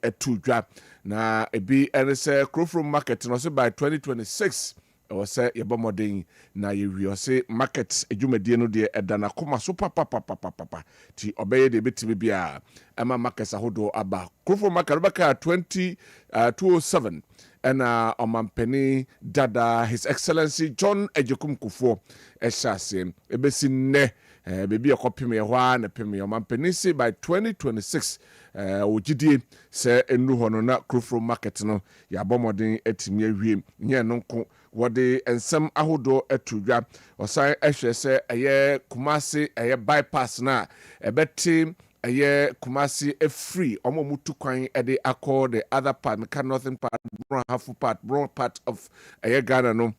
etudwa na ebi ene se Krofrom market no se by 2026 o se yebomodin na yewi o se market edwumadie no de edana koma so papa ti obeye de betimi bia ema market ahodo aba Krofrom market baka 207 and omampeni dada His Excellency John Ejekum Kufuor ehase ebesi ne baby akopim ye hwa na pem ye omampeni si by 2026 ogidie se enu hono na Krofrom market no ya bomodin etimi awie nye no nko wode ensem ahodo etudwa osan ehwe se eye Kumasi eye bypass na ebeti eye Kumasi a free omo mutu kwan ede akọ the other part meka northern part half part of eye Ghana no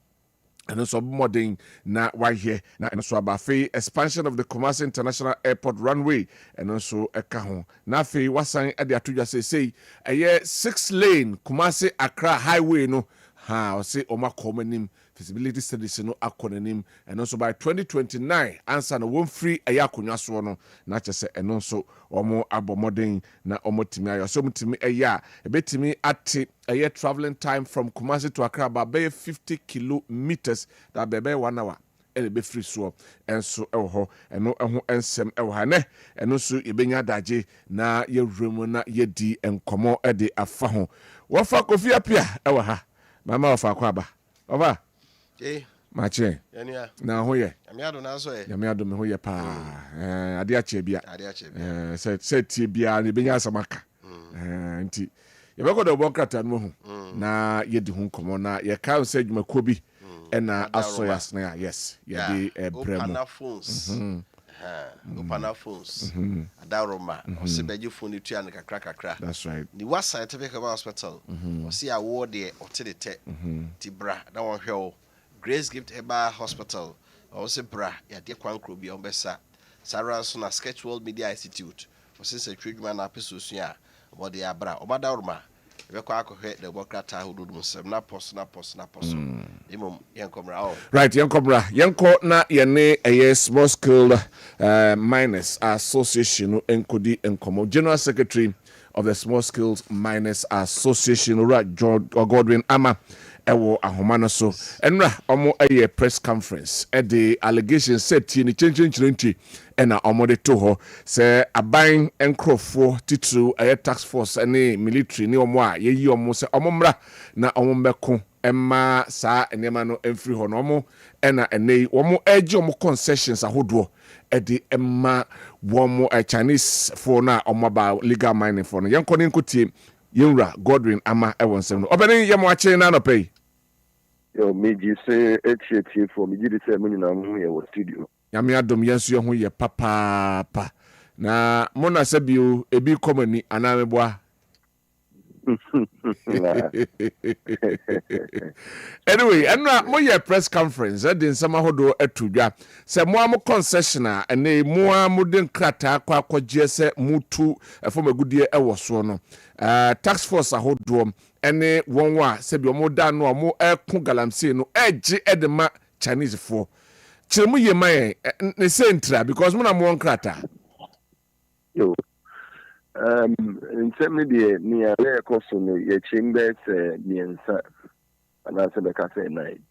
and so modern na wahye na so abafe expansion of the Kumasi International Airport runway and also eka ho na fe wasan ade atudwa say eye 6 lane Kumasi Accra highway no ha o say oma komanim feasibility studies no akonanim and also by 2029 answer no one free aya akonwa so no na chese eno so omo abomodin na omo timi ayo so mutimi aya ebetimi ate aya traveling time from Kumasi to Accra by 50 kilometers that be 1 hour ele be free so enso eho eno eho ensem eho ha ne eno so yebenya daje na yewremu na yedi enkomo ede afa ho wofa Kofi Apia eho ha mama wofa kwaba oba Maakye na ho ye amiado na so ye amiado me ho ye pa ade ache bia se tie bia ne benya asamaka nti ye be kodo bokrata no ho na ye di ho komo na ye ka se dwumako bi na aso yasna ya yes ye di bremo opana phones adaroma osebeje phone tu an kakra that's right the was scientific hospital o see award there otedete tibra na won hwe Grace Gift Eba Hospital o se bra ya de kwankro bi on besa Sarah so na Sketchwell Media Institute o se se twedwuma na apeso sua o de abra o badaroma e kwa akohwe de bokrata hododum sem na pos imom yenkomra o right yenko na yene a small scale miners association enkodi enkomo general secretary of the small scale miners association Godwin Ama ewo ahoma no so enra omo eye press conference e the allegations said tie ni chenchenchirenti ena omo de to ho se aban enkrofo titru eye task force ene military ni omo a yeyi omo se omo mra na omo mbeko emma sa enema no emfiri ho no omo ena enei omo eje omo concessions ahodo e de emma womo Chinese for na omo ba legal mining for no yenkoni nkotie yenra Godwin Ama ewonsem no obeni yemwache na no pay yo meji se etie for meji de se munyi na mu ye wo studio yame adom yenso ye ho ye papa na mona sabio ebi komani anameboa anyway enra mo ye press conference e din sama hodo atudwa se mo am concessioner ene mo am den krata akwaje se mutu efomagudie ewo so no tax force ahodo ene wonwa se bi omo da no omo ekun galamsey no eje edema Chinese for chiremu ye man ne sentra because mo na mo krata yo in terms de ni ale koso no ye chambers miensa ana se be ka say nine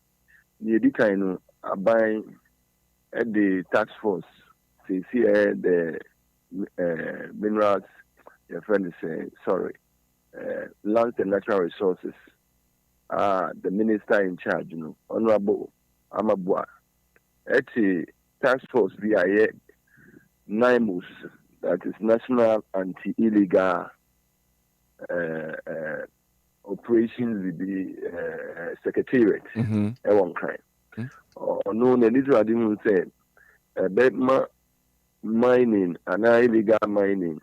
ni di kan no aban at the tax force see the minerals your friend say sorry land and natural resources the minister in charge no honorable Amabua at the tax force via NIMUS, that is National Anti-Illegal Operations with the Secretariat. One kind. Or no, the little didn't say Bedma mining and illegal mining.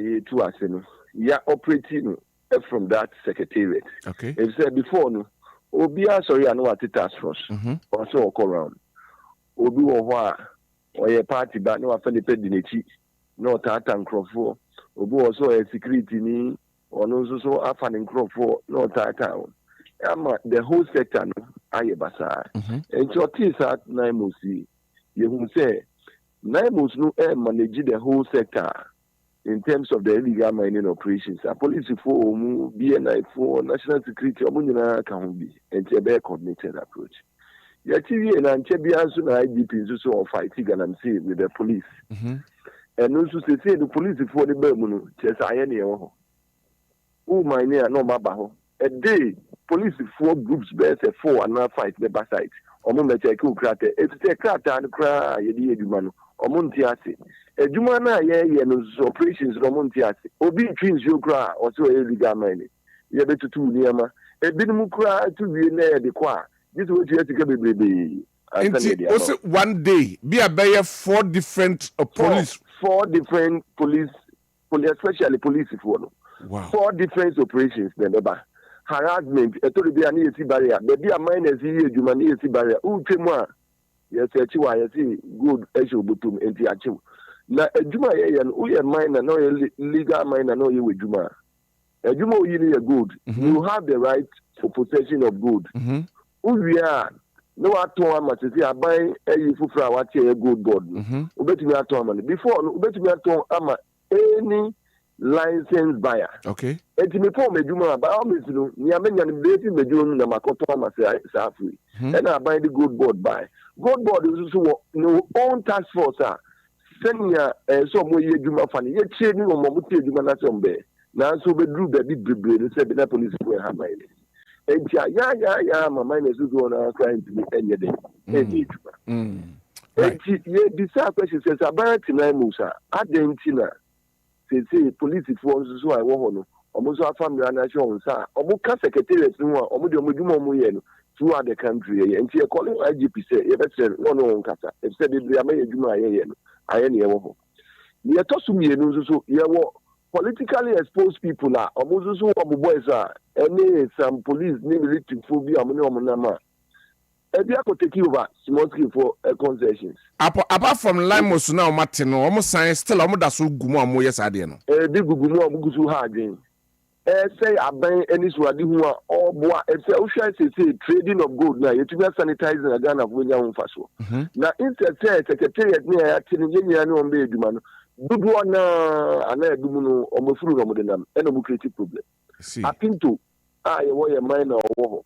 Ye two are saying, yeah, operating from that Secretariat. Okay. If said before, no, Obia, sorry, I know what it task force. Also, walk around. Obi wa or a party, but no, I felt the pedinity. No tata nkrofo obi also a security ni ono so afan nkrofo no tata ama the whole sector no aye basa and so things at NIMUS you who say NIMUS no manage the whole sector in terms of the illegal mining operations. A police for BNI for national security, Omunina can be and a coordinated approach. Yet, and Chebian soon IGP so fighting and I'm saying with the police. And also say the police for the Bermuno, just I any oh my near no mabaho. A day, police 4 groups bear 4 and not fight the backside. Omo check who crater. It's a crater and cry, Yedimano, Omontiasi. A Jumana, yeah, operations, Romontiasi. Obi twins you cry, or so illegal mining. You better 2 near ma. A bit cry to be near the choir. This is what you have to get baby. Also, one day, be a bear 4 different police. 4 different police, especially police. Wow. 4 different operations, then harassment, a total be an easy barrier. The dear miners here, you man easy barrier. Oh, Timwa, yes, I see good issue butum and the achu. Now, a Juma and we are miner, no legal miner, no you with Juma. A Juma, you good. You have the right for possession of good. We are no atonement to see I buy a useful flower, a good board. Ubet me atonement. Before, ubet me atonement, any licensed buyer. Okay. And me form a Juma, by all means, near many and dating the June, the Makoto, Safi. And I buy the good board by. Good board is also no own task force. Send ya some way Juma funny. Yet, changing on Mamuti Juma Nasombe. Now, so we drew the big brigade and said the police were have my name. And yeah, my mind is going on trying to be any day. And the sad question says, about Musa, Argentina. Say police force so I want almost our family and nation, sir. Almost secretariat, almost throughout the country. And she calling IGP say, no, Kata. If said it, I made a Juma, I any ever. We are tossing me so you politically exposed people are almost so boys are any some police military phobia, Monoma. And they could take you over small scale for concessions. Apart from Limos now, Martin, almost science still almost so gumo mo yes adiano. Big gumo bugusu harding. Say I buy any swadi who are all boy. Say trading of gold now. You to be sanitizing a gun of William Faso. Now instead secretariat near Tinian on Bay Dumano. Good one and I do almost through Ramadan and a creative problem. I think to I wear a minor or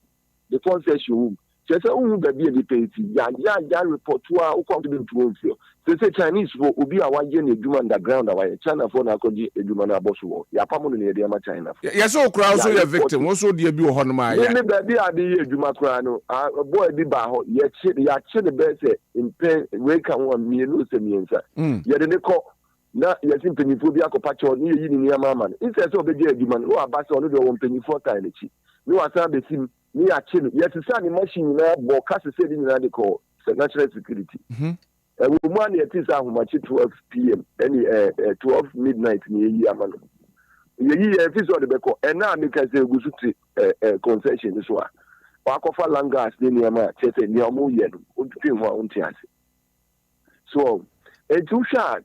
the concession. Just baby pay ya report to our confident to feel. They say Chinese for Ubi a 1 year underground away. China for Nakoji Edumana Bosu. Ya Pamon in the China. Yes, so crowd so your victim, also dear Bu Honma. Baby are the Jumacrano. A boy be baho, yet the best in pen, wake and 1 million semienza. Yet the call. Now, you're simply phobia pacho near Mamma. Instead of the Juman, who are bass on the 1 penny 4 times. No, I saw the sim. Me actually, yes, it's a machine now, but Cassie said in the call, national security. A woman at this hour, 12 p.m., any 12 midnight near Yaman. You hear this on the back, and now because they go to concession this one. Wakofa Langas, near my chest, near Moyen, on Tias. So, a 2 shot.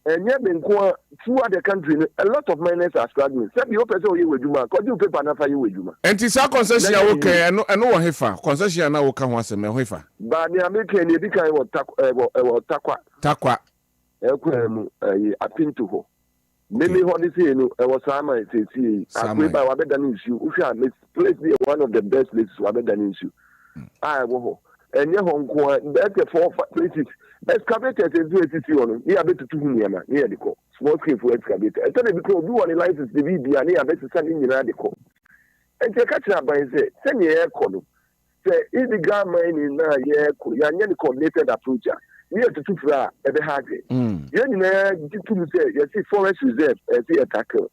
And yet, throughout the country, a lot of miners are struggling. Some you open you with Juma, because you paper na you with Juma. And it's a concession, okay, and no hefa. Concession now come once a hefa. But the American, you became Takwa. I think to her. Maybe what they say, I was Sama, I say, I pray by Wabedan issue. Usha makes place be one of the best places Wabedan issue. I will. And your home, that's the 4 places. Excavators and do it on. He better to him near the call. Small scale for excavator. I thought they because do one license the VB and I better send in the call. And to catch up by say, send me air call. Say, if the government in year, you coordinated approach. We have to do for every hard day. You say, you see, forest reserve as the attacker.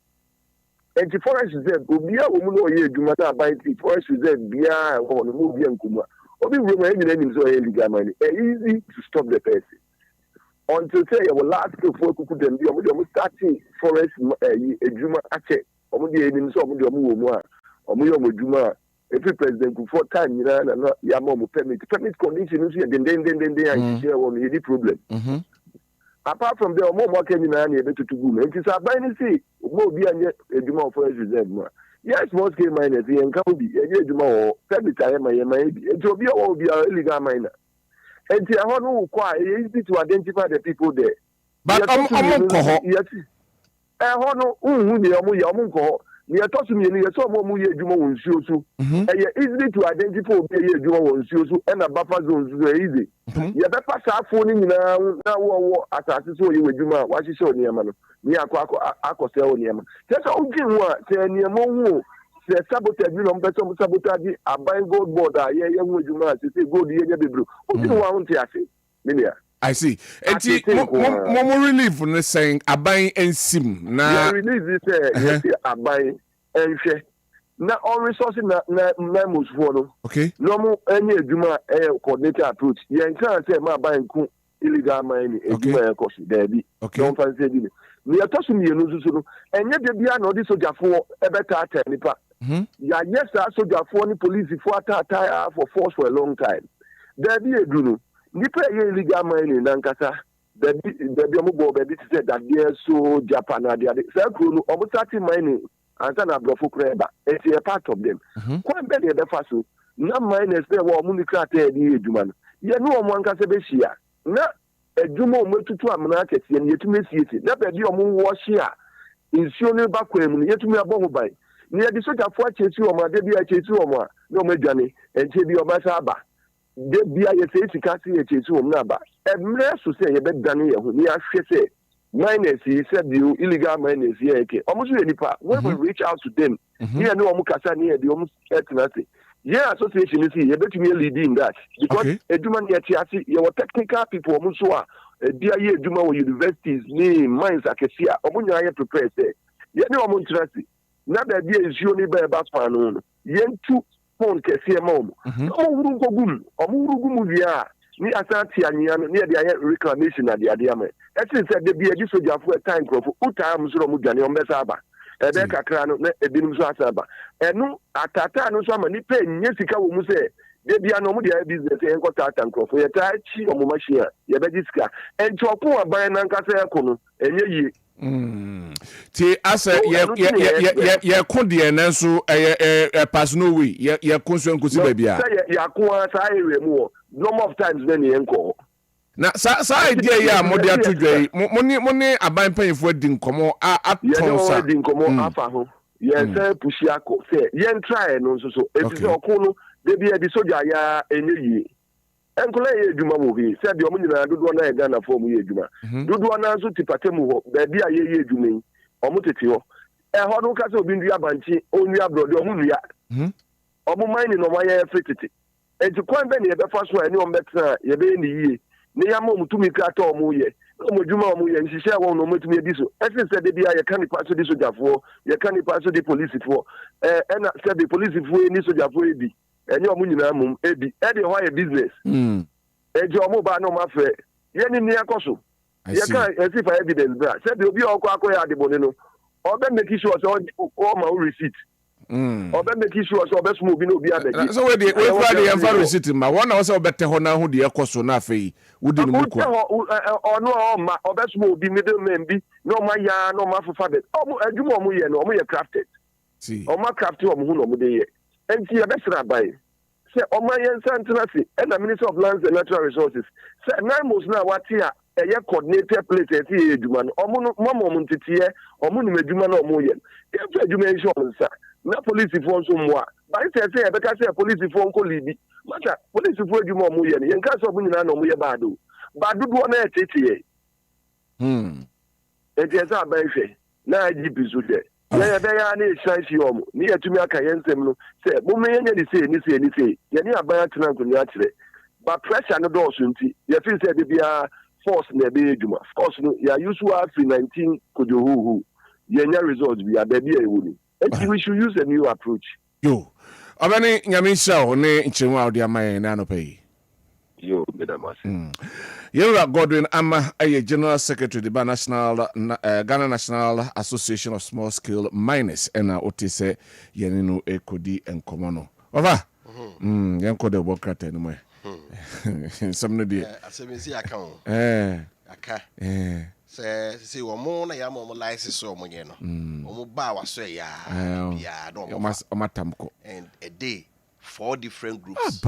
And the forest reserve will be a woman here, do not buy the forest reserve, be a woman who will be in Kuma. Obi remaining enemies or illegal money. Easy to stop the person. Until say our last for could them be starting forest Juma Ache. The enemies of the Muwa or Muyo Juma. Every president for time, Yamo permit conditions then they are share on any problem. Apart from the more can you able to do. It is a binary say, more be a Juma forest reserve. Yes, most scale miners, and can be a Juma or every time I may be. It will be all be a illegal miner. And I want to quite easy to identify the people there. But Hono, the Yamunko, near Tosumi, near some more year Juma on Susu. Easy to identify a year Juma on Susu and a buffer zones very easy. You better pass our phone now, as I saw you with Juma, what you saw near man, near Aquasel near man. Just all give one, say near Momo. The sabotage, you know, better sabotage, a buying gold border, Juma, to say gold, the blue. What do you want to say? I see. More relief on saying a buying and sim. Now, release this a buying and share. Now, all resources, Namus for okay. No more any Juma coordinator approach. You can't say my buying illegal mining, a Juma cost, there be. Okay. Don't fancy it. We are touching you, and yet the Biano, this soldier for a better time. Yeah, yes, I soldier for the police for a for force for a long time. There be a Bruno. Nipa illegal mining nankasa the omo baby said that they so Japan and the other circle almost starting mining and then abrofo kreba it's a part of them quite better the first na miners there were municrate the eduman ye no omo ankasa be hia na edwuma omo tutu amna kete ye yetumi sieti na be omo wo hia insuo ne bakwam ne yetumi aboho bai ne de soja fo achesi omo ade bi achesi omo a na omo adwane enche bi obasa aba de bia ye say sika si echesu wom na ba emre so say ye be dane ye ho ni ahwe say miners he said you illegal miners here ke omo so nipa when we reach out to them here no omo kasa ni e de omo etnase yeah association is ye betumi leading that because eduma ni etiasi ye were technical people omo so a dia ye eduma wo universities ni mines akesia omo nya ye prepare say ye ni omo ntrase na ba bia nsuo ni ba ba fa no ye ntu phone kesi mom omo wuru gum via ni asante anya no ni de aye reclamation na de ade ame e say de bia ji soja fo time crop uta so mo dwane o mbesa aba e be kakra no na ebinum so asaba enu atata no so ama ni pe nye sika wo mu say de bia no mo de business e nko tata crop ye ta chi o mo machine ye be sika en chopo aban na nkasa e ko no enye yi ti asa ye kodie nanso pass no way ye konso nkosi ba bia ya ko sa ere mu number of times when ye nko na sa idea ya mode atodwai mo ne aban panfo di nkomo aton sa di nkomo afa ho ye say pushi akọ say ye try no so efise okọ no de bia di soja ya enye yi enkola ye edwuma mo bi se de omo nyina dodo na ega na fo mo ye edwuma dodo na so tipatemu ho ba bia ye edwuma yi omo tete ho ho no ka se obi ndu abanchi onu abroad omo nua omo mine no ma ye fitete enti kwan be ne ye be fa so ani omo betra ye be ni yi ne ya mo mutumi ka ta omo ye omo edwuma omo ye nhihye won no mutumi edi so ese se de bia ye kan ni paso di sojafo ye kan ni paso di police fo na se de police fo ni sojafo ebi enye omo nyina mum ebi e de ho ye business eje omo ba no ma fe ye ni akoso ye kan e for evidence bra se de obi akoya adebone no obe make sure so o ma receipt obe make sure so obe sumo obi no obi abegi so we Friday and for receipt ma one na so obete ho na ho de akoso na afei wudi no muko ono o ma obe sumo obi middleman bi no ma ya no ma fofa bet omo adwuma omo ye no omo ye crafted omo crafted omo hu no omo de ye enti ya besra bai se omo ye nsantrase and the Minister of Lands and Natural Resources se nine months na wati a eye coordinated place eti edwuma no omo no omo ntetiye omo no edwuma na omo ye e edwuma insurance na police for so mo a ba say e be ka say police for nko libi mata police for edwuma omo ye ye nka so omo nyina na omo ye bado do na etetiye enti esa ba hwe na GP so de ya be ya na ehyansi omo ni yatumi aka yensem no se mo me yenya ni se ye ni aban atena nkonya akire ba pressure no do so nti ye feel say de bia force na be edwuma force no ya usual 19 kojohuhu yenya results bi ababi e woni enti we should use a new approach yo abani nyame sha ne nchemu awde amaye na no pay yo medamasi Yera Godwin Ama a General Secretary the Ghana National Association of Small Scale Miners and Otise Yenino Ekodi and Komono. Ova Yanko de Bokrate no more. Some no dear. I say, see, account. Aka. Say, one more, I am on license so moyeno. Omuba was say, yeah, don't matamko. And a day, 4 different groups.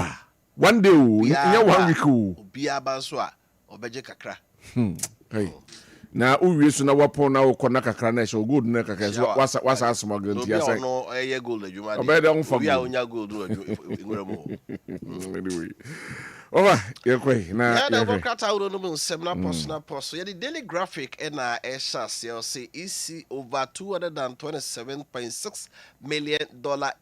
One day, 1 week. Bia Banswa. Obeje kakra. Hey. na uwie so na wapo na wo na kakra na so gold na kakra so wasa asoma guarantee asa no eye gold adwuma de obede on fam wi a onya gold ngura mo anyway over yekwe na yeah the bokata uro no nsem na post yeah the Daily Graphic na esha say EC over $227.6 million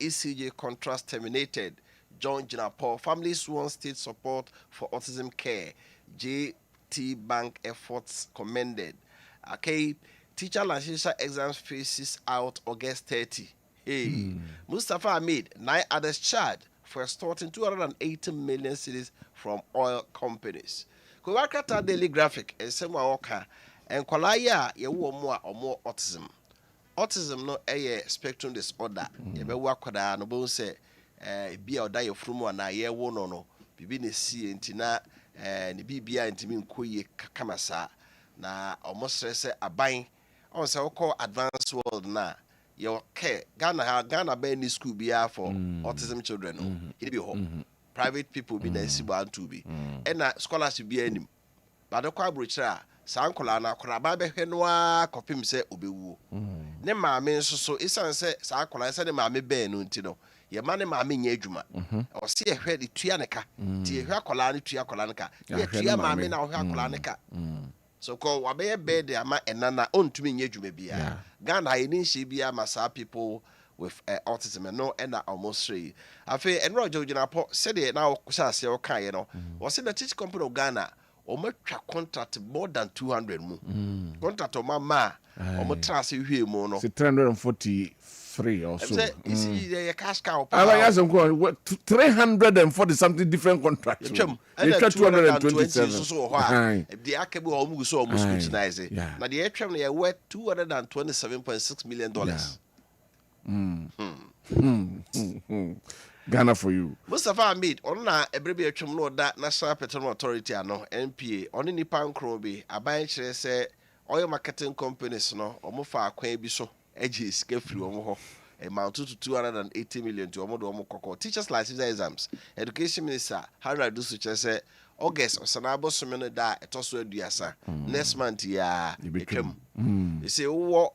ECJ contract terminated. John Jinapo families want state support for autism care. JT Bank efforts commended. Okay, teacher licensure exams faces out August 30. Hey, Mustafa Ahmed, 9 others charged for extorting 280 million cedis from oil companies. Kwabena Daily Graphic and Sema Oka and Kwalaya yewo more autism. Autism no a spectrum disorder. Yebe wakwada no bo say bia oda ye frumu na ye wo no bibi ne si entina ne bibia ntimi nkoye kakamasa na omosrese aban on say call advanced world na your care Ghana be ni school bia for autism children no it be ho private people be na sibo antu bi and na scholarship be anim ba de kwa brochira sankola na akora ba be hwenwa kopim se obewu ne maame nso so isan se sankola se ne maame be no nti no ye ma ne maame nya adwuma o se ehwe de tua ne ka ti ehwe akola ne tua akola ne ka ye tua maame na ohwe akola ne ka so ko wa be be de ama enana ontumi nya adwuma bia Ghana ye ni hye bia masa people with autism no and almost 3 afi enro jojina po se de na okusa ase o kan ye no o se the teach company of Ghana o matwa contract more than 200 mu contract o mama o motrase hwie mu no 343 or so is the cash cow I has 340 something different contracts 227 so the akabu o mu so almost scrutinize na the atwam na worth $227.6 million. Ghana for you. Mustafa Ahmed on na ebrebe atwam no da National Petroleum Authority ano NPA on nipa nkro bi aban kire se oil marketing companies no omofa akwan bi so agi sika firi omo ho amount to 280 million to omo do omo kokko teachers license exams education minister Harry Dusu kire se August osanabo some no da etoso aduasa next month ya etwam you say wo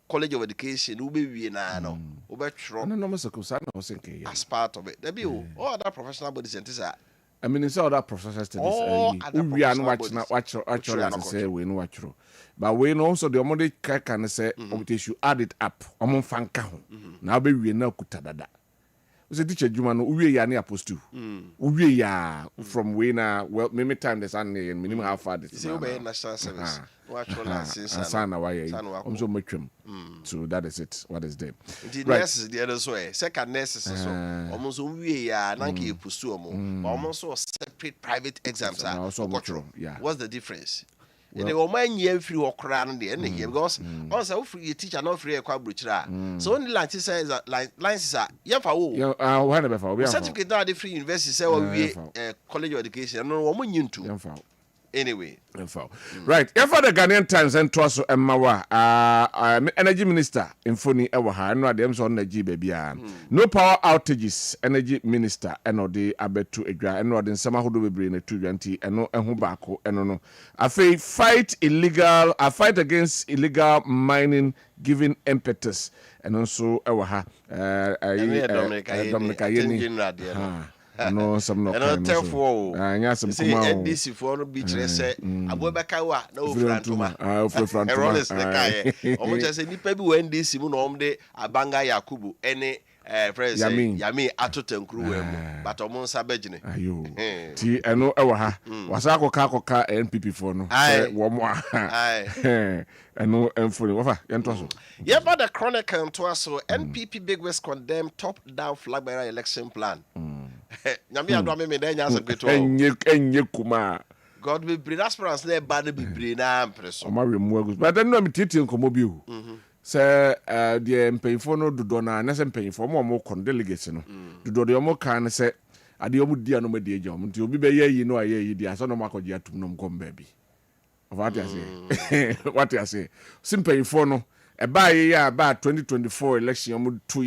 College of Education ube wie na no ube tro no mosako sa na osenke as part of it there be all other professional bodies and this I mean it's all that professional studies we are no watch say we no watch but we know also the omode can say they should add it up omon fanka ho na ube wie na kuta dada we teacher juma no we ya na apostle we ya from we na well many time the sun and minimum how far this say we national service watch all license and why so matwam so that is it what is there the nurses the other way second nurses so almost we ya na ke pursue omo almost separate private exams what's the difference they were my year free or crown the end here because also free teacher not free kwa brochira so only like says that lines are yeah for certificate that free university say we college of education no woman into anyway right if the Ghanaian Times and Tosso Emmawa energy minister infoni ewa ha no adem so energy bebia no power outages energy minister eno de abetu edwa eno de nsema hodo bebre na tudwanti eno eho baako eno no afei fight against illegal mining giving impetus eno so ewa ha Dominica yeni no some no and tell for anya some kuma NDC for no be kire say abobeka wa na ofrantuma rollers the kai o mo say nipa bi wa NDC mu na om de abanga Yakubu ene president Yami atotankuru we mu but o mo nsa bagine ayo ti eno e wa ha wasa akoka NPP for no wo mo eno enfoni wafa yento so yeah but the chronicle to us so NPP Big West condemn top down flag bearer election plan nyame ado me da nya asem keto enye kuma God be bring aspirants na ba na bibre na ampreso o ma wemu agus but then no me tete nkomo bi o say the mpanyfo no dodo na na say mpanyfo mo kon delegates no dodo de mo kan say ade omu dia no ma die gya nti obi be yeyi no ayeyi dia so no makoje atum no mkom ba bi what you say simpanyfo no eba ye ya ba 2024 election omu 2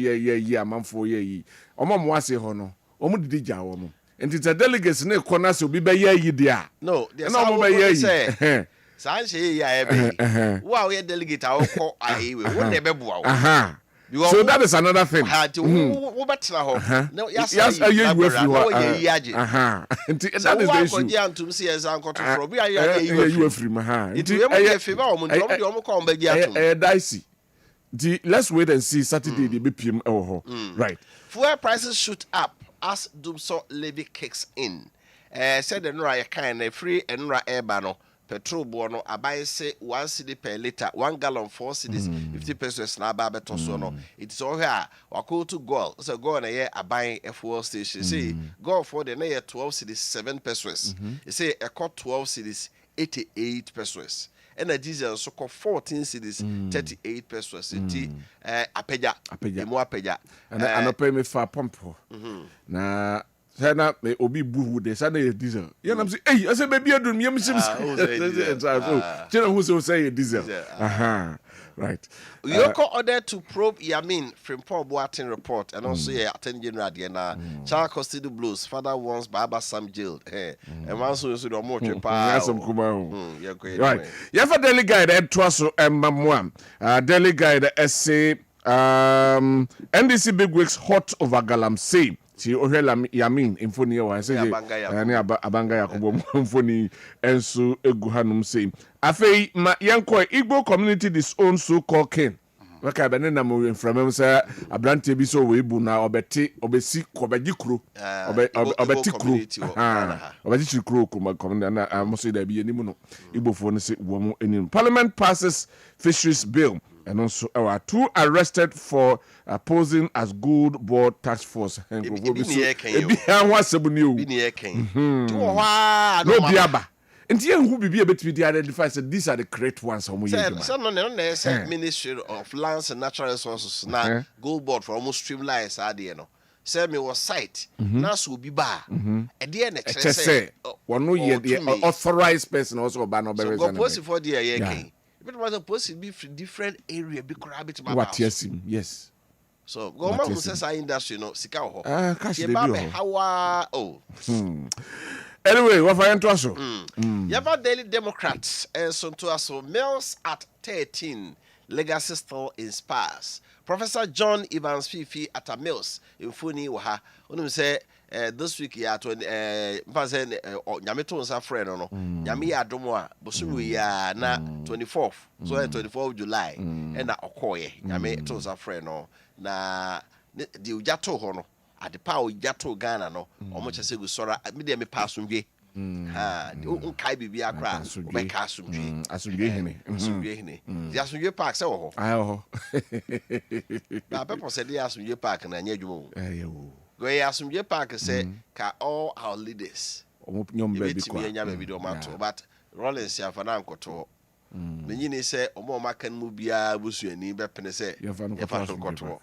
year amanfo yeyi omo mo ase ho no omu didi gya wo mo enti the delegates na corner so bi be yeyi dia no there's no be say Sanche ya ebe. Wow, we delegate our call I we never bua. So that is another thing. No, yes, you with you. That is the issue. Dicey. Let's wait and see Saturday the BPM. Right. Fuel prices shoot up as Dumso levy kicks in. Said the Nora kind of free and Nora Airbano. Petrol bono abai say 1 cedi per liter, 1 gallon 4 cedis, 50 pesos na ba beto so no. It is all here. Wako to goal. So go na ye abai a fuel station. Say go for the na 12 cedis 7 pesos. Say a cut 12 cedis 88 pesos. And a diesel so called 14 cedis 38 pesos. Apeja. Emo apeja. And I pay me for pump. Na Sana me obi buhu de sana ye diesel. You know I'm saying, hey, I say baby adum yam sim. Chena who say diesel. Right. Yoko ordered to probe Yamin from Paul Boatin report and also Attorney General Diana. Child custody blues. Father wants Baba Sam jailed. And once we said more Right. You have a daily guide at Twasso and Mamwam. Daily guide essay NDC bigwigs hot over Galamsey. Si ohela Yamin infoni wa say ani abanga yakobo infoni enso egu hanum say afei ma yenko Igbo community disown so called king waka be na mo inframem say abrante bi so we bu na obesi kobaji kro obeti kro obeti kro kuma community na mo say da bi enimu no Igbo fo no say wo mo enim. Parliament passes fisheries bill. And also, 2 arrested for posing as good board task force. No biaba. And who be able to identify that these are the correct ones. Ministry of Lands and Natural Resources now gold board for almost streamlines. Say me was site. Now so be bar. And then say one no authorized person also ban over. So go post for the year. It was supposed to be different area. Be rabbit. What yes. So government says our industry no sika ho. Cash the how Anyway, what for you also? Yaba Daily Democrats and so to us males at 13 legacy still inspires. Professor John Evans Fifi at a mills in Funi Waha. When say this week ya to Vazen Yameton Safren no Yami Adomoa Bosumu ya na 24th so 24th of July and na Okoye Yame to Safren no na the Ujato hono at the power Jato Ghana no or much as a sora media me pass unwe the Kai Bibi Akra be Kasumji Asumje the Asumje Park so people said the Asumje Park na nyejumo go Asumje Park say ka all our leaders but Rollins ya fana nkoto menyini say omo makan mu bia busuani be pene say ya fa nkoto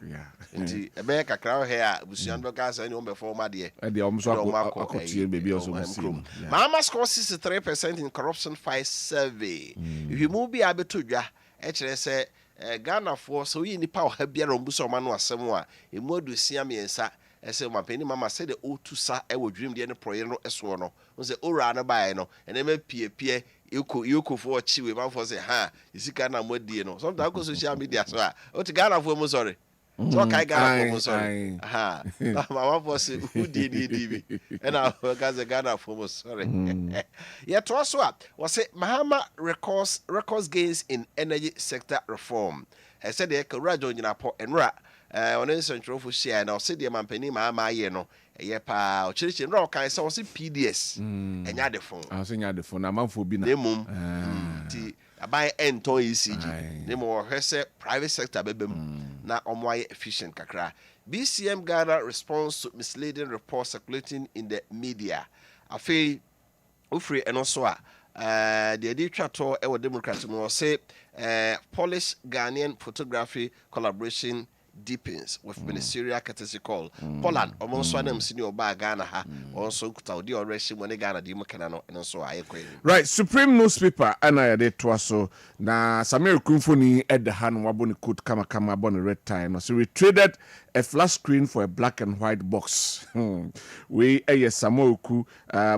nti ebe kakra he a busuan do ka say ni ombe for ma de e omo so akotie bebi also musim Mama score 63% in corruption fight survey if you move bia beto dwa e kire say Ghana for so yi nipa o ha bia rombuso ma no asem a emu adusia miensa ese mapeni mama say the o2 sa e wo dream de ne proye no eso no say ora na bae no ene ma pie yoko for chiwe man for say ha isika na modie no sometimes go social media so o ti Ghana for mo sorry so kai Ghana for mo sorry mama for say who did and I got the Ghana for mo sorry yeah to us what say Mahama records gains in energy sector reform I said the Kurajo nyina po enra on a central for share now say the mampeni Maakye no ye pa o chirichi no kan say o say PDS enya de phone I say enya de phone na manfo bi na nemum ti abai ento ECG nemo hwese private sector bebem na omwaye efficient kakra BCM Ghana response to misleading reports circulating in the media afei ofre eno so a the editor to e wo Democrat no say Polish Ghanaian photography collaboration deepens with ministerial courtesy call. Poland, almost one of them senior bar Ghana, also Kutaudi or Reshi when they Ghana, the Macano, and so I agree. Right, Supreme newspaper, and I did twaso. Na Samir Kumfuni at the hand waboni could kama bon red time. So we traded a flat screen for a black and white box. We a Samoku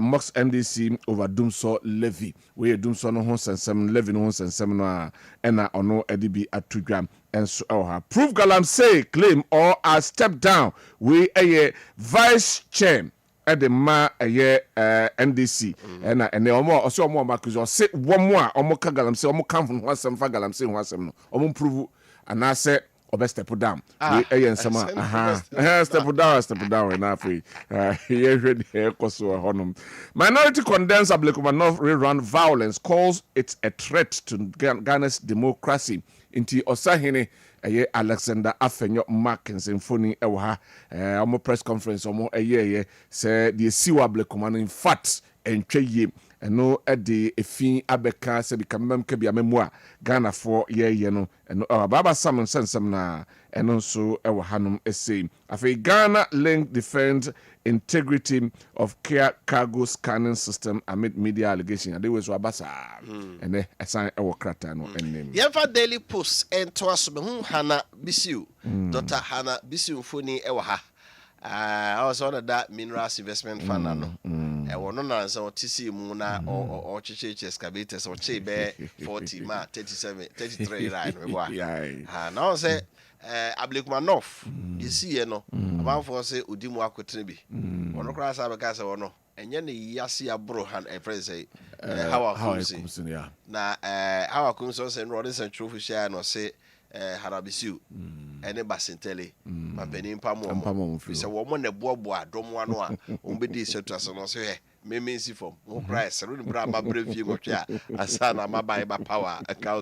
Mox NDC over Doomsaw levy. We a Doomsaw no hons and some levy no hons and seminar and ono edibi at 2 gram. And so proof galam say claim or a step down. We a vice chair at the ma a year NDC and the omo also more marcus or say one more or more kagalam say omo come from one some fagalam say one some omo prove and I say or step down. We a sama step down and free. Minority condemns Ablekumanov rerun violence, calls it a threat to Ghana's democracy. Inti Osahene Alexander Afenyo Markins Symphony ewa omo press conference omo say the siwa Ablekuman in fact entwe ye eno de efin abeka se bikamam ke bia memua Ghana for ye no eno baba sam nsensem na eno so ewa hanum ese afi Ghana link defend integrity of cargo scanning system amid media allegation and they was abasa and assign ewa krata no enem Yemfa Daily Post ento aso Hana Bisiu Dr. Hana Bisiu Funi ewa ha I was on that minerals investment fund no no na so TC mu na or chiche excavators or che be 40 ma 37 33 right we boy now say Ablekumanov you see no about for say odimu akotene bi ono kra sa be ka say ono enye ne yase abro han friend say how akumsi na how akumsi say no this and trophy share no say Harabisiu ene basintele mabeni mpamo se wo mo ne bobo adom wano a ombedi setu aso no so he memensi form wo price ru bra ma brevie go twa asa na mabai ba power akaw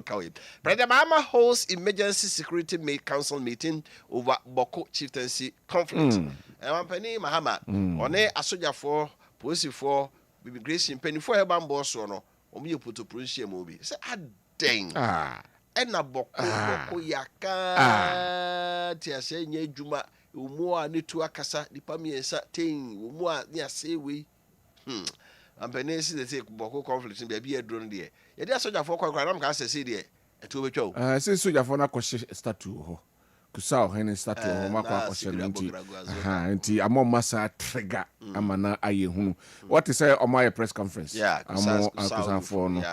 President Mahama holds emergency security council meeting over Boko chieftaincy conflict Mampani Mahama one asojafo police immigration penifo he ban boss no omo yepoto provincial mo bi say aden ena boko yaka ti ase nya adwuma omo a ne tu akasa nipa miensa ten omo a ne ase we ampene si de boko conflict be bia edro no de ye de soja for kwa na mka ase de etu obetwa o se soja for na kwhye statue ho kusa hen statue ho makwa kwhye nti amo masa trigger amana aye hunu what is say omo press conference amo akusa for no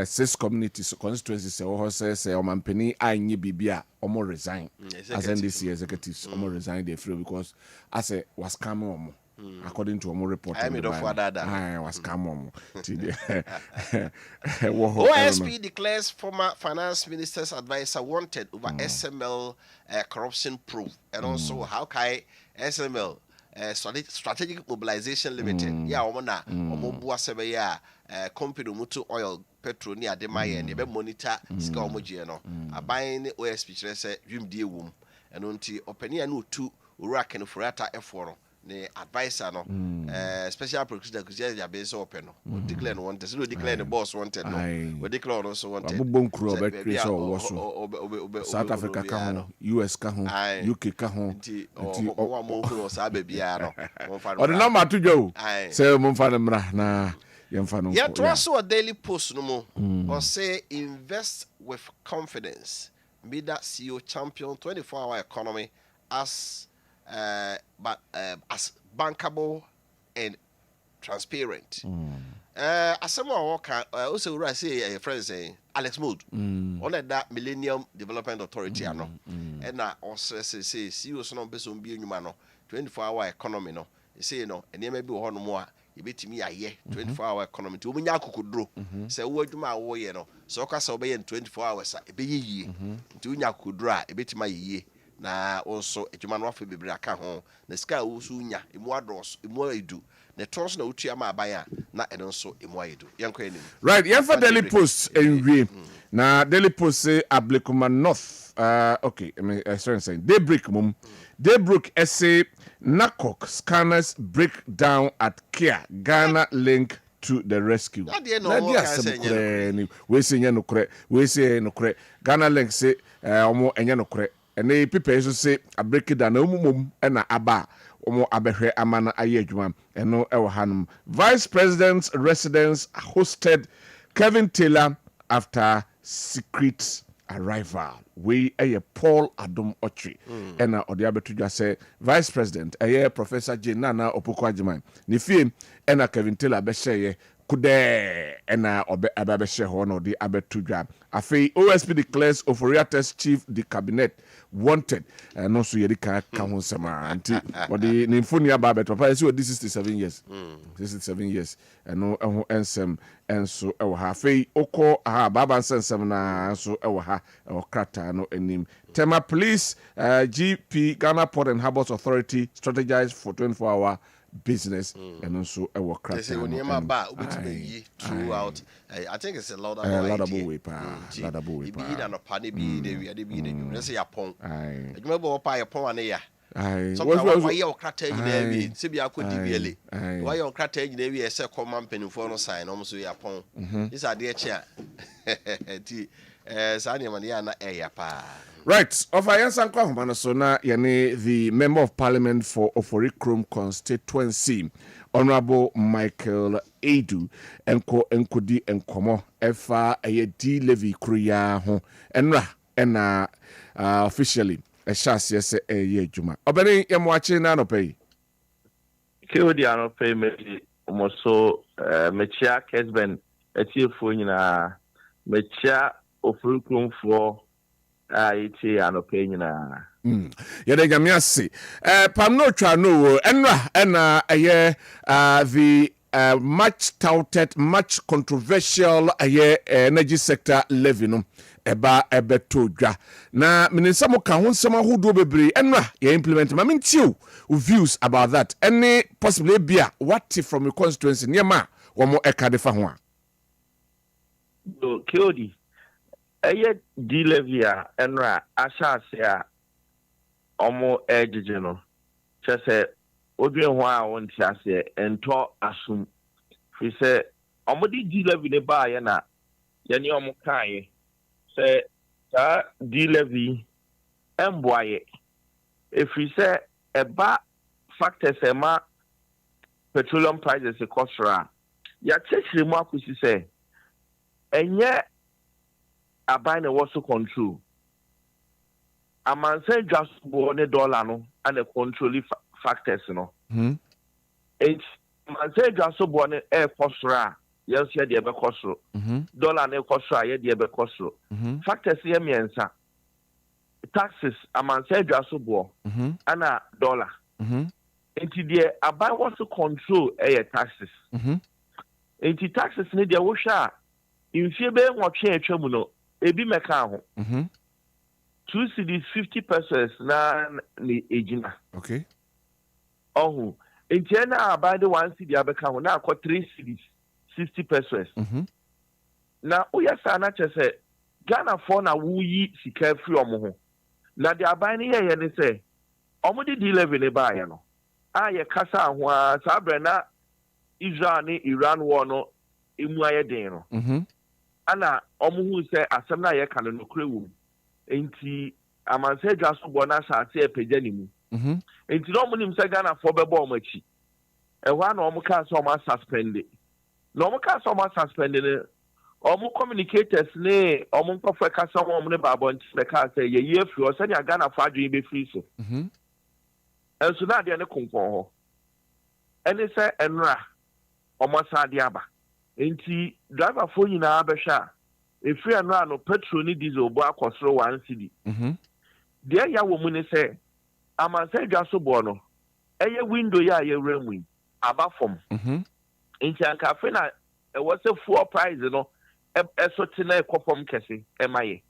six communities constituencies ho say omampani anye bibia omo resign as NDC executives omo resign they free because as a was coming omo according to our report I made of I was come OSP declares former finance minister's advisor wanted over SML corruption proof and also how kai SML strategic mobilization limited omona omobua sebe ya company mutu oil petrol ni ademaye ne be monitor sika omogye no aban ne OSP kire se dwimdie wom eno nti opania no tu owura no furata eforo the advisor no special prosecutor kusia ya be so open no declare no wanted so declare the boss wanted no we declare also wanted abonkro be create so South Africa ka ho US ka ho UK ka ho nti o mo ko sa be bia no o de number to jo say mo fa mra na yemfa no yeah to also a Daily Post no mo or say invest with confidence be that CEO champion 24-hour economy as as bankable and transparent. As someone walker also I say a friend saying Alex Mood on that Millennium Development Authority and also say you so be 24-hour economy no you say no and maybe one more you bet me a year 24-hour economy to unya kukudro say wo adwuma wo ye no so ka so be 24 hours e be ye to unya kukudro e bet ma ye na also ejuma no afa bebre aka ho na sika wo so nya emu ados emu edu na tons na utua ma abaya na eno so emu edu yanko enim right yemfa Daily Post enwie na Daily Post say Ablekumanov okay sorry saying Daybreak essay NACOC scanners break down at Kia Ghana link to the rescue. We say no kre Ghana link say omo enya no kre and they people so say a break it down mum and a aba omo abehwe amana aye adwuma eno ewo hanum. Vice President's residence hosted Kevin Taylor after secret arrival. We a Paul Adom Ochri and Odiabetudja say Vice President Professor J Nana Opokwajima ni fie and Kevin Taylor besheye kude and ababeshe hono di abetudja. Afi OSP declares Oforiates chief the cabinet wanted and also yedika kahun sama anti odi ni mfoni ababet papa esi odi 67 years 67 years and no eho ensem enso ewo ha afi oko ha baba nsensem na enso ewo ha krata no enim tema police GP Ghana Port and Harbors Authority strategize for 24-hour business and also a work craft. Throughout, I think it's a lot of way. Let's say a pong. I remember what I upon a sometimes why your crater in the Sibia could deviate. Why your crater in the a second month penny for no sign almost a pong. This are dear chair. Right, of Ayansankwa Humanasona, Yani, the Member of Parliament for Oforikrom constituency, Honorable Michael Edu, Enko Enkodi Enkomo, Efa D levy Kruya ho, Enra, officially, a chassis yes a ye Juma. Obey, I'm watching Nanope. Kiodiano pay me almost so, Mechia Kessben, a tearful Mechia Oforikrom for. Iti anopenya na yede nyamiase pam no twa no enra the much touted much controversial energy sector levy no eba ebetodwa na minisamo ka ho nsema hodo bebre enra ye implement ma mentiu views about that any possibly bia what from your constituency niema wo mo ekadefa ho a do kiodi eye di levy a enra ashase a omo ejije no chese odwen ho a wonti ase ento asum fi se omo di levy ne ba ye na ye ne omo kan se ta di levy emboaye efi se eba factors ema petroleum prices e kosra ya chechire mu akusi se enye abine was to control. A man say just born $1 no and the control factors no. It's man say just born air costra. Yes, yeah, the costro. Dollar ne costra, yeah, the costro. Factors here means taxes. A man say just born and a dollar. Into the abine was to control air taxes. Into taxes need the washer. In Febe what change no. Ebi meka ho 2 cedis 50 pesos na ni ejina. Okay. Oh, entiena abade 1 cedi abeka ho na akọ 3 cedis 60 pesos. Na uyasa na chese Ghana for na wuyi sika free omo ho. Na de abane ye ne se omo di levy ne ba ye no. Aye kasa ho a sabre na Israel ni Iran war no emu aye den no. Ana omuhu se asem na ye kan no krewum enti amanse dwa so bona saate e pagya ni mu enti no munim se Ghana for bebo omachi e hwa na omu ka so ma suspend no omu ka so ma suspend ne omu communicators ne omu nkofo ka so omu ne babo nti be ka se ye ye fi o se ni Ghana for adwen be free so enso na de ne konkon ho eni se enra omu sa de aba enti driver for nyina abehwa efiri anra no petrol ni diesel bo akosoro 1 cedi de ya wo mu ne se amanse dwa so bo no eye window ya ye remu aba fom enti anka fe na e wo se fuel price no eso tina ekopom kese emaye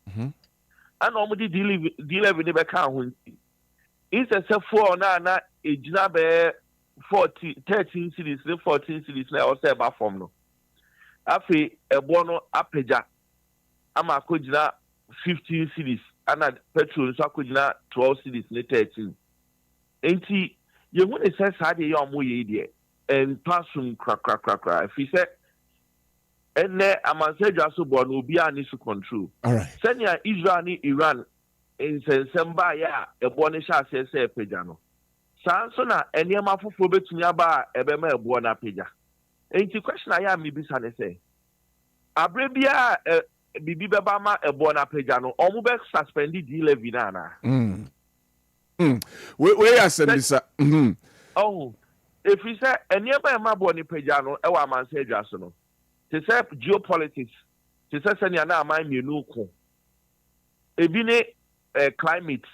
ana omo di delivery ne be ka ho nti is se fuel na ejina be 13 cedis 14 cedis na o se ba fom no afi ebo no apeja ama akojina 15 cedis ana petrol so akojina 12 cedis ne 13 enti ye hu ne se sa de ye omo ye de en pasum kra afi se enne amanse dwa so bo no obi ani su control all right senia Israel ni Iran in Sensamba, ya, a bonisha says a pejano. Sansona, and Yama for Betuniaba, a bema buona peja. Ain't the question I am, maybe say. Abrebia, Bibi Bama, a buona pejano, or Mubek suspended the levy nana. Where are some Oh, if we say, and nearby my boni pejano, our man said Jasono. To say geopolitics, to say, Sanyana, mind you know. Ebine climate.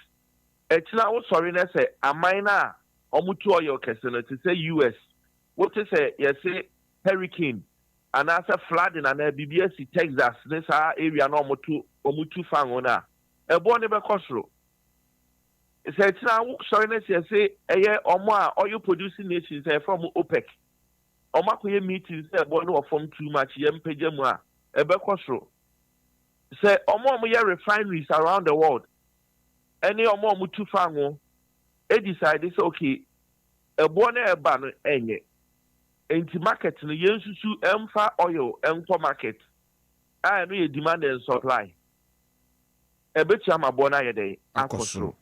It's now sorry, I say, a minor, Omutu or your Kessben to say US. What to say, you say hurricane, and as a flooding and a BBS Texas, this area no Omutu Fangona. A born never costro. It's now sorry, I say, a year or more oil producing nations from OPEC. Omakoye meetings, a born or from too much, yem pejamwa, a becostro. Say, omo refineries around the world. Any omo mutu fango, decided, okay, a born a ban, enye. Into market, the yensu emfa oil, emfa market. I know demand and supply. A bit yama bona a day, akosro.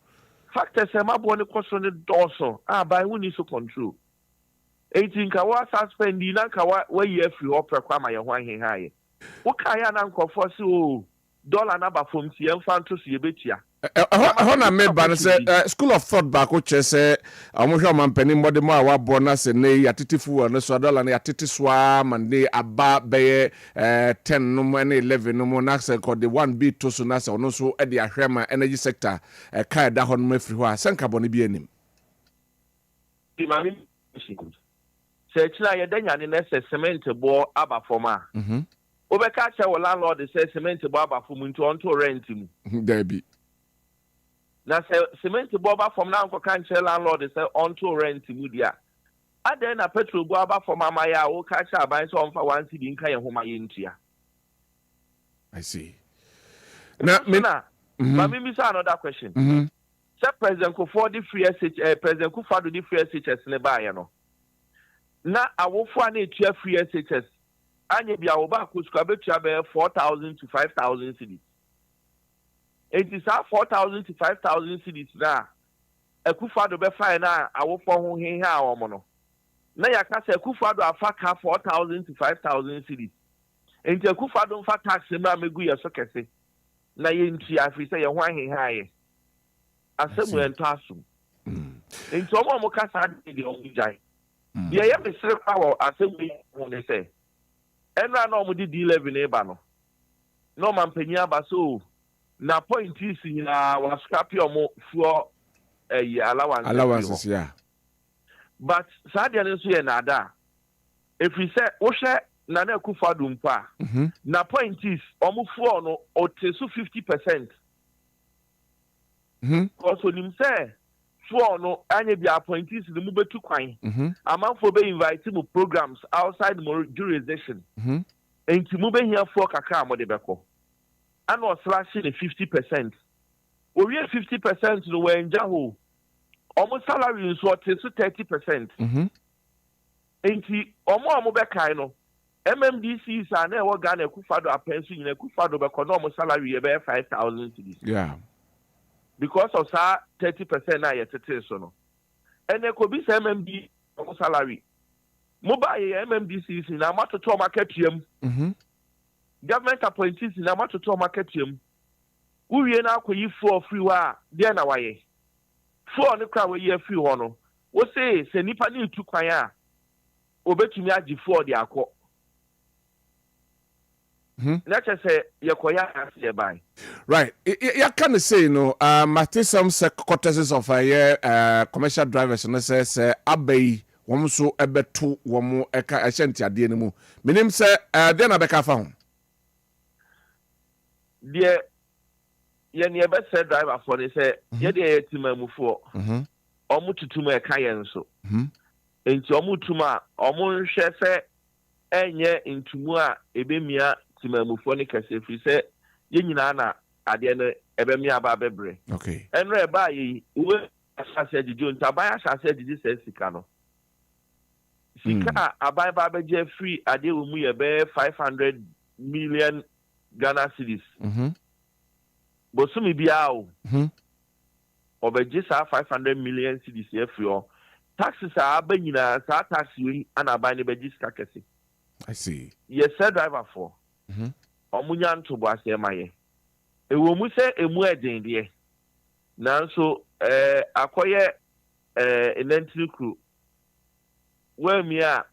Factors am up on the cost on the dorsal, by who needs to control. 18 kawa suspend, Kawa, where you have your opera kwama your wine high. What can I uncle for so? Dollar number from CM fan to see a bit ya. Hona me ban say school of thought back which say amohwa mampani mbode mo awa bonus ne yatitifu no so dollar na yatitiswa mande aba be 10 no ne 11 no na say ko the 1b to so na say ono so e de ahwema energy sector kai da hon mafiri ho a senka bone bi anim di mami say chila ye danya ne na say cement bo aba forma obeka che wo landlord say cement bo aba formu nti onto rent mu there be na cement boba from now ko kan che landlord say onto rent mu dia aden na petrol boba from amaya o ka cha ban so on fa 1 cedi nka ye homa ye ntua. I see. Now but me say another question. Say President Kufuor the free SH President Kufuor the free SHS ne ba ye no na awofo na etua free SHS anye bia wo ba ko sika betua be 4,000 to 5,000 cedis. It is 4,000 to 5,000 cedis now. A Kufuor be fine now. I will for him here or mono. Now you can say Kufuor afa 4,000 to 5,000 cedis. And the Kufuor don't fa tax him. Me go your sokese. Na ye nti afi say you want him here. Asemu entasu. Nti omo mo ka sa de onjai. Ye ye be sire power asemu won say. Enra na omo di 11 e ba no. No man penya ba so. Na point is na was scrap your for allowances, yeah. But Sadian so na da. If we say Osha Nana Kufuor dumpa, na point is for no or 50%. Because when him say for no any be appointees the move to kwine. Among for be invited to programs outside the jurisdiction. And to move here for kaka mo de beko. And was slashing the 50%. We have 50% no way in Jaho. Almost salary is what is 30%. Enti omo beka no MMDC is an e Ghana Kufuor a pension in Kufuor be no salary e be 5,000 cedis. Yeah. Because of sa 30% na yetete so no. And e could be MMD salary. Mobile MMDC is na matoto market yam. Government appointees in a matter to market him. We are now going for free wa, dear na waye. For on the crowd, we are free one. What say, Senipa need to kwaya. Obetu aji for the akko. Let's say, Yakoya has nearby. Right. You can say, no, some courtesies of a year, commercial drivers, and says, Abbey, one so ebetu, one more eka ashanti at the enemy. Minim say, then I becca found. Dear, ye best said driver for they say, ye de timamu for omutuma kayen so. Enti omutuma omun hwe enye ntumu a ebemia timamu for ne kase fi say ye nyina na ade no ebemia ba bebre. Okay. Enre ba yi we asase dijo ntaban asase didi se sika no. Sika abai ba beje free ade wo mu ye be 500 million Ghana cedis. bosumi biao obeji sa 500 million cedis efio taxes are benyina sa tax we ana ba ne beji ska kese. I see. Yes, sir, driver for. Omunya ntobo ase maye. Ewo mu se emu eden de. Nanso akoye enantiri crew. Where me a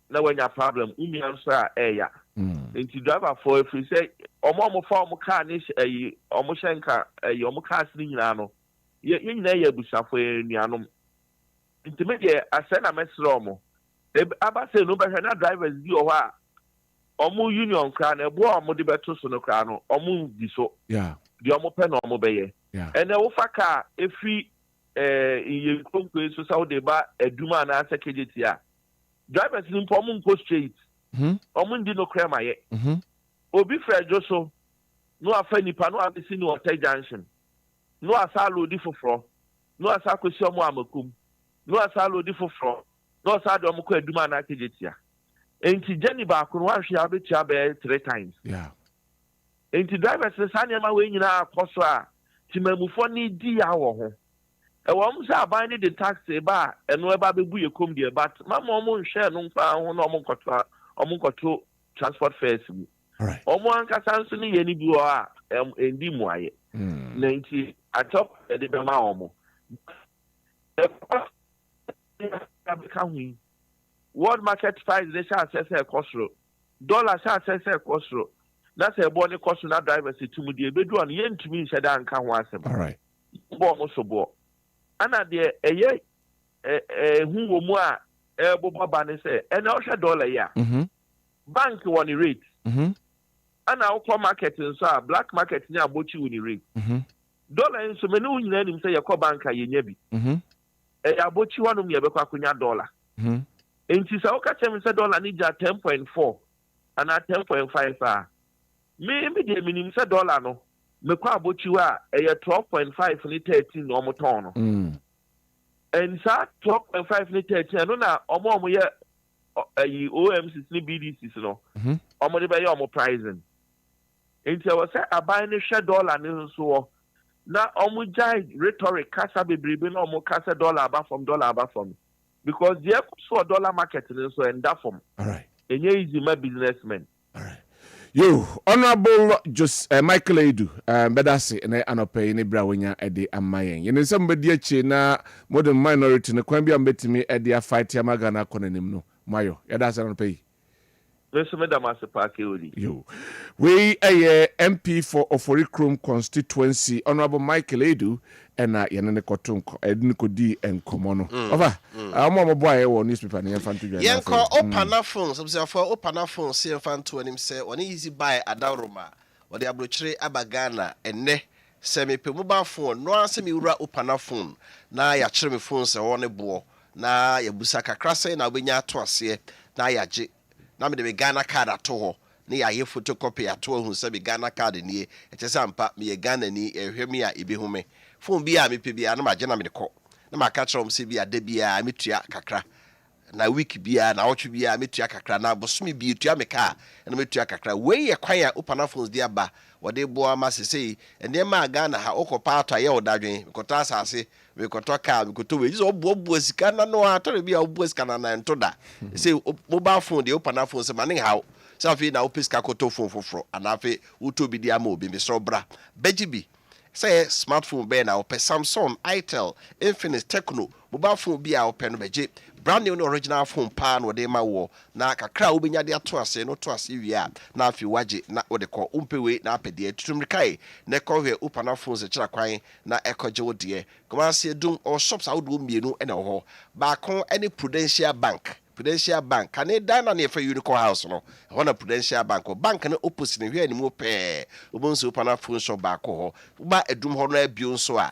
na wanya problem umi anso a eya. Nti driver for if you say omo fa omo car ni omo hyenka omo cars ni nyina no. Ye nyina ye busafo enuanom. Nti me de ase na mesro omo. Aba say no be na drivers di o ha omo union kra na ebo omo de beto so no kra no omo di so yeah di omo pe na omo beye yeah and wo fa ka efi ye konkwe so sa wo de ba aduma na security a drivers ni po omo go straight omo ndi no kra maye obi frejo so no afa nipa no abisi ni hotel junction no asa lodi foforo no asa kosi omo amakum no asa lodi foforo no asa de omo ko aduma na security a enti Jenny ba ko wa hwe abetia be 3 times yeah enti drivers say na ma we nyina akoso a timamufo ni di ya wo ho e wo mse aban ni the taxi ba eno e ba bebu ye kom de but mama omo nhwe no mfa ho na omo nkoto transport fares mu all right omo ankasa nso ni ye ni bi o a endi mu aye na enti atop e de be ma omo e ka hu world market price they shall say cost dollar shall say cost that's a body cost na drivers to the bedu on yen to me said an kan wasem all right bo mo so bo ana de eye hu wo mu a bo baba ne say and o hwe dollar ya bank won the rate ana o market so a black market ni abochi won the rate dollar nso me no nyina nim say ye ko bank ayenya bi abochi wanum ye be kwa kunya dollar enti sa oka chem se dollar ni ja 10.4 ana 10.5 a me de minim se dollar no me kwa abochiwa e 12.5 ni 13 no mo ton no en sa 12.5 ni 13 no na omo ye ayi OMCs ni BDCs no omo de be ye omo pricing enti I was say aban ni hwe dollar ni so na omo jai rhetoric kasa bebrebe na omo kasa dollar aba from because the dollar market is so in that form. All right. And here is my businessman. All right. You, Honorable just Michael Edu, Bedasi, and I pay any brawnya at the Amayan. You know, somebody na modern minority, no Kwambi and betting me at the fight Yamagana Konenim, no. Mayo, yeah, that's an pay. You. We a MP for Oforikrum constituency, Honorable Michael Edu, and Yanene Kotunko, Ednikodi and Komono. Over. I'm a boy or newspaper and infant. Yanko opana phones, observe for opana phones, see fan to him say, on easy buy a Daruma, or the Ablutre Abagana, and ne semi mobile phone, no semi ura opana phone. Na ya chemi phones on a board, na ya busaka crassa, na winya twasie, na ya jit. Na me de Ghana card ato na ya ye photocopy ato hu se be Ghana card ni e chese ampa me Ghana ni ehwe me a ebi hu me phone bi a me pe bi a na ma je na me de ko na ma ka chero se bi a de bi a metua kakra na week bi a na otwe bi a metua kakra na boso me bi etua me ka na metua kakra we ye kwan a opana phones di aba wode bo ama sesei ene ma Ghana ha okopa ato ye odadwen kota asase we koto ka we koto we so obo sika na no ato bi a obo sika na nto da say mobile phone the opana phone se mane how so fi na opiska koto phone foforo anafe uto bi di ama obi me so bra bejibi say smartphone be na ope Samsung, Itel, Infinix, Tecno mobile phone bi a ope no beje brand new original phone pa no de ma wo na kakra obenya de ato ase no to ase wi a na afi waje na ode ko umpewe na apede tutumri kai na ko hwe opana phones e kira kwan na ekoje wo de kuma ase dum or shops awodo mienu e na ho ba kon any Prudential Bank can e dan na efa Unicorn House no ho na Prudential Bank na opposite ne hwe ni mu pe obonso opana phone shop ba ko ho ba edum ho no abio nso a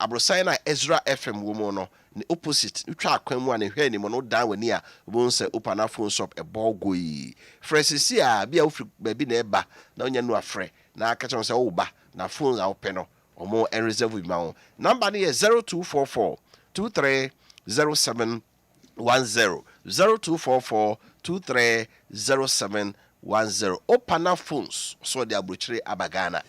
abrosan na Ezra FM wo mu no the opposite twa akwan mu an hwe ni mo no dan wani a obon se opana phone shop e bogoyi fresi a bia ofri ba bi na eba na onya no afre na aka chon se wo ba na phone a ope no omo en reserve bi ma wo number ni 0244 230710 0244 230710 opana phones so the abrochire abagana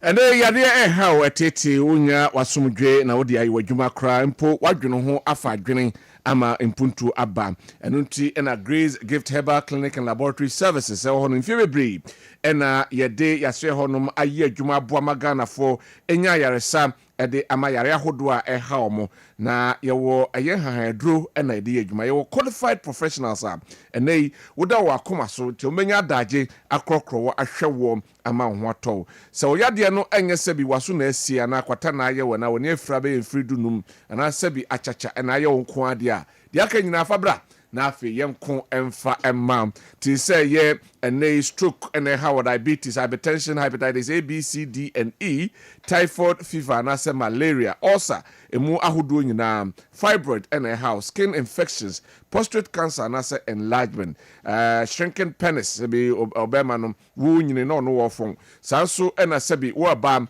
And then yade how etete unya wasumdwe na wodi ayi wadwuma kra mpo wadwene ho afa adwene ama impuntu aba enunti ena Grace Gift Herbal Clinic and Laboratory Services e ho no mfebreed ena yade yaswe honom ayi adwuma boa magana fo enya yaresa ede ama yare ahodo a eha omo na yewo aye hahadro ena ede adwuma yewo qualified professionals a enei woda wo akoma so ti omenya adaje akrokro ahwewo ama ho atɔ sɛ oyade no enye sebi waso na asia na akwata na aye wona woni afra be mfridu num ana sebi achacha na aye wonko ade a de aka nyina afabra na afi yenko emfa emam ti sɛ ye ene stroke ene how diabetes hypertension hepatitis A B C D and E typhoid fever na se malaria ulcer emu ahodo nyina fibroid ene how skin infections prostate cancer na se enlargement shrinking penis be obema no wo nyine no wo fon sanso ena sebi wo ba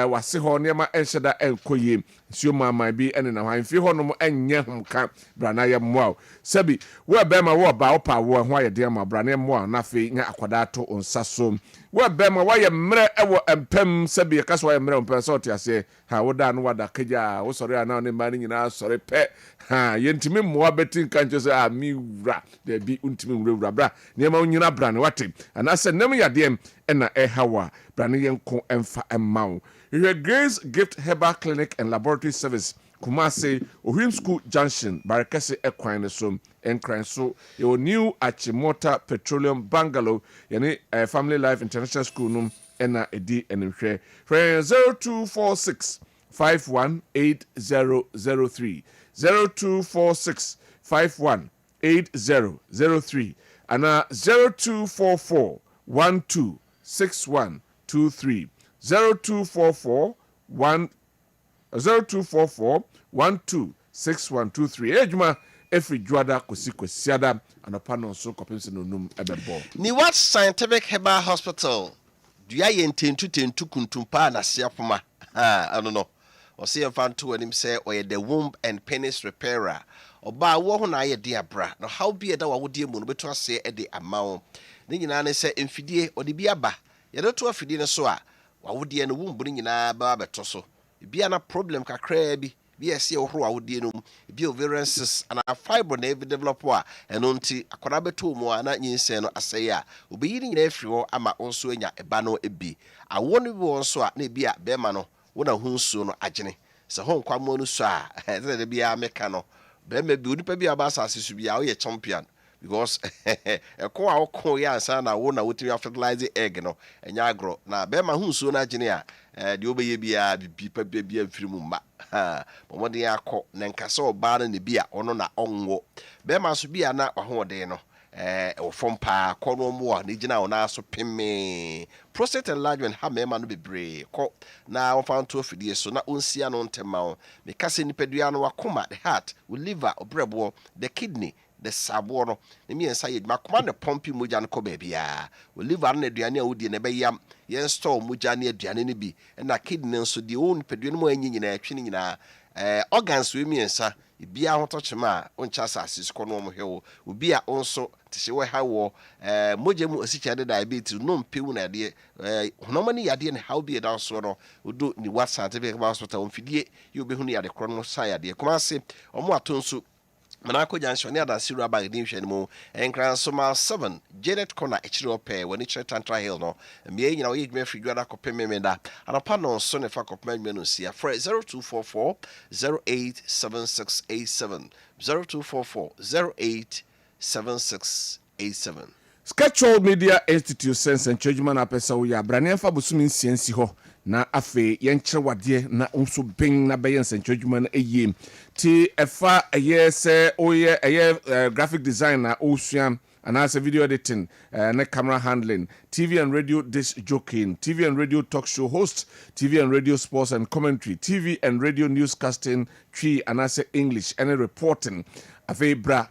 wase ho nema enhyeda enkoye nsuo mama bi ene na hwan fi ho no enye homka brana ye moa sebi wo bema wo ba opa wo ho ayede ma brana ye moa na fe nya akwada to onsa so wo bema wo ye mre ewo empem sebi kaso wo ye mre empem so ti ase ha wo da no wada kaja wo sori ana ne mani nyina sori pe ha yentimi moa betin kancho se mi wura de bi untimi wura bra nema nyina bra ne wate ana se nem yade ena hawa bra ne yenko emfa emmaw your Grace Gift Herbal Clinic and Laboratory Service Kumase Ohim School Junction Barakese Ekwan so enkran so your new Achimota Petroleum Bungalow yani Family Life International School num ena edi enhwe 0246 518003 0246 518003 and 0244 126123 0244 126123 ejuma every juada kwesiada anapa no so kopemse no num ebebo ni what scientific herbal hospital dua ye ntentu kuntumpa na siapoma I don't know o se fanto anim say o the womb and penis repairer oba wo ho na ye dia bra no how be da wo die mu no beto ase e de amawo ni nyina ne se mfidie o de bi aba ye do to afidie ne so a wawodie no womb ni nyina ba beto so bia na problem kakra bi ese ohro awodie no bi ovarian cyst and a fiber na be develop a eno nti akwara beto mu a na nyinse no aseye a obeyi ni nyina afiri ho ama onso anya eba no ebi awo no bi wonso a na bi a be ma no wona hunsuo no agene se ho nkwamo no so a ze bia meka no be ma bi onipa bi aba asase su bia wo ye champion because eko a okon ya ansa na wo na wotimi fertilize egg no enya agro na be ma hunsuo na agene a de obeye bia bi pa bia mfiri mu ma bomode akọ na nkasa oba na bia ono na onwo be ma so bia na ahode no ofom pa kono mo a ne gina ona so pemme prostate enlargement ha me ma no bebre ko na ofanto afidie so na onsia no ntema me kase nipadua no wakoma the heart will liver obrebo the kidney the sabo no ne mi ensa ye makoma ne pompi moja no ko bebia will liver na aduane a wodi ne be yam yen store moja ne aduane ne bi na kidney nso de on nipadua no mo anyi nyina atwe ne nyina organs we mi ensa bia ho to chema oncha asase ko no mo hwe obi a onso tise we ha wo moje mu asicha de diabetes no mpewu na de hono ni yade ne how be da so no odo ni what scientific hospital mfidie ye obi hu ne yade kro no sa yade kuma se omo atonso Manako Junction near the Sierra Bag Division Mo and Cransoma 7 Janet Corner Echirope when it's Tantra Hill no and me you know you may figure out copemenda and a panel on Sonny Fuck of Menusia for 0244 087687 0244 087687 Sketchwell Media Institute Sense and Churchman apesa wo ya brane fa bosumi nsiensi ho na afe yenkyere wade na nso ben na beyen senchojuma na eye ti efa eye se oye eye graphic design na osua and as a video editing na camera handling TV and radio disc jockeying TV and radio talk show host TV and radio sports and commentary TV and radio newscasting tree and as English and reporting afe bra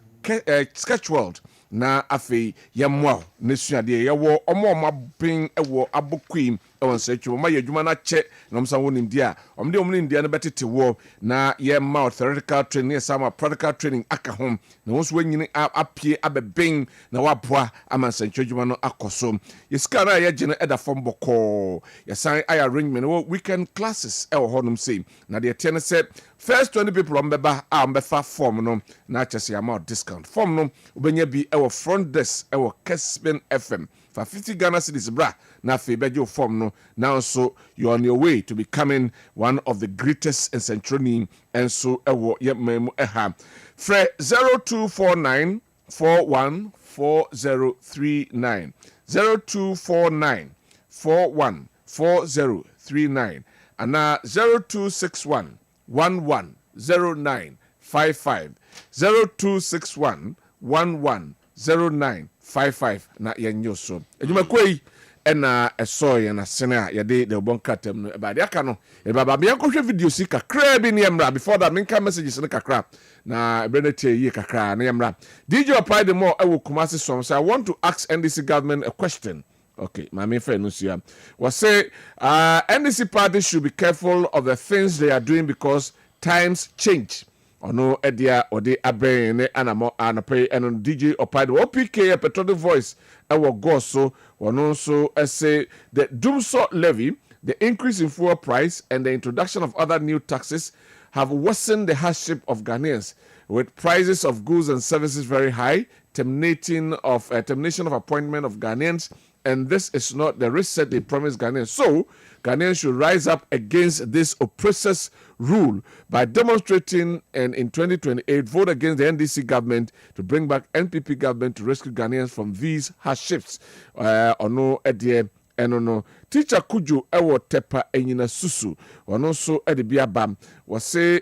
sketch world na afe yamwa nesuade yawo omo mabin ewo abokui ɛwɔ nsɛtwo ma yɛ adwuma no akyɛ na ɔmsa wo nimdeɛ a ɔmde ɔmo nimdeɛ no bɛtete wɔ na yɛma theoretical training yɛ sama practical training aka ho na wɔn nso wɔnyini apie abɛbɛn na waboa ama nsɛntwo adwuma no akɔ so yɛsika no a yɛgye no ɛda fam bɔkɔɔ yɛsan ayɛ arrangement wɔ weekend classes ɛwɔ hɔnom sei na deɛ teɛ no sɛ first 20 people ɔmbɛba a ɔmbɛfa form no na akyɛ sɛ yɛama discount form no wobɛnya bi ɛwɔ front desk ɛwɔ Kessben FM for 50 Ghana cedis bra na afei bɛgye form no now so you're on your way to becoming one of the greatest in Centroni and so ɛwɔ yɛmɛmu ɛha frɛ 0249 414039 0249 414039 and 0261 110955 0261 110955 na yenyo so edwuma koi ena esoye na sene a yede de bon kratam no ba de aka no e baba me yankɔhwɛ video si kakra bi ne yamra before that menka messages no kakra na ebre na tie yi kakra ne yamra DJ Pride more ewo Kumasi som so I want to ask NDC government a question. Okay, my main friend Nusia was say NDC party should be careful of the things they are doing because times change. Ono edia ode abrene anamo anape and DJ Opide OPK petrol voice ewo go so ono so say the doomsort levy, the increase in fuel price and the introduction of other new taxes have worsened the hardship of Ghanaians with prices of goods and services very high, termination of appointment of Ghanaians. And this is not the reset they promised Ghanaians. So, Ghanaians should rise up against this oppressor's rule by demonstrating and in 2028 vote against the NDC government to bring back NPP government to rescue Ghanaians from these hardships. Ono edie enono teacher Kuju ewo tepa enyina susu. Ono so edibia bam. Wase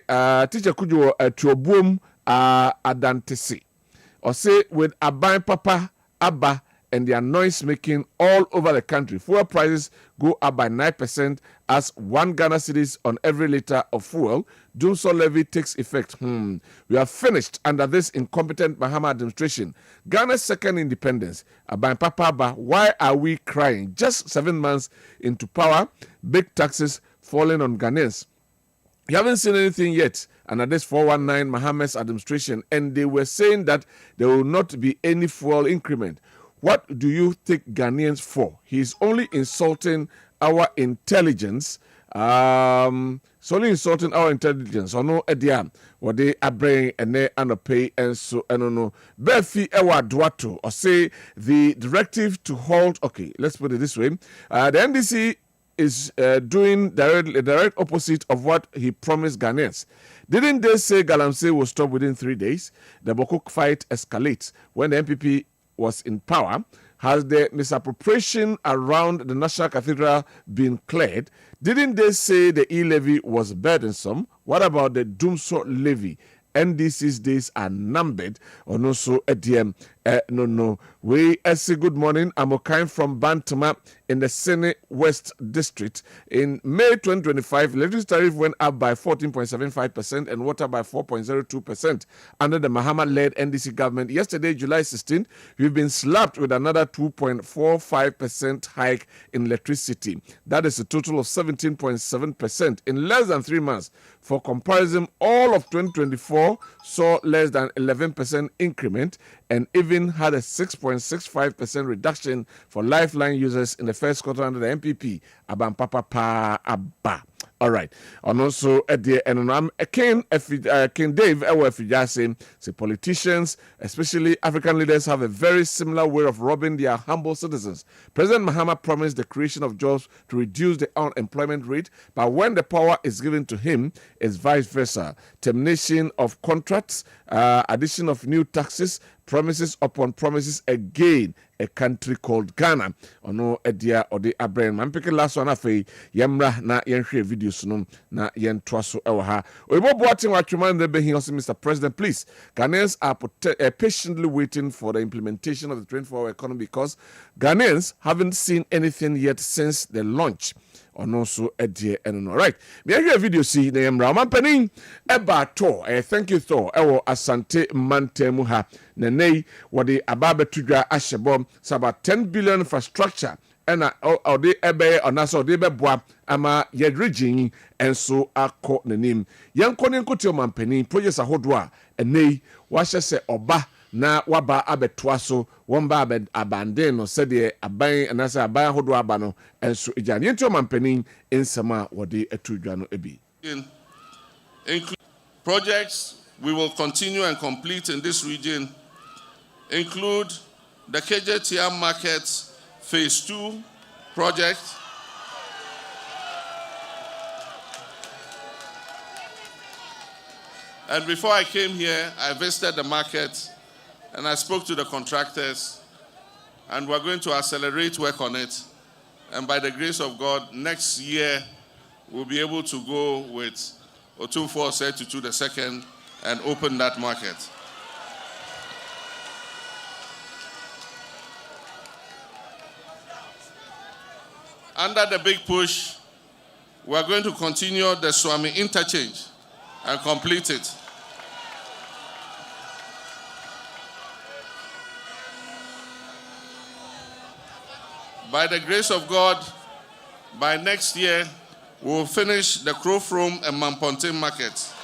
teacher Kuju tuobuom adantesi. Ose with abai papa abba and their noise making all over the country. Fuel prices go up by 9% as 1 Ghana cedis on every liter of fuel. Doomsort levy takes effect. We are finished under this incompetent Mahama administration. Ghana's second independence. Aban Papa, why are we crying? Just 7 months into power, big taxes falling on Ghanaians. You haven't seen anything yet under this 419 Mahama's administration, and they were saying that there will not be any fuel increment. What do you take Ghanaians for? He's only insulting our intelligence. It's only insulting our intelligence. Or no, Ediam, what they are bringing and they pay and so I don't know. Befi Ewa Duato, or say the directive to halt. Okay, let's put it this way. The NDC is doing direct opposite of what he promised Ghanaians. Didn't they say Galamsey will stop within 3 days? The Bokuk fight escalates when the MPP was in power. Has the misappropriation around the National Cathedral been cleared? Didn't they say the e-levy was burdensome? What about the doomsort levy? NDC's days are numbered. Or no, so ADM. No. We say good morning. I'm Okain from Bantama in the Senate West District. In May 2025, electricity tariff went up by 14.75% and water by 4.02% under the Mahama-led NDC government. Yesterday, July 16th, we've been slapped with another 2.45% hike in electricity. That is a total of 17.7% in less than 3 months. For comparison, all of 2024 saw less than 11% increment and even had a 6.65% reduction for lifeline users in the first quarter under the MPP. Abampapa Abba. All right. And also, King Dave Ewefijase say politicians, especially African leaders, have a very similar way of robbing their humble citizens. President Mahama promised the creation of jobs to reduce the unemployment rate, but when the power is given to him, it's vice versa. Termination of contracts, addition of new taxes, promises upon promises again. A country called Ghana. Ono edia ode abrɛn. Man pick last one afei yemra na yenhwe videos no na yentwa so ɛwɔ ha. Oyibo boating watchman the behin also Mr. President, please. Ghanaians are patiently waiting for the implementation of the 24-hour economy because Ghanaians haven't seen anything yet since the launch. Ono so edie eno. Right. Me ahwe video see na yemra. Man panin eba to. Thank you to. Ewo Asante Mantemu ha. Nenei wade ababe tudwa ahyebom about 10 billion infrastructure ɛna ɔde ɛbɛyɛ ɔnaso ɔde bɛboa ama yɛdregyin ɛnso akɔ n'anim yɛnkɔ ne nkote ɔmampanin projects ahodoɔ a ɛnɛ wahyɛ sɛ ɔba na waba abɛtoa so wɔn ba abanden no sɛdeɛ aban anaasɛ aban ahodoɔ aba no ɛnso agya ne yɛnti ɔmampanin nsɛm a wɔde atu dwa no bi. Projects we will continue and complete in this region include the KJTM Market Phase 2 project, and before I came here, I visited the market and I spoke to the contractors, and we're going to accelerate work on it. And by the grace of God, next year we'll be able to go with Otumfuo Tutu II and open that market. Under the big push, we're going to continue the Swami interchange and complete it. By the grace of God, by next year, we will finish the Krofrom and Mampontin markets.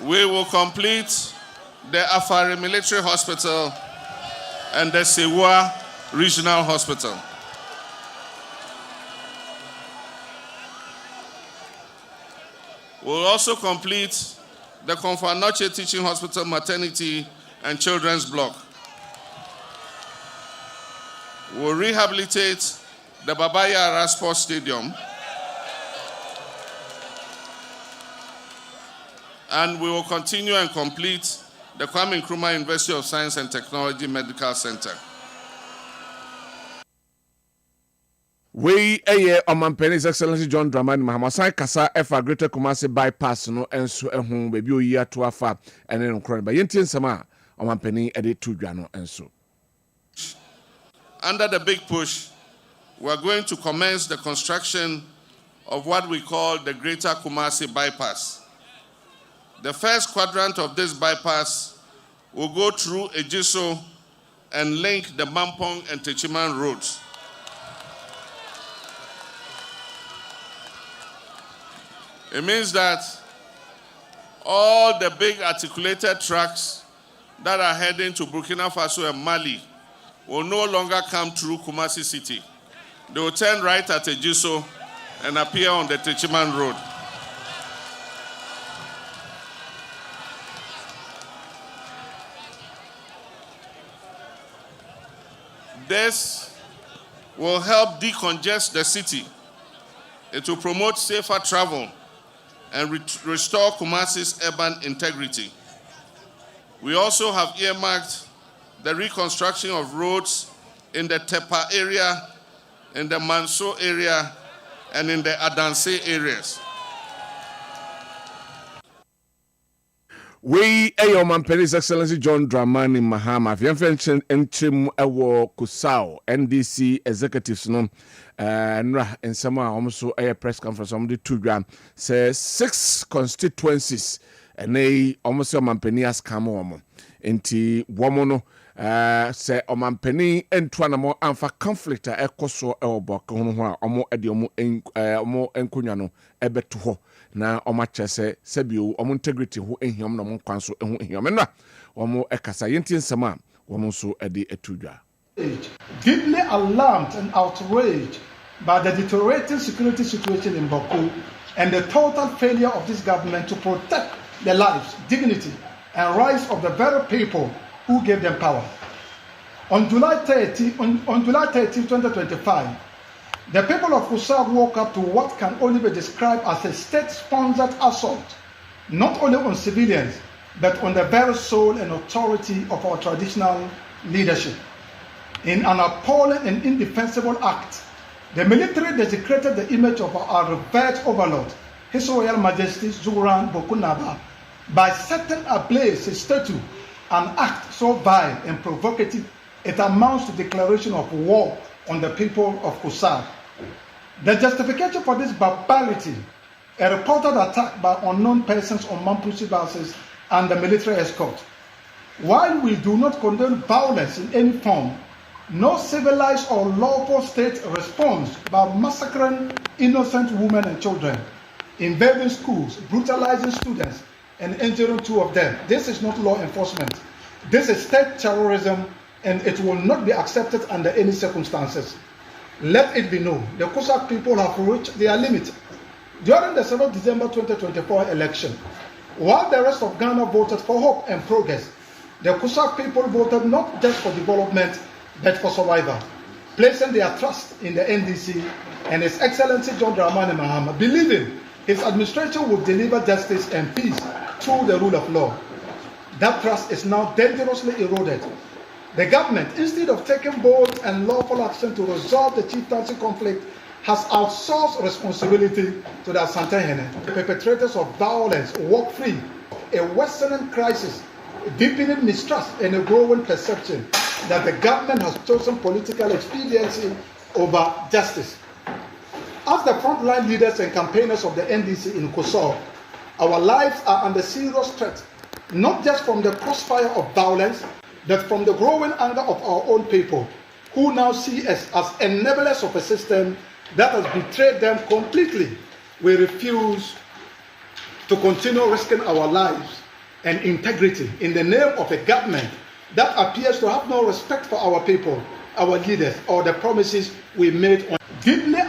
We will complete the Afari Military Hospital and the Sewa Regional Hospital. We'll also complete the Konfanoche Teaching Hospital Maternity and Children's Block. We'll rehabilitate the Babaya Ara Sports Stadium. And we will continue and complete the Kwame Nkrumah University of Science and Technology Medical Center. We Omampani His Excellency John Dramani Mahama Sai Kasa Efa Greater Kumasi bypass no enso ehun baby oyi ato afa ene no kron ba yentin sama Omampani ede to dwa no enso. Under the big push, we are going to commence the construction of what we call the Greater Kumasi bypass. The first quadrant of this bypass will go through Ejiso and link the Mampong and Techiman roads. It means that all the big articulated trucks that are heading to Burkina Faso and Mali will no longer come through Kumasi City. They will turn right at Ejiso and appear on the Techiman Road. This will help decongest the city. It will promote safer travel and restore Kumasi's urban integrity. We also have earmarked the reconstruction of roads in the Tepa area, in the Manso area, and in the Adanse areas. We Omampani His Excellency John Dramani Mahama Fianfen Enchim Ewo Kusao NDC executives no nra ensema almost a press conference on the 2 gram say 6 constituencies and they almost Omampani as come enti womono say Omampani entwanamo amfa conflict a ekoso ewoboko ho a omo ede omo enkunya no ebeto ho na omo kyese sebio omo integrity ho ehiom na omo kwanso ho ehiom na omo ekasa yenti nsema omo so ede etudwa. Deeply alarmed and outraged by the deteriorating security situation in Baku and the total failure of this government to protect the lives, dignity, and rights of the very people who gave them power. On July 30, 2025, the people of Kusag woke up to what can only be described as a state-sponsored assault, not only on civilians, but on the very soul and authority of our traditional leadership. In an appalling and indefensible act, the military desecrated the image of our revered overlord, His Royal Majesty Zuran Bokunaba, by setting ablaze his statue, an act so vile and provocative it amounts to declaration of war on the people of Kusag. The justification for this barbarity a reported attack by unknown persons on Mampusi buses and the military escort. While we do not condone violence in any form, no civilized or lawful state responds by massacring innocent women and children, invading schools, brutalizing students, and injuring 2 of them. This is not law enforcement. This is state terrorism, and it will not be accepted under any circumstances. Let it be known, the Cossack people have reached their limit. During the 7th December 2024 election, while the rest of Ghana voted for hope and progress, the Cossack people voted not just for development, but for survival, placing their trust in the NDC and His Excellency John Dramani Mahama, believing his administration will deliver justice and peace through the rule of law. That trust is now dangerously eroded. The government, instead of taking bold and lawful action to resolve the chieftaincy conflict, has outsourced responsibility to the Asantehene. The perpetrators of violence walk free, a worsening crisis, deepening mistrust, and a growing perception that the government has chosen political expediency over justice. As the frontline leaders and campaigners of the NDC in Kosovo, our lives are under serious threat, not just from the crossfire of violence, but from the growing anger of our own people, who now see us as enablers of a system that has betrayed them completely. We refuse to continue risking our lives and integrity in the name of a government that appears to have no respect for our people, our leaders, or the promises we made on deeply.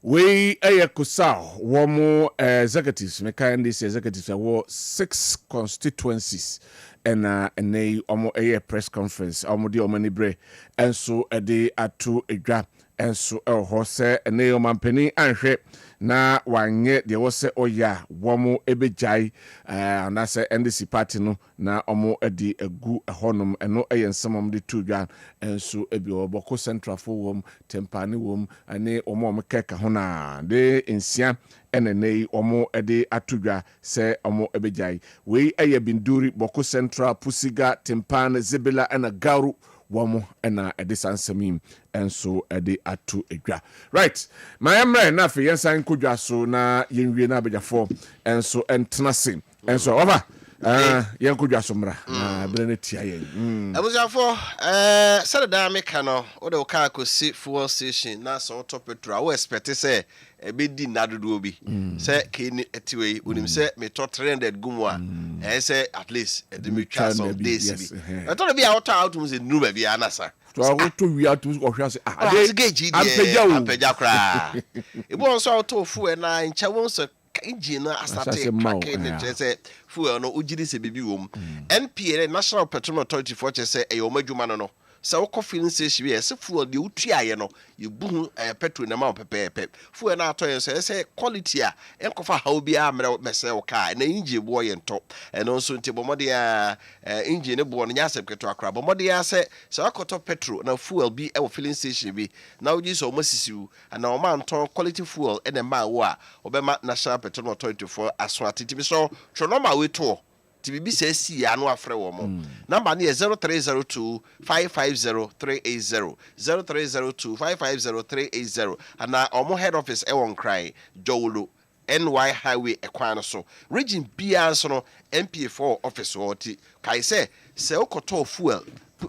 We Kusao, Womo executives, Mekan these executives are 6 constituencies. And they a press conference, almost the omanibre, and so a day at 2 a drop, and so a horse, and they penny and shape. Na wanye de wose oya womo ebejai and that's NDC party no na omo edi egu honum eno eyensamom de tudwan enso ebi oboko central for wom tempani wom ane omo mekeka hona de ensia enenei omo edi atudwa se omo ebejai we eye binduri boko central pusiga tempane zebela ena garu womo ena edisansamim enso edi atu edwa right my emre na fe yensan kodwa so na yenwie na abejafo enso entnase enso over yen kodwa so mra na brene tia yen abujafo Saturday make no o de ka akosi fuel station na so top petrol we expect say be di nadodo bi say kini etiwe unim say me to 300 gumwa say at least the me chance of days bi I thought be out mu say nu ba bi anasa to auto wi atu ohwa say ampeja kra e bo so auto fuel na ncha won so engine na asate cracking say fuel no ugiri se bibi wom NPA National Petroleum Authority for say e o madwuma no so wokɔ filling station we se fuel de utuaye no yebu petrol na ma pepepe fuel na atɔ say quality a enkofa ha obi a mre mese wo car na engine bo ye nto eno nso nti bomode a engine bo no nya sepketo akra bomode a se wakɔtɔ petrol na fuel bi e wo filling station bi na oji so masisiu na o ma nto quality fuel e na ma wo a obema National Petroleum Authority for aso atiti bi so tronoma we to TBB says see anu afre wo mo number ne 0302 550 380 0302 550 380 ana omo head office e won cry Jowlo NY highway ekwan so region bia so no MPA4 office oti kai say okoto fuel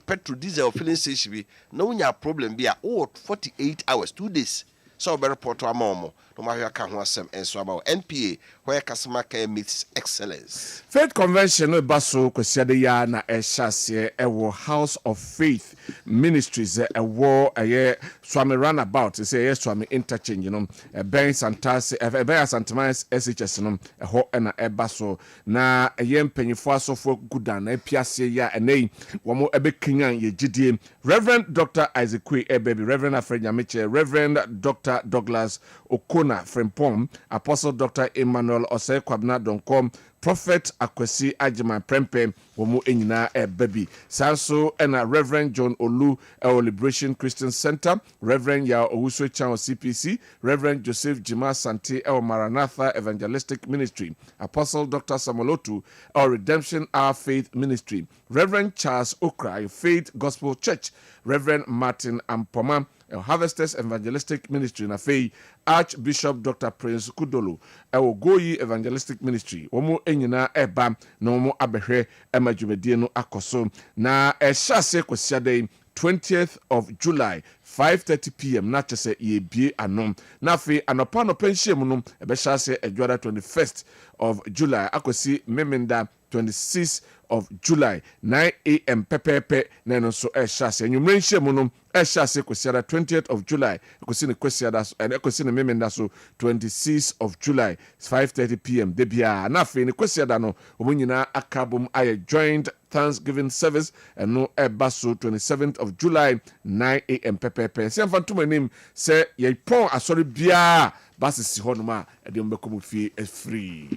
petrol diesel filling station bi na unya problem bia 48 hours 2 days so be report to amomo no ma hwa ka ho asem enso about NPA where customer care meets excellence. Faith Convention no baso kwesiade ya na ehase ewo House of Faith Ministries ewo eye swami runabout say yes swami interchange no ben santase ben santamans SHS no ho na ebaso na eye mpanyifo asofo gudan na piase ya enei womo ebekinyan ye gidie Reverend Dr. Isaac Kwe baby Reverend Afrenya Meche Reverend Dr. Douglas Okona Frempom Apostle Dr. Emmanuel Kwabena Dankwa Prophet Akwesi Ajima Prempem womu enyina baby sanso ena Reverend John Olu Liberation Christian Center, Reverend Ya Owusu Chan CPC, Reverend Joseph Jima Sante Maranatha Evangelistic Ministry, Apostle Dr. Samolotu Redemption Our Faith Ministry, Reverend Charles Okra Faith Gospel Church, Reverend Martin Ampoma Harvesters Evangelistic Ministry na fei Archbishop Dr. Prince Kudolo Goyi Evangelistic Ministry womo enyina eba na womo abehwe emajumedie no akoso na ehya kwesiade 20th of July 5:30 p.m. na chese yebie anom na fe anopa no penhye no ebehya se edwada 21st of July akosi memenda 26th of July 9 a.m. pepepe na no so ehya se enwumre nhye mu no ehya se kwesiada 20th of July akosi ne kwesiada so akosi ne memenda so 26th of July 5:30 p.m. debia na fe ne kwesiada no omunyina akabum aye joined Thanksgiving service and no ebaso 27th of July 9 a.m. pepepe se mfantum anim se ye pon asori bia basisi honoma e de mbekomu fie free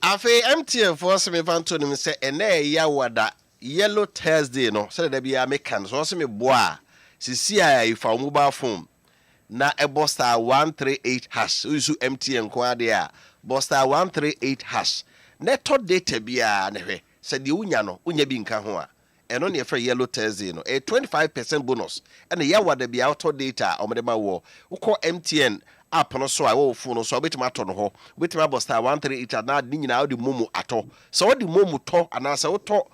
afi MTN for se me fantum se ene ya wada Yellow Thursday no se de bia mekan so se me boa sisi a ifa mobile phone na ebo star 138 hash usu MTN ko ade a bo star 138 hash neto data bia ne hwe se de unya no unya bi nka ho a eno ne for Yellow Thursday no a 25% bonus and ya wada bia auto data o medema wo uko MTN app no so a wo phone so betima to no ho betima bo star 138 na de nyina wo de momo ato so wo de momo to anasa wo to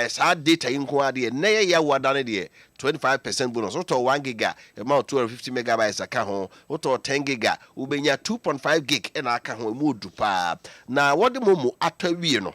sa data inko ade na ya wada ne de 25% bonus wo to 1 giga about 250 megabytes aka ho wo to 10 giga wo benya 2.5 gig na aka ho mu dupa na wo de momo ato wie no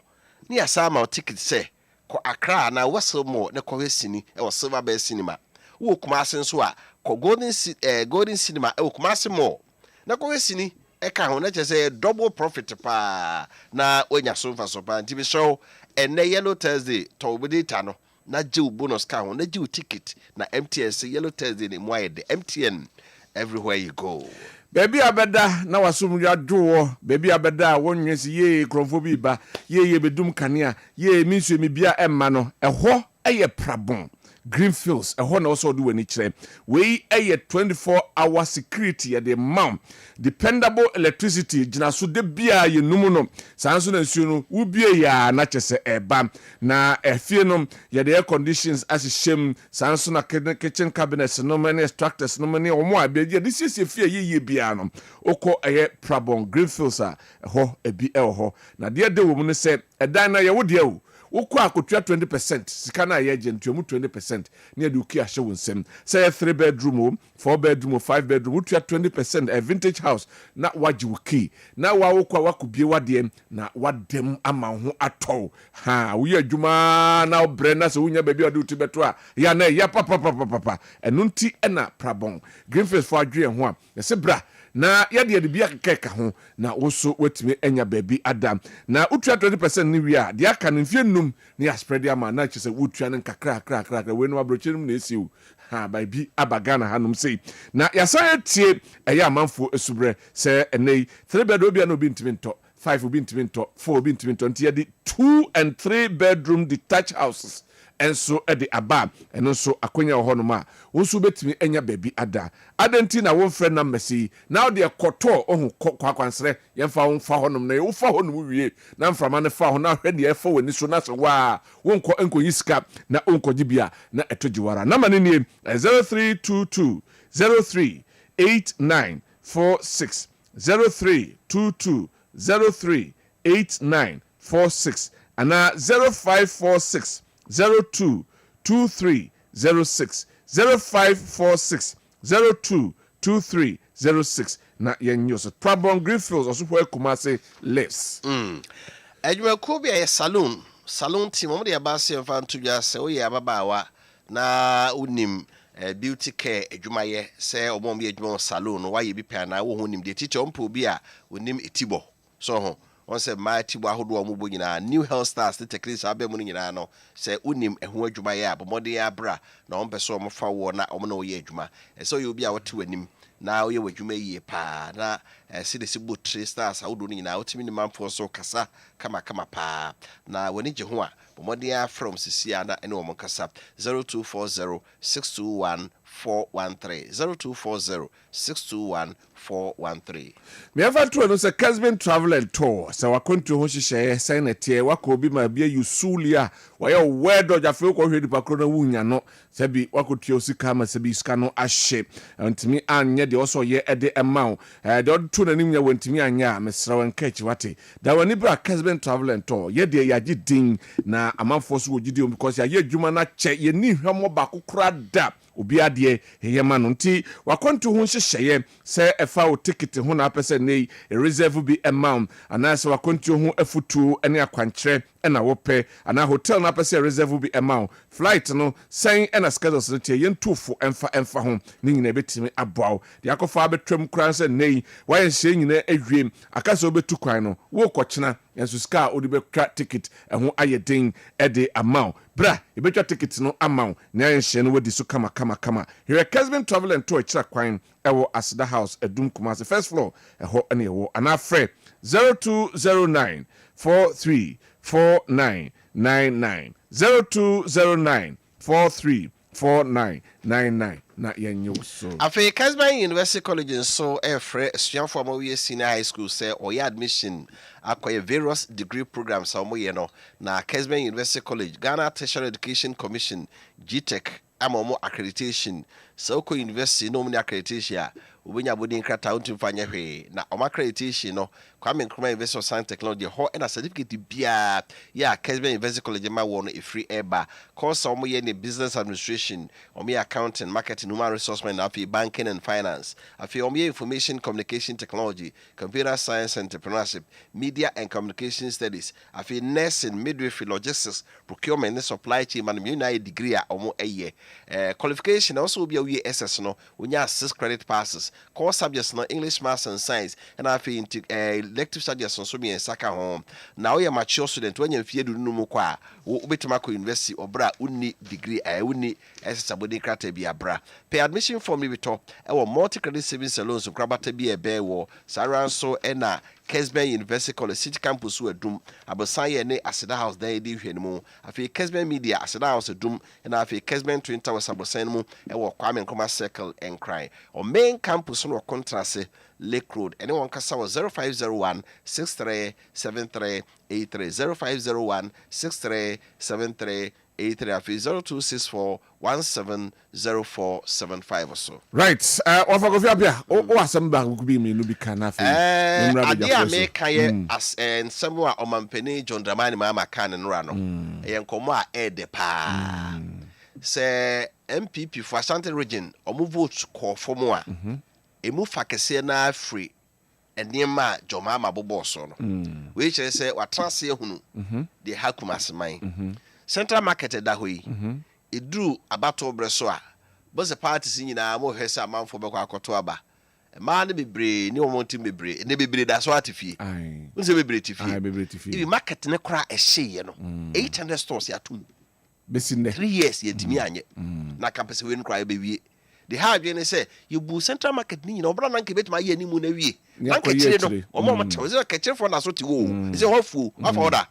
ni asama ticket say ko Accra na wesel mo ne ko hesini e wo Silver Bay Cinema wo Kumasi nso a ko Golden Cinema e wo Kumasi mo na ko hesini e ka ho na chese double profit pa na onya so mfa so pa nti bi show ene Yellow Thursday to data no na jiw bonus ka ho na jiw ticket na MTN Yellow Thursday ni mo ayede MTN everywhere you go. Baby abeda na wasum ya dowo baby abeda wonwesi ye krofo bi ba ye bedum kanea ye minsu mi bia emma no eho eye prabon Greenfields eho na also do wani kire we eye 24-hour security at the mount dependable electricity gina so de bia ye numu no sanso na nsu no ubie ya na chese eba na efie no ye the air conditions as shem sanso na kitchen cabinets no many extractors no many omo abia this is efie ye bia no oko eye prabon Greenfields a eho ebi eho na de de wo mu ne se edan na ye wo de o woko akotua 20% sika na ye gentuamu 20% ne de uki ahye wonsem say 3 bedroom o 4 bedroom o 5 bedroom utua 20% a vintage house na waji uki na wa woko wakubie wade na wadem ama ho atɔ ha wo ye adwuma na obre na se wonya baabi ade uti beto a ya na ya papa enunti na prabon Greenfields for adwe ho a se bra na yade de bia keka ho na woso wetime enya baabi adam na utua 20% ni wi a de aka no mfie num na ya spread ama na chese wotua no kakra we no abrochirum na esiu ha baabi abagana hanum sei na yasan tie eya amanfo esubre se enei 3 bed obi na obi ntime nto 5 obi ntime nto 4 obi ntime nto ntia di 2 and 3 bedroom detached houses enso ede aba eno so akonya ho no ma wonso betimi enya baabi ada adenti na won frɛ na mmasi na de koto ohun kwakwansre yemfa won fa ho no na wo fa ho no wie na mframa ne fa ho na hwɛ de ɛfa wani so na so wa wonko enkoyi sika na onkoji bia na etojiwara na mane nie 0322 038946 0322 038946 ana 0546 022306 0546 022306 na yenyoso Prabon Greenfields also for Kumasi lives Ejuma kubi ya salon team mo de abase mfantu bia se o ye ababawa na unim beauty care ejuma ye se omo bi ejuma salon wa ye bi pa na wo honim de teacher ompo bi a onim etibo so ho on se mighty bo ahodo omo nyina new health stars the techniques abemu nyina no se unim eho adwuma ye abomode ya bra na on peso omo fa wo na omo na oye adwuma so ye obi a wote wanim na woyɛ w'adwuma yie paa na sɛde sɛ bɔ 3 stars awodo no nyinaa wotumi ne manfoɔ so kasa kamakama paa na w'ani gye ho a bɔmmɔden a from sisia na ɛne wɔn kasa 0240 621 413 0240 621 413. Me ever to no say Kessben travel and tour. So wakontu ho hyehyɛ sɛ na tie wako bi ma bia yusulia. Wayɛ word dodge afei ko hwedi pakro na wunya no. Sɛ bi wakotu osika ma sɛ bi sika no ahye. Ntimi anye de also ye ede amount. De odu na nim nya wantimi anya mesra wan catch wate. Da wani bra Kessben travel and tour. Ye de yagye din na amanfo so wogidi because ya ye adwuma na che ye ni hwemo ba kokora da. Obi ade heyema no nti wakontu ho hyehyɛ sɛ ɛfa o ticket ho na apɛsɛ nei reserve bi amount anaasɛ wakontu ho afutu ne akwankyerɛ ɛna wopɛ ana hotel na apɛsɛ reserve bi amount flight no sɛn ɛna schedules no tie yɛntufo ɛmfa ho ne nyina betimi aboaw de akɔfa betwam kran sɛ nei wayɛ hyɛ nyina awie akasa obetu kwan no wo kɔkyena yanso ska odi betwa ticket ɛho ayɛ den ɛde amount bra ebetwa ticket no amount na yɛnhyɛ no wadi so kama here Kessben travel and tour kyerɛ kwan ɛwɔ Asida House Edum Kumasi first floor ɛhɔ ɛne ɛwɔ ana frɛ 0209 434999 0209 434999 na yenyo so afei Kessben University College so frɛ asuafo ma wie senior high school sɛ ɔyɛ admission akɔyɛ various degree programs a ɔmoyɛ no na Kessben University College Ghana Tertiary Education Commission GTech ama accreditation so ko university no mni accreditation a obenya bodin krata untum fanya hwe na accreditation no Kwame Nkrumah University of Science Technology ho na certificate bia ya Kessben University College ma wo no free eba course omo ye ne business administration omo accounting marketing human resource management banking and finance afi omo information communication technology computer science entrepreneurship media and communication studies afi nursing midwifery logistics procurement and supply chain management degree a omo qualification also be a SS no unya 6 credit passes core subjects no English maths and science and afi elective studies so me saka home now you mature student when you fie du no kwa wo betuma ko university obra unni degree unni SS abodi krata bia bra pay admission form ni beto e wo multi credit savings loans krabata bia be wo saran so na Kessben University College City Campus Edum abosan ye ne Asida House dan di hwe mu afi Kessben Media Asida House Edum na afi Kessben Twin Towers abosan mu e wo Kwame Nkrumah Circle and Cry o main campus no contrast Lake Road anyone kasa was 0501 637383 0501 637383 0264 170475 or so. Right. Ofagofia o asamba ku bi me no bi kana fe. Adia me kaye as en semwa omampeni John Dramani mama kan no ra no. Yenkomo a ede pa. Se MPP for Ashanti region omo vote call for mo a. Emu fakese na free enema jomama bobo so no. We chere se watrase ehunu. De hakumaseman. Central market da hoyi eduru abato breso a bose parties nyina mo hwese amanfo be kwa akoto aba ma ne bebre ni omonti bebre ne bebre da so atifie unse bebre tifie ibi market ne kora ehye no 800 stores ya tum besinde 3 years yetimi anye na campus we nkora be wie the hard we say you bu central market ni nyina obra na nke betima ye ni mu na wie na nke chire no omo mo tewo se ke chire for na so ti wo se hofu afa oda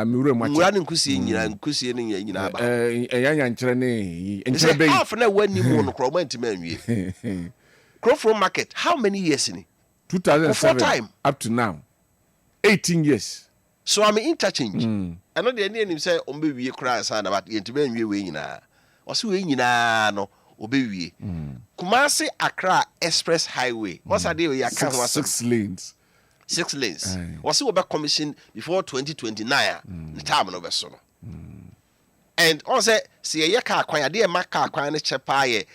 miwure mwache ngura nkusie nyina nkusie ne nyina ba yanya nkyere ne nkyere be half na wani mu no kro mantima anwie Crofro market how many years in 2007 up to now 18 years so I'm interchange and no the name say ombe wie kra sa na but yentima anwie we nyina o se we nyina no obewie Kumasi Accra Express Highway what's that dey we aka ho 6 lanes was we commission before 2029 the time no be so no and on say see ye car kwan dey ma car kwan ne chepa ye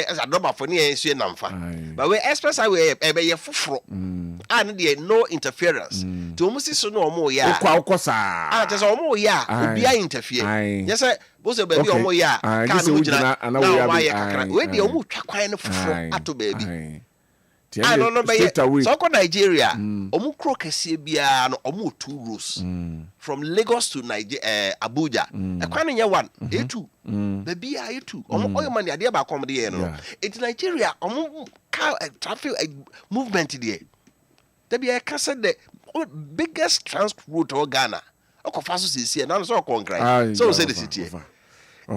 as a number for ne ensu namfa but we express highway e be ye foforo and there no interference to almost so no omo ya kwa ukosa just omo ya obi a interfere yes both be bi omo ya kan mo jina na wa ye kakra we dey omo twa kwan ne foforo ato baby I don't know straight away. So ko Nigeria omu kro kese bia no omu 2 roads from Lagos to Nigeria Abuja e kwa nye 1 A2 baby A2 omu oyo man ade ba kom de no it Nigeria omu traffic movement there there be can say the biggest transport route of Ghana okofa so sisi na so konkret so say the city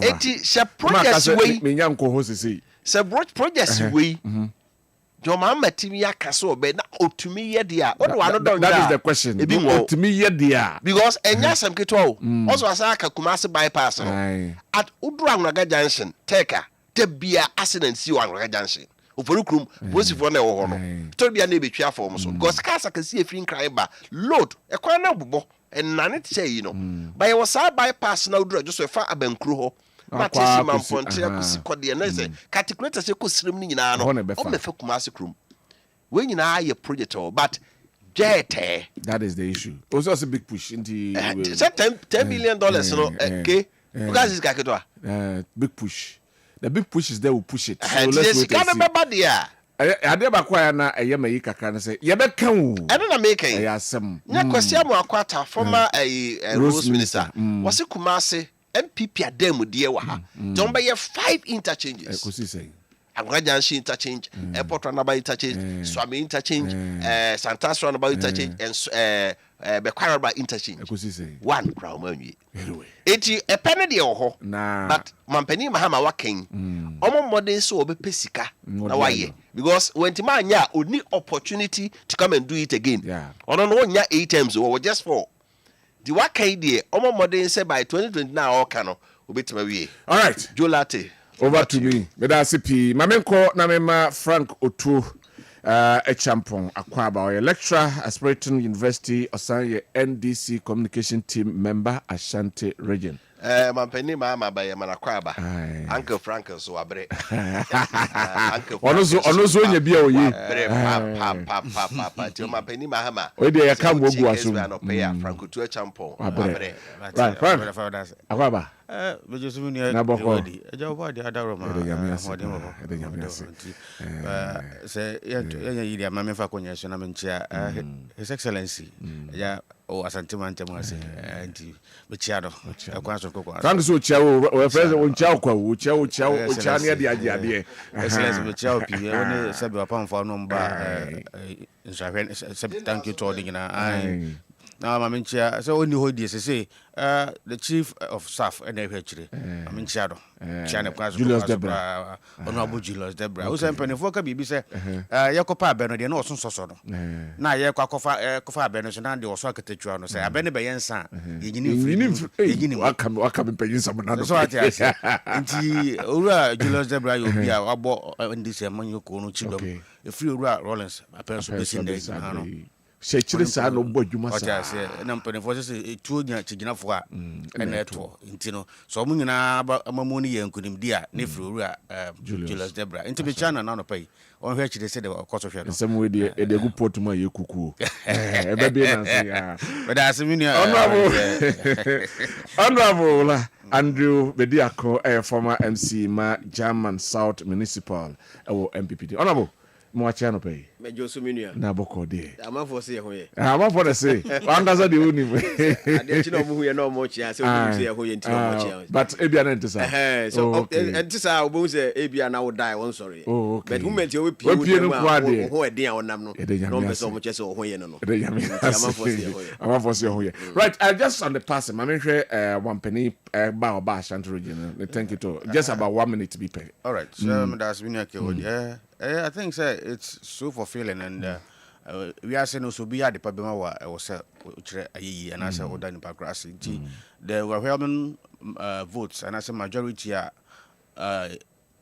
eti she projects way me nyam ko ho sisi se projects way Joma matimi akase obe na otumi ye dia o do ano don that is the question otumi ye dia because enya sam keto also asa aka Kumasi bypass no at Udru Anraga junction teka te bia accident si Anraga junction ofori krum police for na wo ho no to bia na betwa form so because cars aka si efiri nkran ba load e kwan na bobo enane te yi no by we sa bypass na Udru just fa abankru ho Matisi Mamponte akusi kode na say calculator say ko sirem ni nyina no o me fa Kumasi krum we nyina ye project but jete that is the issue also a big push into $10 million no okay because it's kaketwa big push the big push is there will push it so let's wait and see ade ba kwa na eye mayi kakra na say ye be kan wo eno na make e asem nya kwasi amu akwata former Rose minister wase Kumasi MPP adem die wa ha don be 5 interchanges ko si say Agwajanshi interchange airport anaba interchange Swami interchange Santas anaba interchange and Bekwaraba interchange ko si say one crown anwie eti epene de ho but mampani mahama waken omo modern so obepesika na waye because when timanya oni opportunity to come and do it again ono no nya 8 times or just 4 the wakai de omo modern say by 2029 all kano obetima wie all right Jolate over to me meda sipi mamenko na mema Frank Otu a champion Akwaba or lecturer aspirating University Osanye NDC communication team member Ashanti region mampani mama ba Akwaba Uncle Frank so abre ono so nya bia oyi pa ti mampani mahama we dey yakam wogu aso Frank Otu champion abre Akwaba Bejosumuni na boko ejawo di adaroma se ya yiri amame fa konya so na menchia his excellency ya o asantima ntemu ase anti bechia do akwa so kokwa Frank so chia o friend o chia kwa o chia ne de ade excellency bechia o pie woni sebe wapamfa no mba nsahwe thank you to odingina na mamenchia so oni hodi say the chief of staff and ehwechire mamenchia do chane kwa Julius Debra honorable Julius Debra o se mpanefo ka bibi se yakopa abeno de na osonsoso no na yakwa kofa abeno so na de oso aketechua no se abene be yensa yegyini waka mpanyinsa mo na do so ati nti owura Julius Debra yo bia wabo ndise amanyoko no chidom efiri owura Rollins apenso besinde no Shechire sa no bodwuma sa. Oja se na mpanefo se tuo nya chiginafo a na eto ntino so mu nyina amamu ni yankunimdi a ne frowura Julius Debra nti be chana na no pai on hwe chire se de koso hwe no sem we de egu potuma yekuku ebe be na se ya but as me honorable Andrew Bediako former MC ma German South Municipal MPPD honorable Mwacha no pay. Mejo suminia. Na boko de. Amafo se ho ye. Amafo de se. Wanda de uni. Ade chi no mu ye no mo chia se o se ho ye ntino mo chia. But ebia na ntisa. So ntisa obo se ebia na wo die won sorry. But moment you pie no kwa de. Ho eden a wonam no. No be so mo chia se ho ye no. Amafo se ho ye. Amafo se ho ye. Right, just on the passing, I mean one penny ba oba Ashanti region. Thank you to just about 1 minute to be paid. All right. So that's been okay. I think it's so fulfilling and we are saying also be at the Kwabena was a and I said order in grass. There were overwhelming votes and I said majority are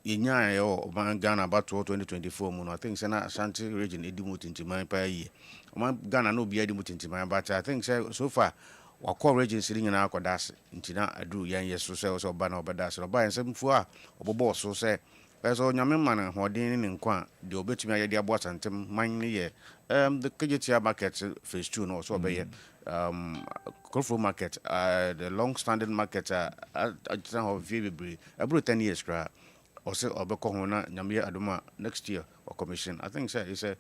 in Ghana about 2024 I think Ashanti region edimut into my pay. Ghana no be edimut into my but I think so far wa core region sitting in our codas intina adu yan yes so bana obadas no buy and some for obobo so say so nyame man hodin ne nkwa de obetumi ayede abo asantem man ne ye the KGT market phase 2 no so obeye Kofro market the long standing market of VBB about 10 years cra also Obekona Nyamia Aduma next year or commission. I think it's a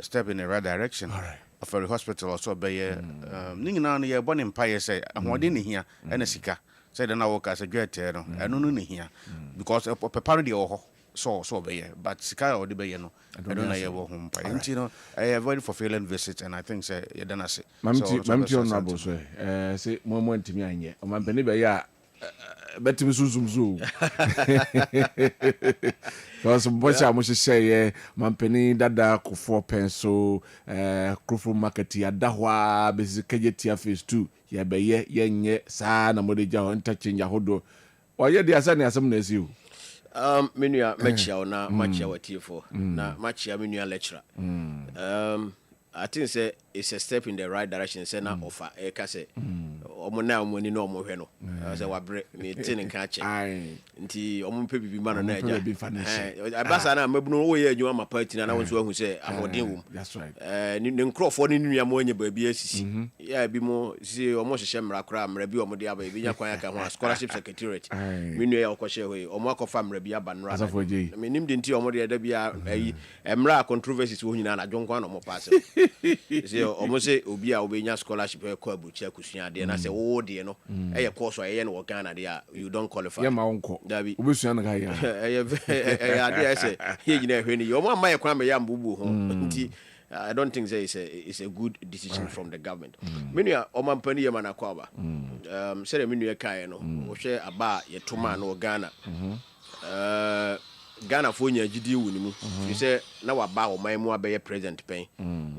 step in the right direction. All right. For the hospital also by Ningana year born empire say and what in here and a sika said an hour as a great and no here because of parody or so be but sika or the bayano. I don't know your home. You know, a very fulfilling visit and I think say you don't say. Mamti honorable say moment to me on my penny by better zoom. Because what I must say, Mampeni Dada Kufo Penso, Krufo Market, Yadahwa, Bezikajetia Phase 2, Yabe, Yen, San, and Modija, and touching Yahodo. Or yet, the Asani as some as you. Minua Machia na Machia what for na Machia Minua lecturer. I think say it's a step in the right direction. Say na offer e ka say omo na omo ni no omo hwe no. Say wa bre me tin nka che. Nti omo pe bibi ma no na eja. Abasa na mabunu wo ye adwuma ma party na won so ahu say amodin wom. That's right. Ni nkrofo ni nua mo anya ba bi asisi. Ya bi mo si omo hwehwe mra kra mra bi omo de aba bi nya kwan aka ho scholarship secretariat. Me nua ya okwohye hoyi omo akofa mra bi aba nra. Me nim de nti omo de da bia ayi mra controversies wo nyina na dwonkwan no mo pass. See, almost say Obia Obenya scholarship kwa buchi akusua de na say wo de no e course wa ye no Ghana de you don't qualify. Yeah, my uncle. Dabi. Obusua na ga ya. I say here you know hweni. Yo ma ma ye kwa me ya mbubu ho. Nti I don't think say it's a good decision from the government. Menua omampani ye mana kwaba. Say menua kai no. Wo hwe aba ye toma no Ghana. Ghana for nya gidi wuni mu fi say na wa ba o man mu abeye president pen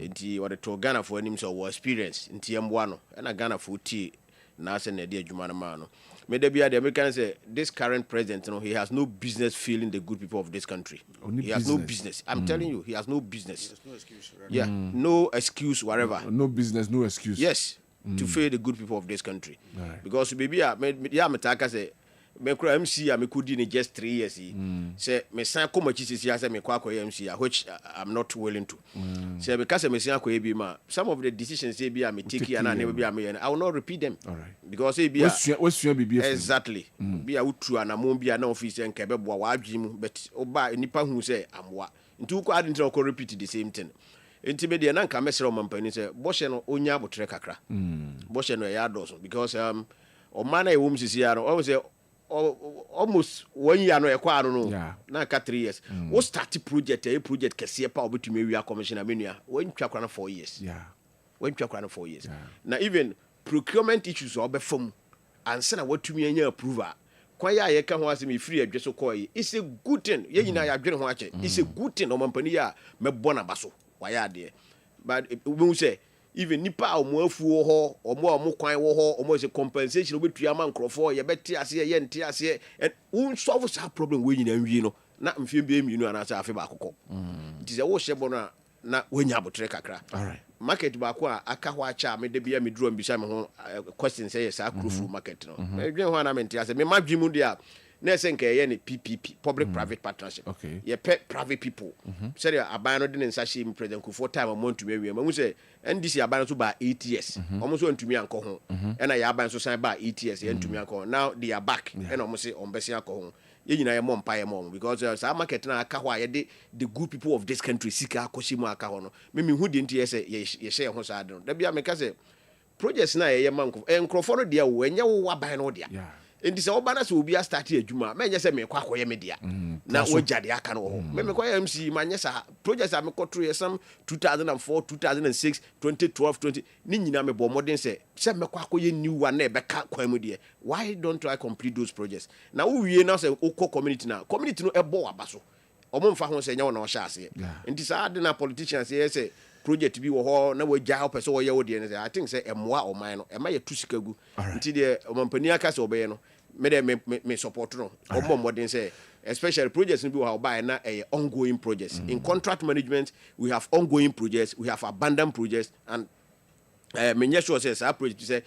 enti what to Ghana for anim so was experience enti emboa no na Ghana for ti na se na de adwuma no ma no me da bia the American say this current president no he has no business feeling the good people of this country. He has no business. I'm telling you, he has no business. There's no excuse. Yeah, no excuse whatever. No business, no excuse. Yes, to fail the good people of this country. Right. Because baby metaka say me kura MC me kudi ni just 3 years say me san ko machi sisi say me kwa MC which I'm not willing to say because me san ko e bi ma some of the decisions say bi me take and na bi me I will not repeat them. All right. Because say bi exactly bi utu anamon bi na office enke be boa wa adwi mu but oba nipa hu say amwa ntu ko adin tell ko repeat the same thing enti me de na nka mesere o mampani say boshe no onya abotre kakra boshe no ya doso because o man e wom sisi ya no o say almost 1 year no ekwa no na ka 3 years we start project kese pa obetumi wi commissioner menua we ntwa kwa na 4 years we ntwa kwa na 4 years na even procurement issues obefam anse na watumi anya approval kwa ya ye ka ho asem free adweso koyi it's a good thing ye nyina ya adwene ho ache it's a good thing o mampani ya mebo na baso wa ya de but we say even nipa omo afuo ho omo kwan wo ho omo se compensation obetua ma nkrofo ye beti ase ye nti ase and we solve that problem we nyina nwie no na mfie bi emienu ana asa afi ba akokọ nti se wo hyebo no na wenya abotre kakra. All right. Market ba ko aka ho acha me de bia me drum bi sha me ho question say yes akrufu market no me dwen ho na me nti ase me madwimu dia na se nke ye ne PPP public private partnership. Okay. Ye private people. Say aban no de ne nsa hye president Kufo time o montu me wi ma mu say NDC aban so ba 8 years. Omo so ntumi anko ho. E na ya aban so san ba 8 years ye ntumi anko. Now they are back. E na omo say ombesi anko ho. Ye nyina ye mom pa ye mom because sa market na aka ho a ye the good people of this country sika akoshi mu aka ho no. Me hu de nti ye say ye share ho sa ade no. Da bia me ka say projects na ye manko enkrofo no de wo enye wo aban no de. Yeah. Enti se oba na se obi a start adwuma menye se me kwa koye media na wojade aka no ho me kwa MC manye sa projects am kotro yesam 2004 2006 2012 20 ni nyina me bo modern se me kwa koye new one na be ka kwa mu de why don't I complete those projects na wo wie na se ukọ community no ebo abaso omo mfa ho se nya wona o sha ase enti sa ade na politicians say project bi wo ho na wagya ho pese wo ye wo de ne I think say emwa o man no ema ye tusikagu nti de omampani aka se obeye no me support no omo modern say especially projects we have by na ongoing projects in contract management we have ongoing projects we have abandoned projects and menye sure say our project say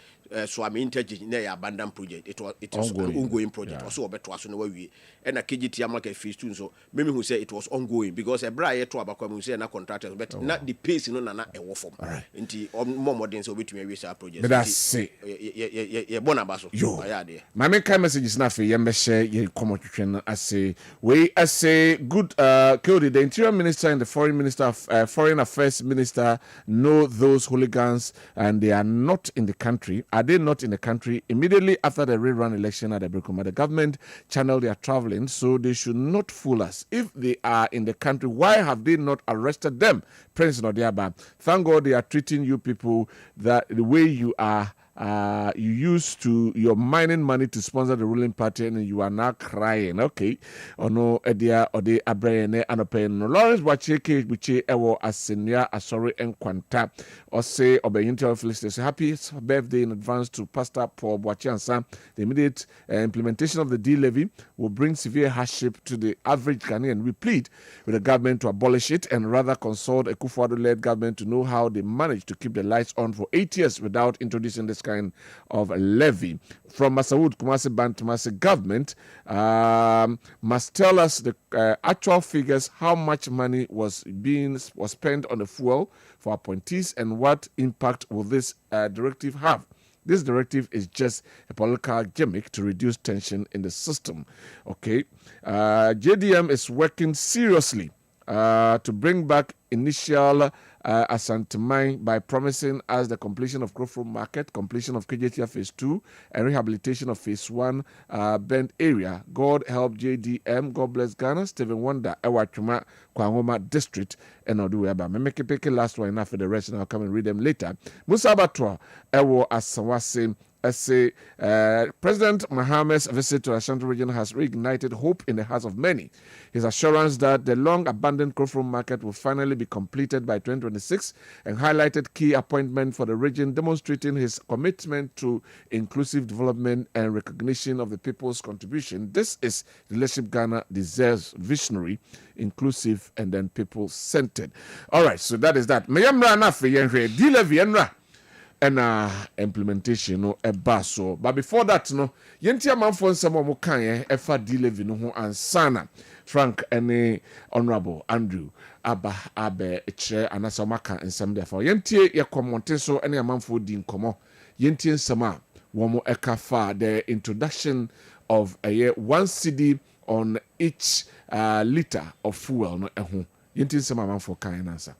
so I mean na abandoned project. It was an ongoing project. Also beto aso na wawie. And a KGT amaka phase 2 so maybe who say it was ongoing because a bra to abakwa mu say na contractors but not the pace no na e wo form. Nti more modern so betumi we say project. But that's say ye bona so. Yeah there. My main kind messages na fe yembe share ye komotwetwe ase we say good Kodi, the Interior Minister and the Foreign Minister of Foreign Affairs Minister know those hooligans and they are not in the country. Are they not in the country? Immediately after the rerun election at the Brikuma, the government channeled their traveling, so they should not fool us. If they are in the country, why have they not arrested them? Prince Nodiaba, thank God they are treating you people that the way you are. You used to your mining money to sponsor the ruling party and you are now crying. Okay. Ono edia ode abrayene anope no Lawrence Wacheke Buche ewo asenia asori enkwanta ose obeyinti of Felicity. Happy birthday in advance to Pastor Paul Boachiansa. The immediate implementation of the D levy will bring severe hardship to the average Ghanaian. We plead with the government to abolish it and rather consult a Kufuor-led government to know how they managed to keep the lights on for 8 years without introducing this kind of levy. From Masawood, Kumasi Bantamasi government must tell us the actual figures, how much money was spent on the fuel for appointees and what impact will this directive have. This directive is just a political gimmick to reduce tension in the system. Okay, JDM is working seriously to bring back initial Asantemai by promising us the completion of Krofro Market, completion of KJTF Phase 2, and rehabilitation of Phase 1 Bend area. God help JDM, God bless Ghana, Stephen Wonder, Ewachuma, Kwangoma District, and Oduweba. Me make pick last one enough for the rest, and I'll come and read them later. Musa Batwa, Ewo Asawase, say President Mohammed's visit to Ashanti region has reignited hope in the hearts of many. His assurance that the long-abandoned Krofro Market will finally be completed by 2026 and highlighted key appointment for the region, demonstrating his commitment to inclusive development and recognition of the people's contribution. This is the leadership Ghana deserves: visionary, inclusive, and then people-centered. All right, so that is that. Mayamra na fe yenhwe di levy enra and implementation no eba so. But before that no yenti amanfo nsem o kan ye efa di levy no ho ansana Frank and Honorable Andrew Abba Abe Eche anasa maka nsem de fa yenti ye komonte so ene amanfo di nkomo yenti nsem a womo ekafa the introduction of a 1 cedi on each liter of fuel no eho yenti nsem amanfo kan nansa.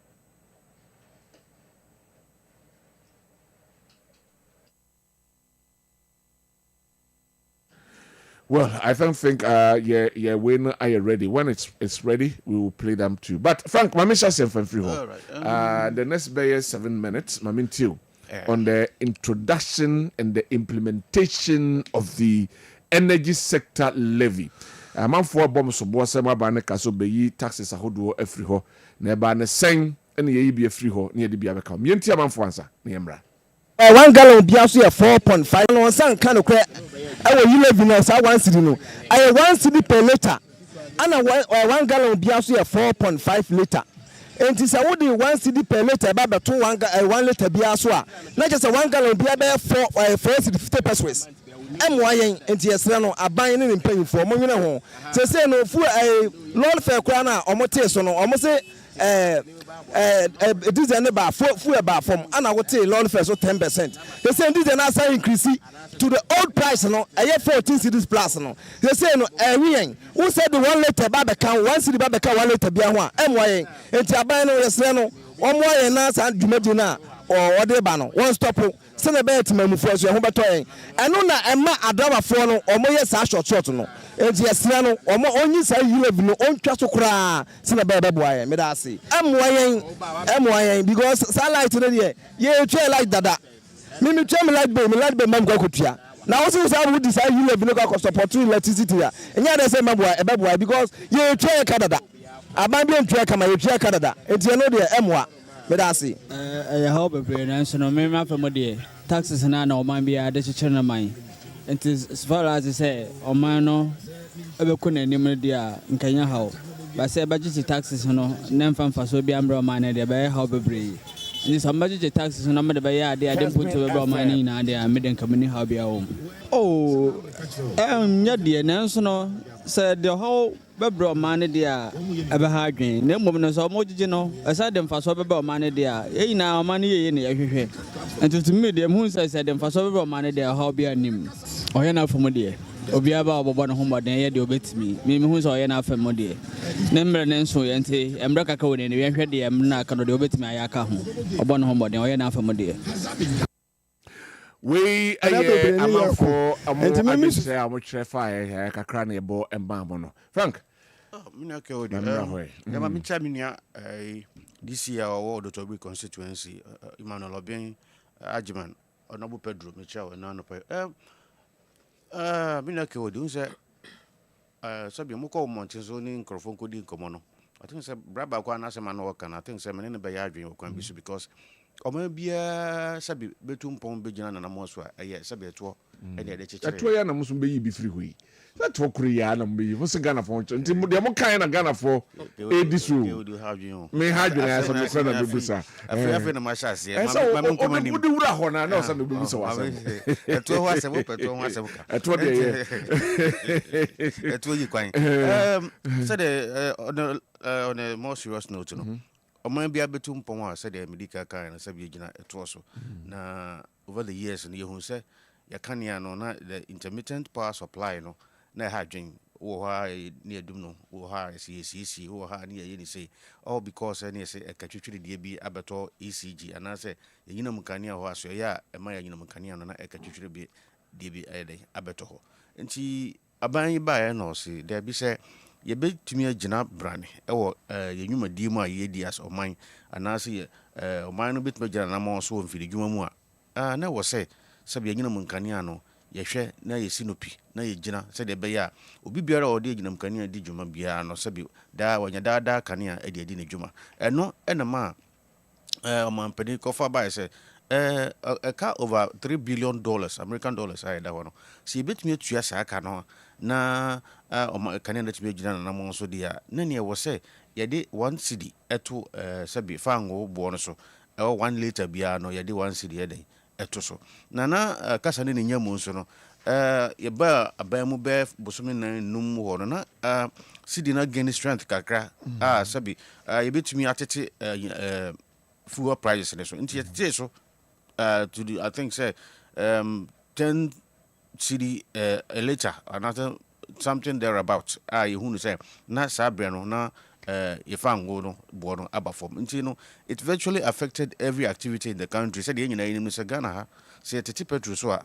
Well, I don't think when are you ready? When it's ready, we will play them too. But Frank, Mamisha said from free home. The next bay 7 minutes, Mamin Tio, on the introduction and the implementation of the energy sector levy. A man for bombs so boss ma ba ne kaso beyi taxes ahodo afri ho na ba ne sen ene ye bi afri ho ne ye de bi abeka. Mienti a man for answer na yemra. 1 gallon bia so 4.5 no san kan kra e wo levy no sa 1 cedi no aye 1 cedi per liter ana 1 gallon bia so 4.5 liter enti sa wo di 1 cedi per liter ba beto 1 liter bia so a na je say 1 gallon bia be 4 cedi 50 pesos yen enti yesre no aban ne mpanyifo mo nwene ho se no fu lord fair kra na omote so no omo se diesel ne ba fuel ba from ana wote loan first so 10%. They say diesel na say increase to the old price no 14 cedis plus no. They say no who said the 1 liter ba can 1 cedi ba can 1 liter bia ho a yen enti aban no yesre no omo yen na san dwumadi na or ode ba no one stop se na be timamufu so ho beto yen eno na ema adabafo no omo ye sa short no enti yesre no omo onyi sa yilebi no ontwa so kura se na be boaye me da ase emo yen because satellite no dey ye try like dada me try me like be mam go kotua na wo se sa wo di sa yilebi no go support electricity ya enya dey say meboa because ye try ka dada aban bi ontwa kama ye try ka dada enti no dey emo me da ase I hope everyone so no me ma famo dey taxes na o man bia de chechire na man it is as far as I say o man no ebeko na nim dia nkanya hawo ba say budget taxes no na mfa so bia mbra man na dia be how bebre Ni somebody taxes no number by ya they are put to about money na they are made company how be home. Oh, nya de na nso no said the whole bebro man there ebe ha adwen. Na mom no so mo gigi no aside dem fa so bebro man there. E na man ye na yehwehwe. And to me dem hu say dem fa so bebro man there how be anim. Oye na fo mo there. Obi aba obobo no homo den ye de obetimi me hu so ye na afem mo de ne mre ne nso ye nti emre kaka woni ne hwe de emre na aka no de obetimi ayaka ho obo no homo den ye na afem mo de we aye amafo amo abise amo trefa kakra na ebo emba mo no Frank mina ke odi ma mi cha minia this year our Dr. constituency Emmanuel Obien Ajiman Honorable Pedro Michao na no mina ke odi unse sabi mo ko monte so ni nkrofo ko di nkomo no I think say braba kwa na sema no work and I think say me ne be ya adwen okwan bi so because omo bia sabi betum pon be gina na mo so sabi eto e de chechire eto ya na mo so be yi bi free hui that to kuru ya na mo be yi mo se Ghana for nti mo de mo kan na Ghana for edisu me ha adwen ya so me kra na be busa afi na ma sha se ma mo ko mani mo de wura ho na na so me be busa wa eto ho asem peto ho asem ka eto de ye eto yi kwan said on a more serious note no oman bia betum pon wa said medical kan na sabi gina eto so na over the years no you say ya kania no na the intermittent power supply no na ha dwen wo ha ne adum no wo ha CCC wo ha ne ye ni say all because any say e ka twitwiri de bi abeto ECG ana say yina mukania ho aso ya e ma yina mukania no na e ka twitwiri bi de bi ayede abeto ho nti aban ba ya no say there bi say ye betumi agina brane ewo ye nwuma di mu a ye di as oman ana say oman no betumi agina na mo so mfiri dwuma mu a na wo say sabi yina mukania no yehwe na yesinopi na yegina se de be ya obi biara ode yegina mkania di dwuma bia no sabi da wanya da kania ede adi ne dwuma eno enema omanpeni kofa ba se ka over $3 billion American dollars I da wono si betumi atua sa aka no na kania na tumi gina na mo so dia na ne wo se yede 1 cedi eto sabi fango bo no so 1 liter bia no yede 1 cedi eden eto so na kasa ne nyam nso no ye ba abamu be bosome nan num ho no na sidi na gain strength kakra sabi ye betumi atete fuel prices ne so nti yete so to the, I think say 10 cedi a liter another something there about you who say na sabre no na yefango no bono abafom nti no it virtually affected every activity in the country said ye nyina yin se Ghana ha se tete petrol so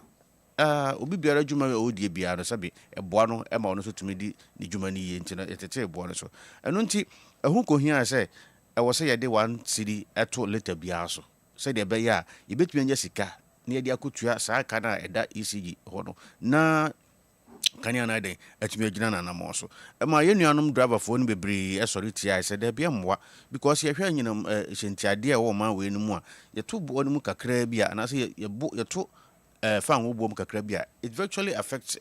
obi biara dwuma we odie biara no sabe eboa no e ma no so tumi di ni dwuma ni ye nti no tete eboa no so eno nti ehu ko hia se e wo se ye de 1 cedi eto liter biara so said e be ya ye betumi anya sika na ye de akotua saa ka na eda ECG ho no na kania na den atumi agina na mo so ma ye nuanom driver fo no bebre esori tia se de bia mwa because ye hwa nyinam hyentiade e wo ma we no mu a ye to bo no mu kakra bia na se ye to fan wo bo mu kakra bia it virtually affects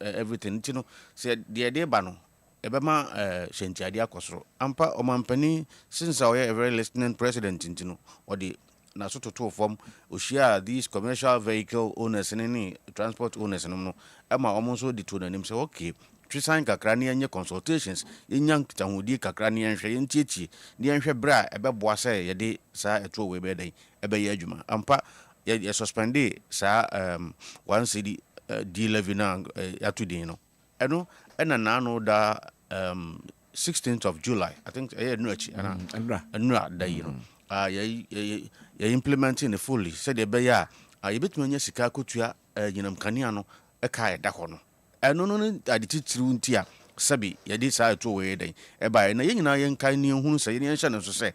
everything you know say de ba no e be ma hyentiade akosoro ampa omampani since we a very listening president you know or the na so to form oshia these commercial vehicle owners and transport owners no ama omonso di to nanim say okay twisan kakra ne anye consultations yenyan kitahudi kakra ne yenhwe yentietie ne yenhwe bra ebeboa say ye de sa eto we be dan ebe ye adwuma ampa ye suspend sa 1 cedi di levy na atudin no eno na no da 16th of July I think no achi anra da yi no ye implementing the fully said be ya ye betumi anya sika kotua nyinam kania no e kai da ho no eno no adititiru ntia sabi ye di sa to we den e ba na ye nyina ye nkai ne hunu se ye ne hye no so se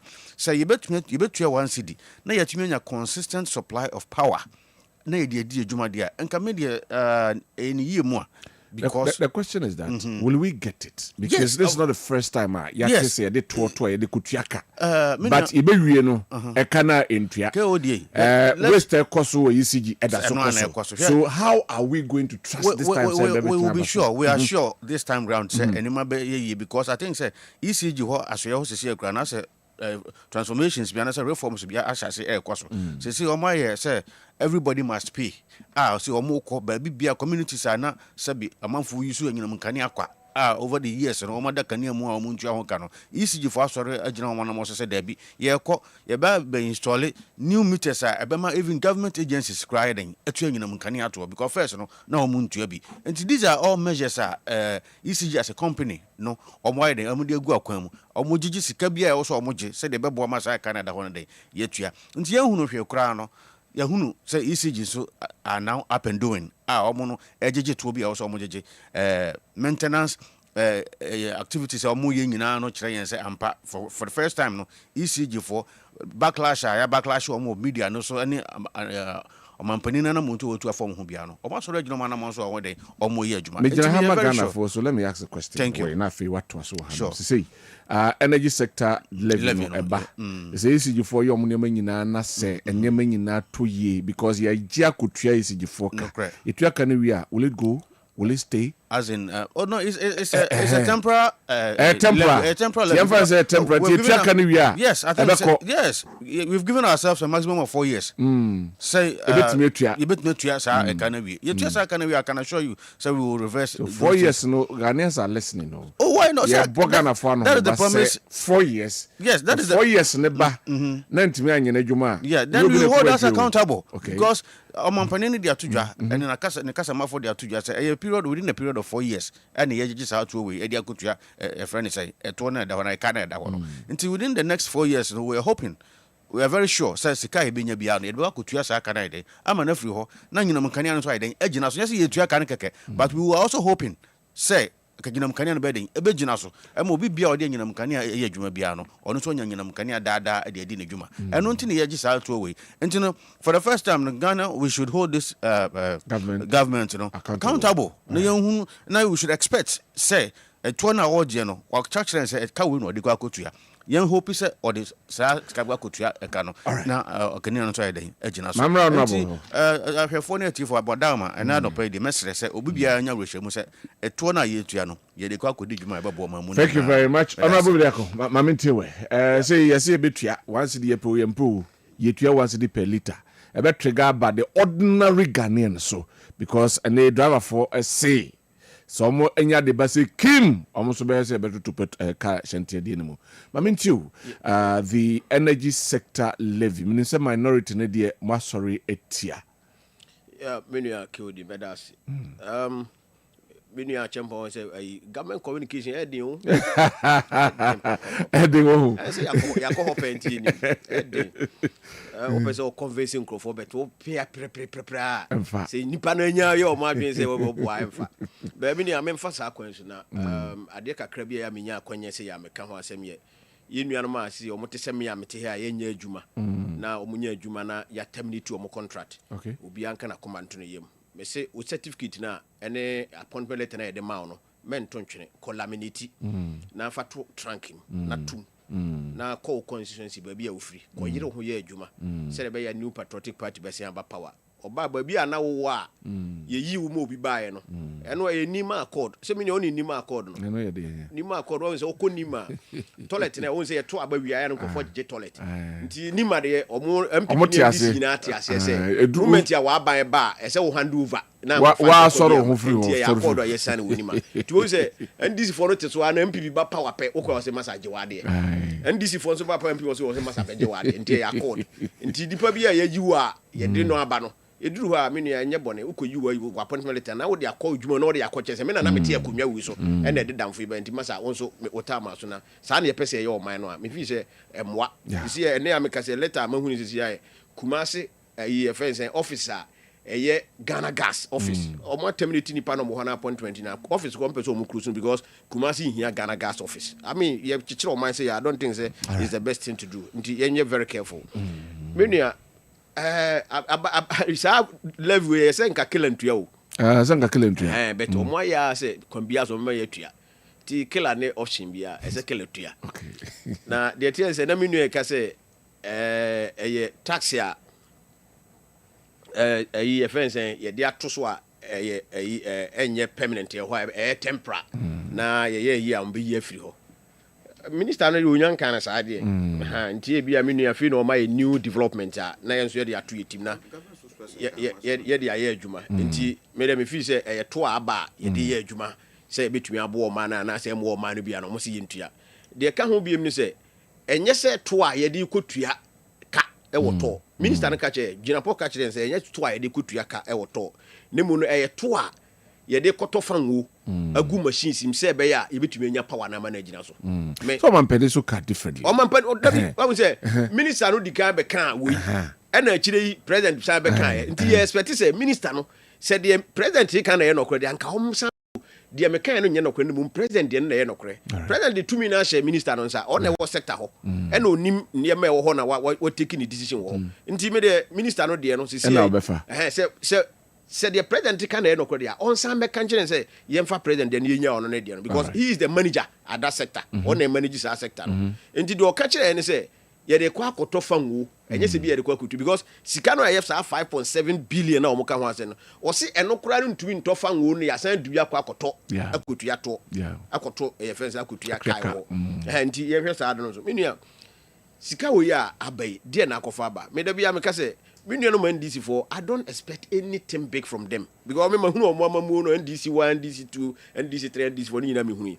ye betua 1 cedi na ye tumi anya consistent supply of power na ye di adwuma dia enka me de eni ye mu a because the question is that will we get it because yes, this is not the first time yes. say they to they kutuaka but ibewie no e kana entua waste cost o ECG so how are we going to trust this time we will be sure we are sure this time round say anima be ye because I think say ECG ho asoye ho sese akura na say transformations bi anasa reforms bi ahase ekwaso say omo say everybody must pay say omo ko ba bibia communities ana sabi amanfo yi so anyinam nkane akwa over the years no omo da kane mu a omo ntua ho ka no ECG for asore agina omo na mo say dabi ye ba install new meters ebema even government agencies cry den etu anyinam nkane ato because first no na omo ntua bi and these are all measures ECG as a company no omo ye den amu de gu akwan mu omo gigi sika bia e wo so omo gi say de bebo ma say Canada ho den ye tua nti ye hunu hwe kura no yahunu say ECG so are now up and doing omo no ejiji to bi also omo jeje maintenance activities omo ye nyina no kire yen say ampa for the first time no ECG for backlash omo media no so any omampani na muntu otu afom ho bia no omo so regino ma na mo so won dey omo ye adwuma me jira ha Ghana for so let me ask a question. Thank you. Na fe what to so ha say energy sector levy no eba say ECG for your money nyina na say enyema nyina to ye because ye gia kotua ECG for ka etua ka na wi will it go, will it stay? As in, it's a temporary. Temporary. Yes, I think yes. We've given ourselves a maximum of 4 years. Say, you bet me 2 years. I can assure you. So we will reverse. So 4 years, no Ghanaians are listening. No. Oh, why not? Yeah, that is the promise. 4 years. Yes, that is 4 years. Neba. Yeah, then we hold us accountable. Okay. Because omampani dia tujwa and na kasa mafo dia tujwa say a period within a period of 4 years and ye just how to we e dia kotua a friend say eto na da wana Canada wono until within the next 4 years we are hoping, we are very sure say sika e benya bia no e be kotua sa Canada ama na free ho na nyinam kania no so aiden agina so say ye tua kan keke but we were also hoping say kanyinam kania no beden ebe gina so e mo bibia ode nyinam kania ye adwuma bia no ono so nyinam kania daada de adi na adwuma eno nti ne ye gisa to we nti no for the first time in Ghana we should hold this government accountable na yen na we should expect say eto na oje no wa chachire say ka we no de kwa kotua yen hope say or this sa skabwa kotua eka no na okania no so aiden agina so ahwefo na ati for abodama and na pay the message say obibia anya rehwemu say eto na ye tua no ye de kwa kodi dwuma ebebo mamu. Thank you very much. Honorable Biako mamintiwe say yesi betua once the pro yempo ye tua once the per liter ebe trigger by the ordinary Ghanaian so because a driver for a say some enya de base kim almost be say better to put car shanty de nemu mamintiu the energy sector levy meaning say minority ne de masori etia menu akodi medasi menu a champion say government communication edin edin I say yakọ penti ni edin o pese o conversing crofo beto pia pre say nipa na nya ye o ma dwen say wo bo amfa ba menu a memfa sa akwansu na ade kakra bia ya menya akwanya say ya meka ho asem ye yenua no ma asi o motese me ya mete ha ye nya adwuma na o munya adwuma na ya terminate o mo contract obi anka na command no yem me say o certificate na ene appointment letter na ye de ma no men to ntwene collaminate na fa to tranking na tum na call constituency ba bia ofri ko yire ho ye adwuma se be ya new patriotic party be se amba power oba ba bia na wo a ye yi wo mo obi baaye no eno ye nima accord se me ne oni nima accord no eno ye de nima accord wo se okonima toilet na wo se ye to aba wiaye no ko fo je toilet nti nima de omo MPP ni na ati ase se movement ya wa ban ba e se wo hand over na wa soro ho free wo ya accord ye san wo nima ti wo se NDC for no te so na MPP ba power pe wo ko se massage wa de NDC for so ba power MPP wo se massage je wa de nti ya accord nti dipa bia ye yiwo a ye de no aba no eduru ha me nua nye bone ukoyi wa appointment letter na wo de akọ adwuma na wo de akọ chese me na mete akonwa wi so e na de damfo iba nti masa won so otama so na sa na ye pese ye o man no a me fi se emwa isi e na ameka se letter mahuni sisi ya Kumasi ye fence officer eye Ghana Gas office o mo terminate ni pa no mo hana appointment na office ko mpese o mu cruise because Kumasi here Ghana Gas office I mean ye chichire o man say I don't think say is the best thing to do nti ye very careful me nua isa levy we say nka killer ntua o say nka killer ntua but o mo ya say kwambia so me ya tua ti killer ne option bia e say killer tua okay na the thing say na me nua ka say eye taxi a eye fence ye dia to so a eye enye permanent ye ho e tempera na ye yi am be ye free ho minister no unyan kan sa de nti e bia me nua fi no my new development na yenso ye de ato yetim na ye de aye adwuma nti me de me fi se e to aba ye de ye adwuma se betumi abo ma na se mo ma no bia no mo se yentua de ka ho biem ni se enye se to a ye de kotua ka e woto minister no ka che ginapo ka che se enye to a ye de kotua ka e woto ne mu no e to a ye de koto fanwo agu machine sim se be ya ye betumi nya power na ma na gina so so man pede so ka differently o man pede o dabi wa say minister no di kan be kan we and actually president sa be kan nti ye expect say minister no say the president kan na ye no kore de anka hom sa de me kan no nye no kore no president de na ye no kore president de tumi na share minister no sa on na wo sector ho and onim ne me wo ho na we take ni decision wo nti me de minister no de no say said the president can no kodia on some mechanic say yemfa president den yenya on no dia because he is the manager at that sector on the manages that sector enti do ka kire any say ye de kwa akoto fanwo enye se bi ye de kwa kutu because sika no ayef sa 5.7 billion na o ka ho ase no o se eno kura no ntumi nto fanwo no ya san duya kwa akoto akotu ya to akoto ye fence akotu ya kai ho enti ye hwe sa do no so menua sika wo ya abai de na akofa ba me da bia me ka say no NDC for I don't expect anything big from them because me mahunu o mamu no NDC 1 NDC 2 NDC 3 NDC 4 ni na me hu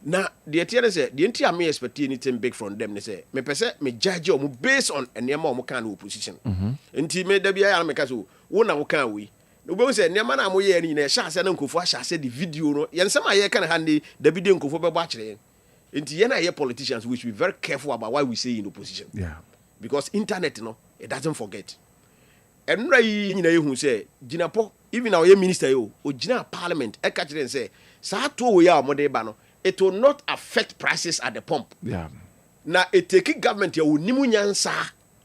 na the tiere say the enti am expect anything big from them ne say me pese me judge o based on enema o kan opposition enti me da bia ya me ka so wo na wo kan we no be say enema na mo ye ni na sha ase na nkofo a sha ase the video no ye nsema ye kan ha ni da video nkofo be ba kire enti ye na ye politicians we should be very careful about why we say in opposition because internet no it doesn't forget. And right nyina yehu say ginapo even our minister yo o gina parliament e ka kire say sa to we ya mo de ba no it will not affect prices at the pump na it take government ya onimu nyansa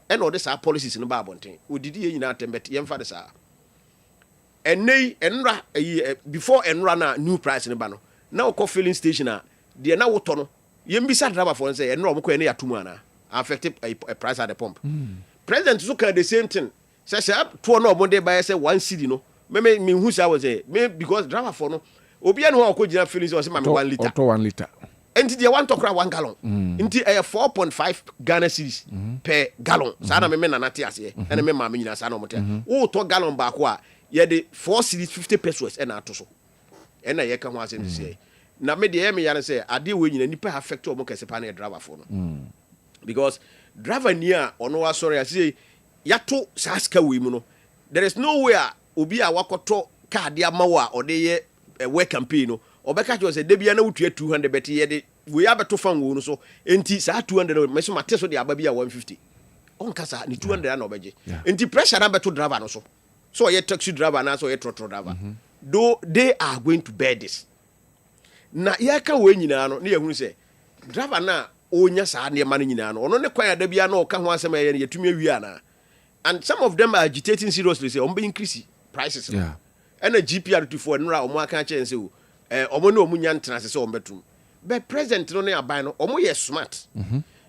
and all these policies no ba bonten odidi ye nyina tembet ye mfa de sa enei enra before enra na new price no ba no na o filling station na de na woto no ye mbisa driver for say enra mo ko ene ya tumu ana affect a price at the pump president so can the same thing say to no omonde buy say 1 cedi no me hu say was say me because driver for no obi an ho akogina feelings o say ma me 1 liter auto 1 liter enti de want to cry 1 gallon enti 4.5 Ghana cedis per gallon sa na me na nate ase na me ma me nyina sa na omote o to gallon ba ko a ye de 4 cedis 50 pesos e na ato so e na ye ka ho ase say na me de me yare say ade we nyina nipa affect o mo kese pa na driver for no because driver nia ono wa sorry say yato saska we mu no there is nowhere obi a wakoto card ya mawa or dey work campaign no obeka cho say debia na wutua 200 bet ye de we abeto fan wo no so enti sa 200 me so mate so de aba bia 150 on kasa ni 200 na obeje enti pressure na beto driver no so ye taxi driver na so ye trotro driver though they are going to bear this na ya ka we nyina no na ye hunu say driver na onya sa ne ma no nyina no ono ne kwan ada bia na o ka ho asem ye ne yetumi awi ana. And some of them are agitating seriously, say, be increase prices. And a GPR24 and Rao can change, say, Omono Munyan Trans, so bedroom. But present no near bino, Omo smart.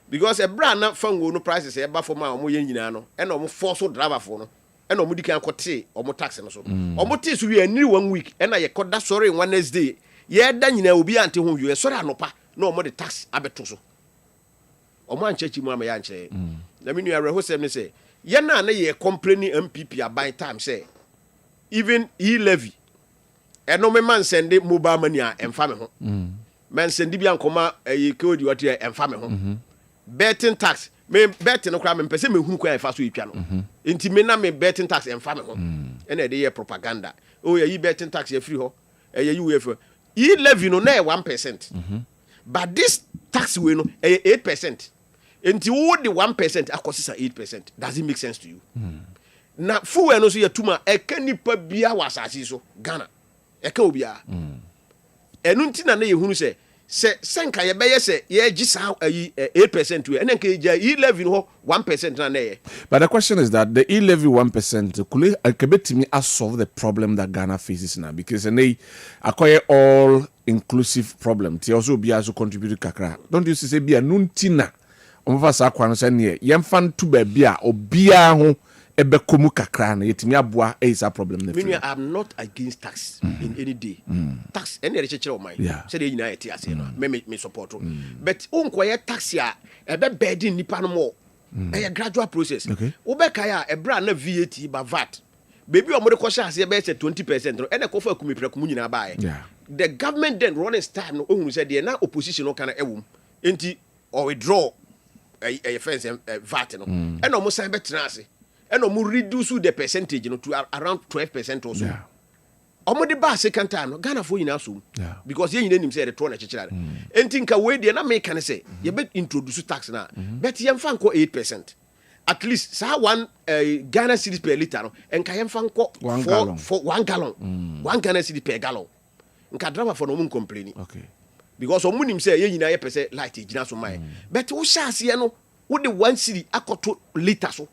Because a brand not found no prices, a buffer my Omoyanino, and almost force driver for no, and Omudi can cote, Omo tax and so. Omotis we a new 1 week, and I caught that sorry one next day. Yeah, then you know, be until whom you are sorry, no pa, no more the tax abetoso. Oman churchy mamma yanche. Let me know a rehearsal say. Yana na ye complaining MPP by time say even levy and no man send the mobile money and family man send the koma e kodi what here and family betting tax me betting no crime pese me hu kwa fa so etwa no enti me na me betting tax and family and e dey propaganda oh ye betting tax ye free ho e ye you for levy no na 1% but this tax we no 8%. Enti wo the 1% akosisa 8%. Does it make sense to you? Na fu eno so yatuma eka nipa bia wasasi so Ghana. Eka obia. Enu nti na ye hunu se senka ye beye se ye gisa 8% to ene nka ja levy no 1% na ye. But the question is that the levy 1% could betimi solve the problem that Ghana faces now because they acquire all inclusive problem. Ti also be also contribute kakra. Don't you say be a nuntina omfa sa kwa no se ne yemfa ntu ba bia obia ho ebekomu kakra na yetimi aboa is a problem na meaning I'm not against tax in any day. Tax any recheche of mine. Say the United States me support. But unkoye tax ya ebe burden nipa no more. A gradual process. Obeka ya e bra na VAT ba VAT. Baby o mo de kwasha ase be say 20% no ene ko fa kumi prekumu nyina ba the government then running time no ohunu say the na opposition no kana ewum. Enti or withdraw a fence VAT no. Ene o mo say betra ase. And we reduce the percentage to around 12% or so. Omo de ba second time no Ghana for ina so because ye nyina nim say the tone chechira. Enti nka we de na make can say ye be introduce tax na but ye mfa nko 8%. At least sa one Ghana cedis per liter no enka ye mfa nko 1 gallon. 1 Ghana cedis per gallon. Nka driver for no mun complain. Okay. Because omo nim say ye nyina ye pese light gina so mai. But wo sha ase no wo de 1 cedi akoto liter so.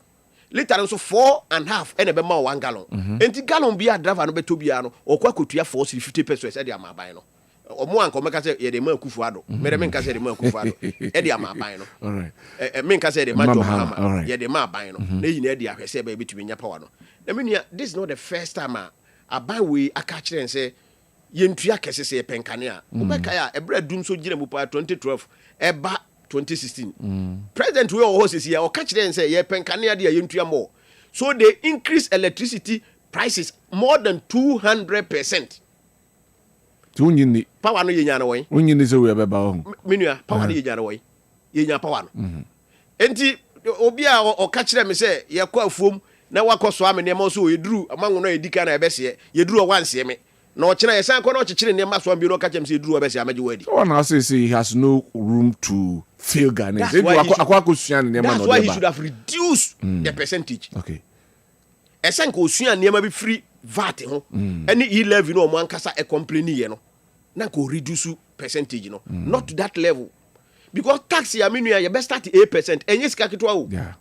Later also 4.5 and a 1 gallon. And gallon be a driver no beto bia no or kwa kutua 50 pesos e dey am buy no. O mo anko meka say ye dey man kufuado. Me dey men ka say dey man kufuado. E dey am buy no. All right. Men ka say dey man Mahama. Ye dey man buy no. Na yin e dey ahwese ba betumi nya power no. Na me nua this is not the first time a buy we aka kire and say ye ntua kese say penkane a. O meka ya e bra dum so gire mu pa 2012 e ba 2016. President we all says here or catch them and say yeah penkania dia yentua more. So they increase electricity prices more than 200%. Tunyini Power no yenya na way. Unyini so we beba ho. Menua power no yenya na way. Yenya power no. Enti obi a o catch them say ye kwa afuom na wakoso amene ma so yeduru amanwo no edika na ebese yeduru o wanse me. No china yesan ko no chichire ne maso am bi no catch them say yeduru obese amaje wadi. So now say he has no room to feel Ghana. That's why he should have reduced the percentage. Okay. Esen ko osua niam bi free VAT ho. Any e-levy no mo ankasa e complain ye no. Na ko reduce percentage no. Not to that level. Because tax ya menu ya best start 8%. Enye sika ketwa o. Yeah.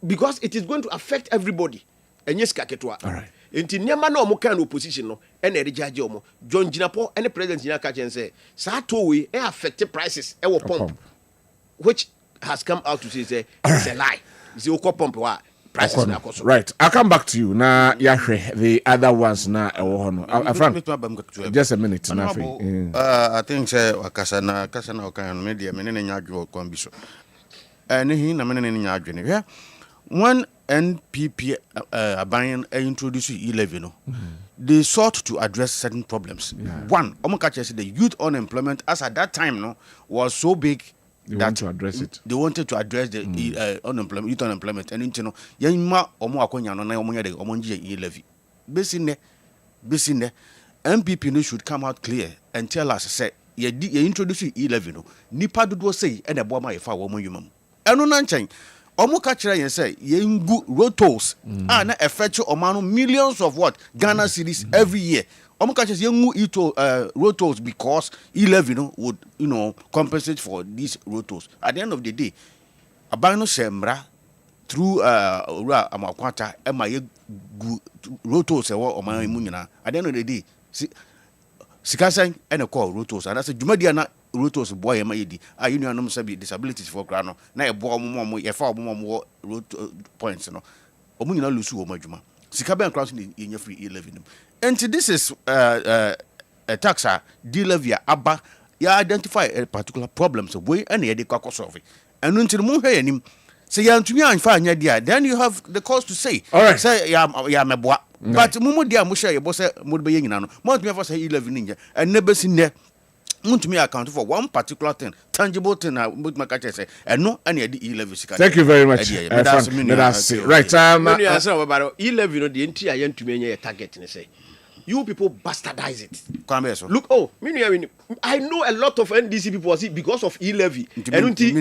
Because it is going to affect everybody. Enye sika ketwa. All right. Enti niam na omo kan opposition no e na rejaje omo. John Jinapo any president Jina ka chen say sa to we e affect prices e wo pump. Which has come out to say it's a lie. It's a pump prices na koso. Right. I'll come back to you. Na yahwe the other ones na ewo no. Just a minute na free. I think say wakasa na okan media menene nyadwo kwambiso. Ne hin na menene nyadwo ne. Yeah. One NPP aban introduce e-levy no. They sought to address certain problems. One, omokache said the youth unemployment as at that time no was so big. They want to address it. They wanted to address the unemployment, youth unemployment, and you know, yama omo akonya no na omo yade omo nje e-levy. Basically, MPP no should come out clear and tell us say ye introduce e-levy no. Nipa dodo say e na boa ma ye fa wo mo yumam. Eno na nchan omo ka kire yen say ye ngu road tolls na effect omano millions of what Ghana cedis every year. Omo ka kire ye ngu road tolls because e-levy no would compensate for these road tolls. At the end of the day abano semra through amakwata e ma ye road tolls e wo omano mu nyina. At the end of the day sikasan ene call road tolls and that's dwumadia na road tolls boy ma yedi you know no say disabilities for grano na e bo mo ye fa mo road points no omu nyina lusu wo madwuma sika ben cross ni ye free e-levy no and this is a taxa de-levy aba ya identify a particular problems way and ye dey kwa solve and until mo hwe yanim say ya ntumi anfa anya dia then you have the cause to say say ya meboa but mumu dia mo share ye bo say mo be nyina no mo ntumi for say e-levy ninja and never seen there ntumi account for one particular thing tangible thing na mo maka say no and ye dey e-levy sika. Thank you very much. That's right. E-levy no the entire ye ntumi anya target ni say you people bastardize it. Look, I know a lot of NDC people see because of e-levy. And the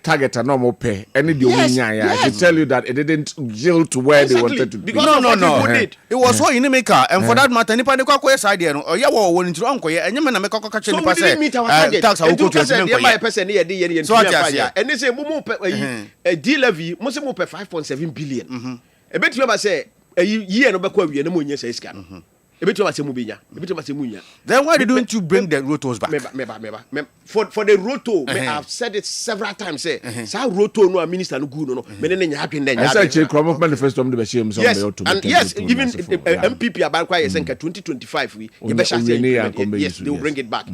target are normal pay. Any I should tell you that it didn't yield to where they wanted to be. Because no. It was so in the maker, and for that matter, nipa kwa kwa side no. Oya wo won ntro anko ye enye na meka kwa nipa say tax how go to the person here dey so and they say mumu a de-levy mo say mo pay 5.7 billion. E betu ba say year no be kwa wie na mo nya say sika no. Then why didn't you bring the rotos back? For the roto, I've said it several times. Say, roto no minister no good no. I said check from manifesto the bashim so yes, even MPP Abankwa is saying 2025 we yes, they will bring it back.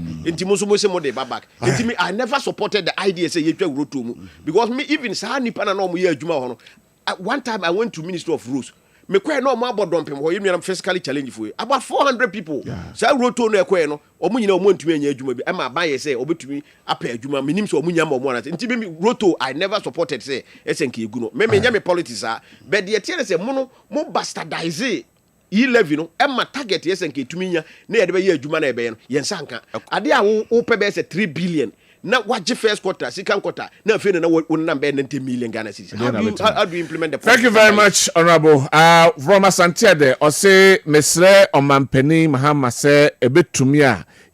I never supported the idea say you roto because me even sa nipa na no mo ye adwuma ho no. One time I went to Ministry of Rules. Me kwe no mo abodom pem ho you am physically challenge for about 400 people. Say roto no ekwe no omo nyina omo ntumi anya adwuma bi e ma ban ye say obetumi apa adwuma minim so omo nya ma omo na nti me roto I never supported say esenke egu no me nya me politics but the tiere say mo bastardize levy no e ma target esenke tumi nya na ye de be ye adwuma na e be no ye nsanka ade a wo pebe say 3 billion na waje first quarter, second quarter. Now, if you know what number 90 million Ghana cedis, how do you implement the? Thank you very much, Honorable. From Asante, or say, Mesre or Mampeni Mahama say a bit to me.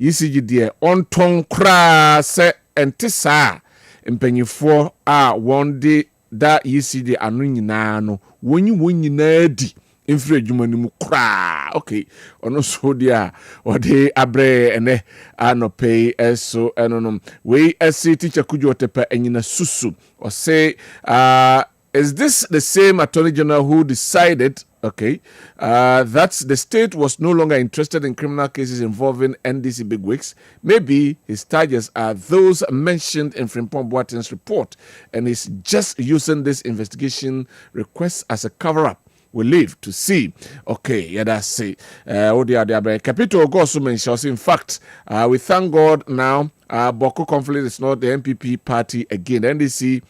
ECG dear on ton cra say and tisa impenny for one day that ECG anuinano when you win you nerdy. Infre jumani mu kra okay ono so dia ode abre ene ano pay eso enonom we ese teacher kujo tepa enyina susu or say is this the same attorney general who decided that the state was no longer interested in criminal cases involving NDC bigwigs? Maybe his targets are those mentioned in Frimpong Boateng's report and he's just using this investigation request as a cover-up. We live to see. Okay, yeah, that's it. Capital goes to mention. In fact, we thank God now. Boko conflict is not the MPP party again. NDC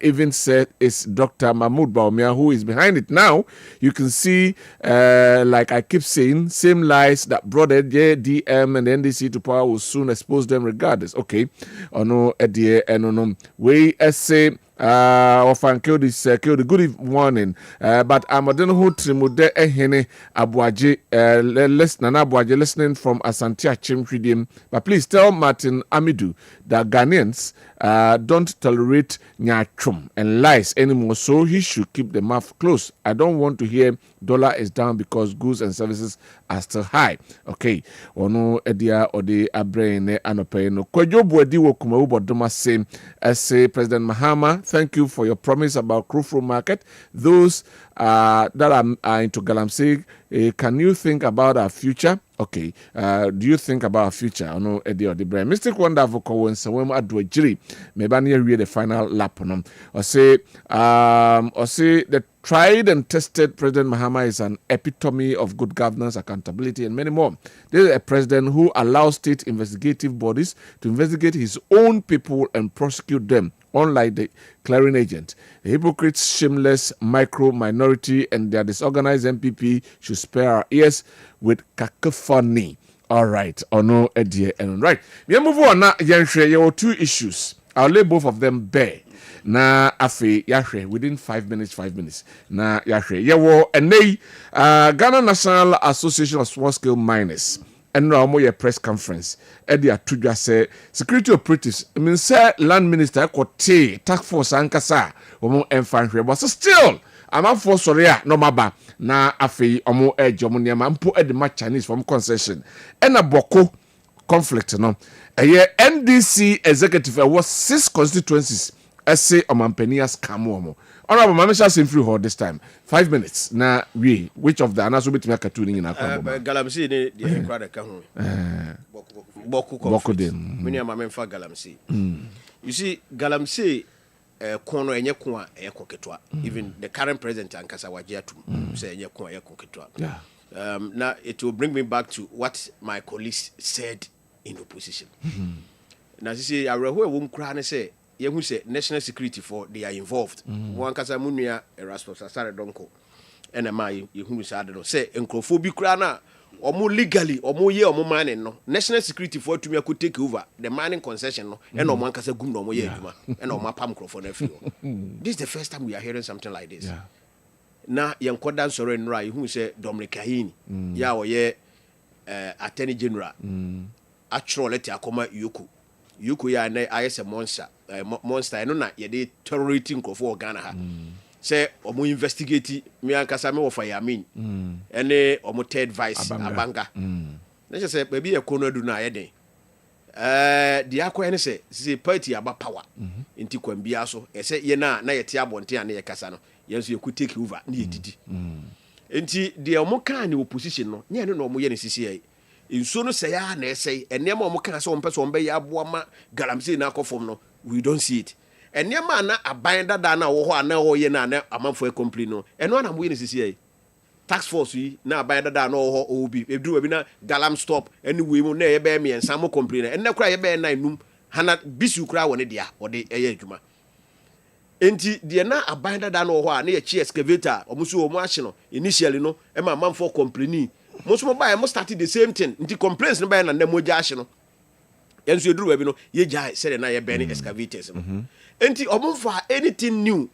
even said it's Dr. Mahmoud Baumia who is behind it. Now you can see, like I keep saying, same lies that brought the JDM and the NDC to power will soon expose them regardless. Okay, no, we say. Kill the good morning. But I'm a who trimude ehene abuaje listening from Asantia Chimfidim. But please tell Martin Amidou that Ghanaians don't tolerate nyachum and lies anymore, so he should keep the mouth closed. I don't want to hear dollar is down because goods and services are still high. Okay. Ono edia ode abrene anope no. Kwejo buedi wo kumawu bodoma same as say President Mahama. Thank you for your promise about Krofro Market. Those that are into Galamsey, can you think about our future? Okay. Do you think about our future? I know Eddie or the brand. Mr. Wonderful Cohen, so when I do a jury, maybe I read the final lap on them. Or say the tried and tested President Mahama is an epitome of good governance, accountability, and many more. This is a president who allows state investigative bodies to investigate his own people and prosecute them, unlike the clearing agent. The hypocrites, shameless micro-minority, and their disorganized MPP should spare our ears with cacophony. All right. Ono Edie and right. We move on now. There are two issues. I'll lay both of them bare. Na afe yahwe within 5 minutes na yahwe yewo enei Ghana National Association of Small Scale Miners and now more press conference at the atudwa say security operatives mean say land minister kote task force ankasa omo emfanhwe but still am for sorry no maba na afe omo ejomo niam mpo edema Chinese from concession and a boko conflict no NDC executive was 6 constituencies. I say Omampenias Kamuomo. Honorable Mamisha Simfree Hall this time. 5 minutes. Now, which of the Anas will be to make a tuning in our Galamsey, the crowd account. Boku dem. Many of my men for Galamsey. You see, Galamsey, Kono and Yakua, Ekoketwa. Even the current president, Ankasa Wajatu, say Yakua, Ekoketwa. Now, it will bring me back to what my colleagues said in opposition. Now, you see, I read whom Krane say, who say national security for they are involved. One kasa munia Erasmus Asare Donko. And my who said say encrophobic crana or more legally or more year or more mining no. National security for to me could take over the mining concession no and no one kasa gum no more year and no my palm for nephew. This is the first time we are hearing something like this. Now young Kodan Soren Rai who say Dominic Kahini, ya or ye Attorney General. Actually let akoma Yuku. Yuku ya na ayese monster. Monster no na ye dey terrorizing for Ghana ha. say omo investigate me ankasa me wo fa yamin ene omo third vice abanga na je say baby e kono du na yeden di akwa ne say party aba power enti kwambia so e say ye na yete abonte na ye kasa no ye so ye ku take over na ye didi enti de omo kan ni opposition no nye ne no omo ye ne sisi ai inso no say ya na say enema omo kan say omo pese omo be ya aboa ma galamsey na akofom no we don't see it enema na aban dada na wo ho ana wo ye na amanfo e complain no eno na mo ye ne sisi ai tax force yi na aban dada na wo ho obi eduru bi na galam stop anyway mu na ye be me ensa mo complain enne kura ye be na num hana bisu kura wo ne dia wo de eye adwuma enti de na aban dada na wo ho a na ye chi excavator omuso wo mu ahye no initially no e ma amanfo complain mo so mo buy mo started the same thing nti complaints no buy na na mo ja ahye no yenso eduru bi no ye ja say na ye be ni excavators no enti omonfa anything new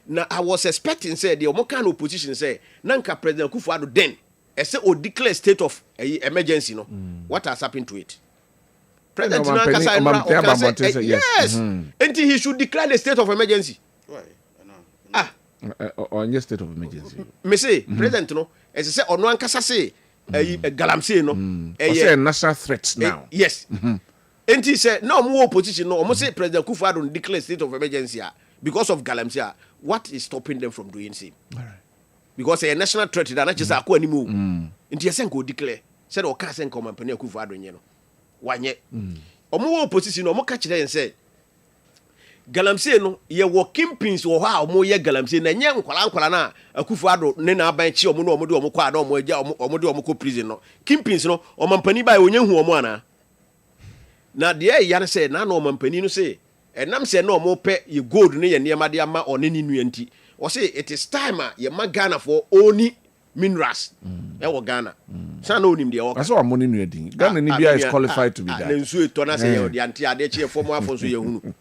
na I was expecting say the omo kind opposition say nanka president Kufuor then e say o declare state of emergency no what has happened to it president nanka say yes enti he should declare the state of emergency on your state of emergency me say president no e say ono ankasa say galamsey no say national threat now yes enti say no more opposition no almost say president Kufuor declare state of emergency because of galamsey what is stopping them from doing same all right because a national threat that not just akọ animu enti say go declare say o ka say come company Kufuor nye no wanye omo opposition omo ka kire say galamsey no ye working pins wo ha omo ye galamsey na nye nkwala na Kufuor ne na aban chi omo no omo de omo kwa na omo eja omo de omo ko prison no kimpins no omo mpani ba onye hu omo ana na de ya ne say na omo mpani no say enam say na omo pe ye gold ne ye niema de ama one ni nuanti o say it is time ye ma Ghana for oni minerals e wo Ghana sa na onim de wo ka so omo ni nuadin Ghana ni bia is qualified to be that na nsu eto na say ye de anti ade che fo mo afo so ye hunu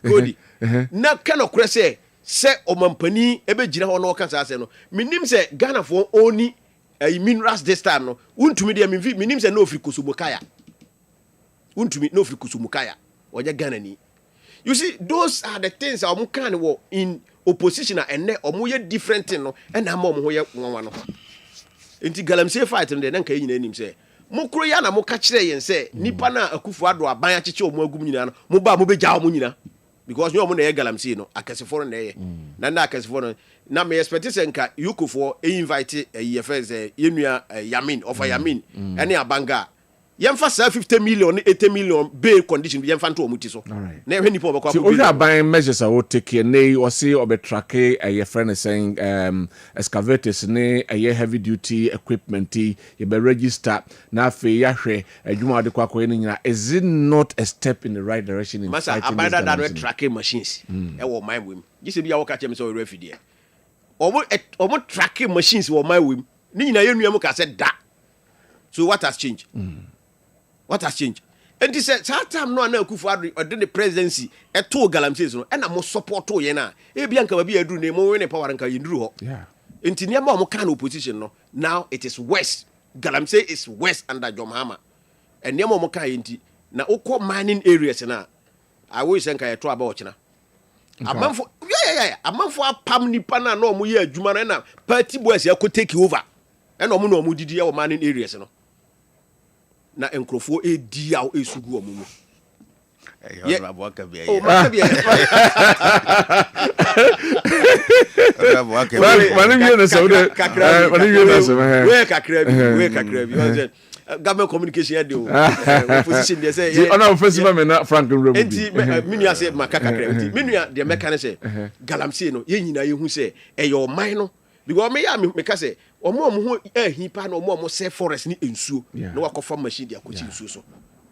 Kodi na kana kure say omampani ebe gira ho no ka say no minim say Ghana for oni minerals this time no untumi de minim say no ofri kusumukaya untumi no ofri kusumukaya oje Ghana ni you see those are the things omo kan wo in opposition and omo ye different thing no and am omo ho ye nwanwa no enti galamsey fight no de na nka nyina nim say mukro ya na muka kire yen say nipa na Kufuor aban akyeche omo agum nyina no mo ba mo be ja omo nyina because you omo na ye galamsey no akasefo na ye na akasefo no na me expect say nka Yukufo invite EFS yenua Yamin of Yamin ene abanga yemfa sa 50 million 80 million bail condition yemfa nto omuti so na ehwe nipa obekwa ko bi aban measures are take ne o say obetrack your friend is saying excavators ne heavy duty equipment ye be register na afi yahwe adwuma de kwakọ ne nyina is it not a step in the right direction in fighting this abanda that tracking machines e wo my wim gise bia wo ka chem say we refide omo tracking machines wo my wim ni nyina yenua mu ka say da so what has changed what has changed and he said that time no na Kufuor or the presidency e to galamsey no e na mo support to ye na e bia nka ba bia aduru ne mo we ne power nka yinduru ho yeah enti mo kan opposition no now it is west galamsey is west under John Mahama and mo kan enti na ukọ mining areas na I wish nka ye to aba ochina amanfo yeah amanfo apam nipa na no mo ye adwuma na party boys ya ko take over e no mo didi ya mining areas no na enkrofo edi a esugu omumu Maakye bia government communication dey opposition dey say ona offensive me na Frank Nremu enti minua say makakakra enti minua dey meka ne say galamsey no ye nyina ye hu say e your mind no because me ya me ka say omo ho hipa na omo say forest ni ensuo na wakofa machine dia kochi ensuo so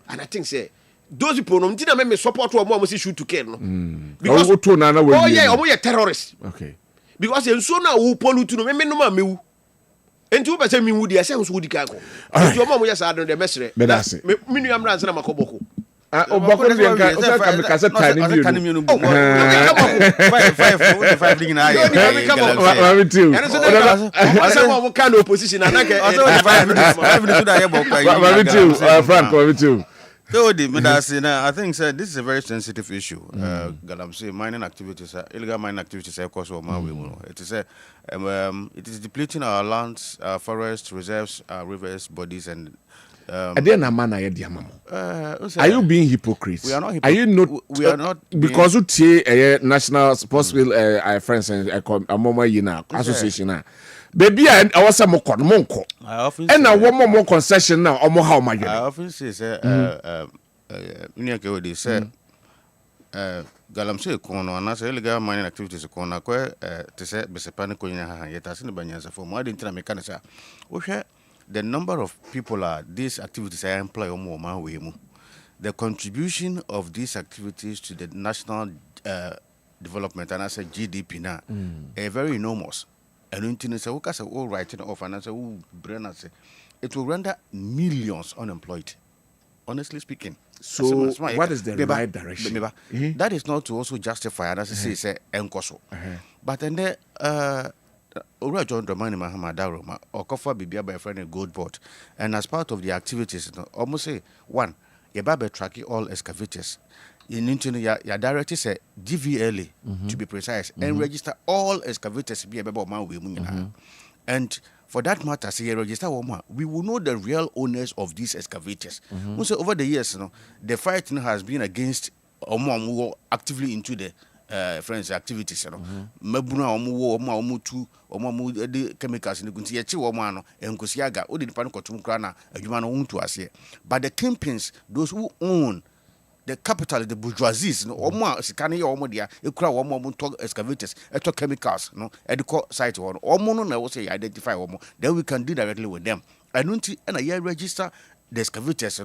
and I think say those people no ntina me support omo say shoot to kill no because omo ye terrorists okay because ensuo na wo pollute no me no ma mewu enti wo be say me wu dia say wo di kan ko enti omo ye sa do de mesre me nua mra nsa na makoboko oboko de nka o ka me kase tani mi no 5 digina ya ma too asa mo kan opposition na ke 5 minutes da ye bokwa ma too Frank ma too I think sir, this is a very sensitive issue. Galamsey mining activities, illegal mining activities, of course, it is depleting our lands, forests, reserves, rivers, bodies, and. Are you being hypocrites? We are not Are you not? We are not because you see national sports friends and association. Baby, I was some more monko. And now one more concession now. How much? I often say, say, Galamsey corner and as illegal mining activities corner, to say, Besepanico, yet as in the Banyanza for more than Mechanica. The number of people these activities I employ or more way. The contribution of these activities to the national development and as a GDP now are very enormous. And until say, okay, all writing off and I say, it will render millions unemployed. Honestly speaking. So what is the right direction? That is not to also justify, and as I say, enkoso. But then there. Ora John Dramani Mahama Daroma or Kofa Bibia by a friend a gold board. And as part of the activities, almost say one, your baby tracking all excavators. You need to know your director say DVLA to be precise and register all excavators be about my way. And for that matter, say register we will know the real owners of these excavators. So over the years, the fight has been against who actively into the friends activities, Mabuna omu the chemicals in the Guntia Chiwamano and Kusiaga, or the Panacotumkrana, a human own to us here. But the kingpins, those who own the capital, the bourgeoisies, or more, Sikani or Modia, a crowd or more talk excavators, a talk chemicals, at the site or more, I will say identify or more, then we can deal directly with them. I don't see and I register the excavators,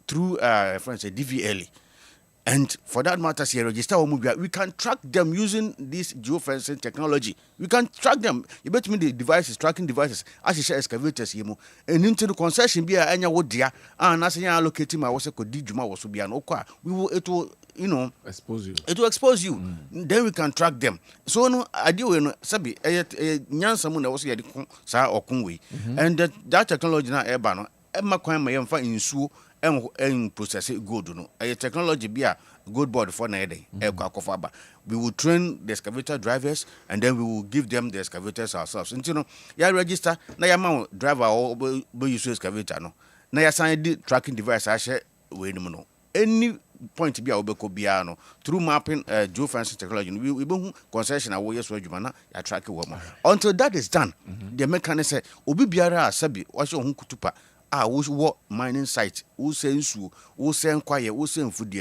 through friends, a DVLA. And for that matter, register we can track them using this geofencing technology. We can track them. You bet me the devices, tracking devices, as you say excavators, and into the concession be a wood dear, and as I allocating my was a could Juma was to be an okwa. It will expose you. It will expose you. Then we can track them. So no, I do Sabi, Nyan Samun was here Sa or Kungwe. And that technology now Ebano, Emma Kwame Yamfa in Su. And process it good, a technology be a good board for Nede, we will train the excavator drivers and then we will give them the excavators ourselves. And register, na ya driver or use excavator, no. Na ya sign tracking device, I share, any point to be a obeko biano through mapping geofencing technology. We will concession away yes where you ya track a woman. Until that is done, the mechanic say, Obi biara sabi, wash your hunkutupa. What mining site, who sends you, who send quiet, who send food,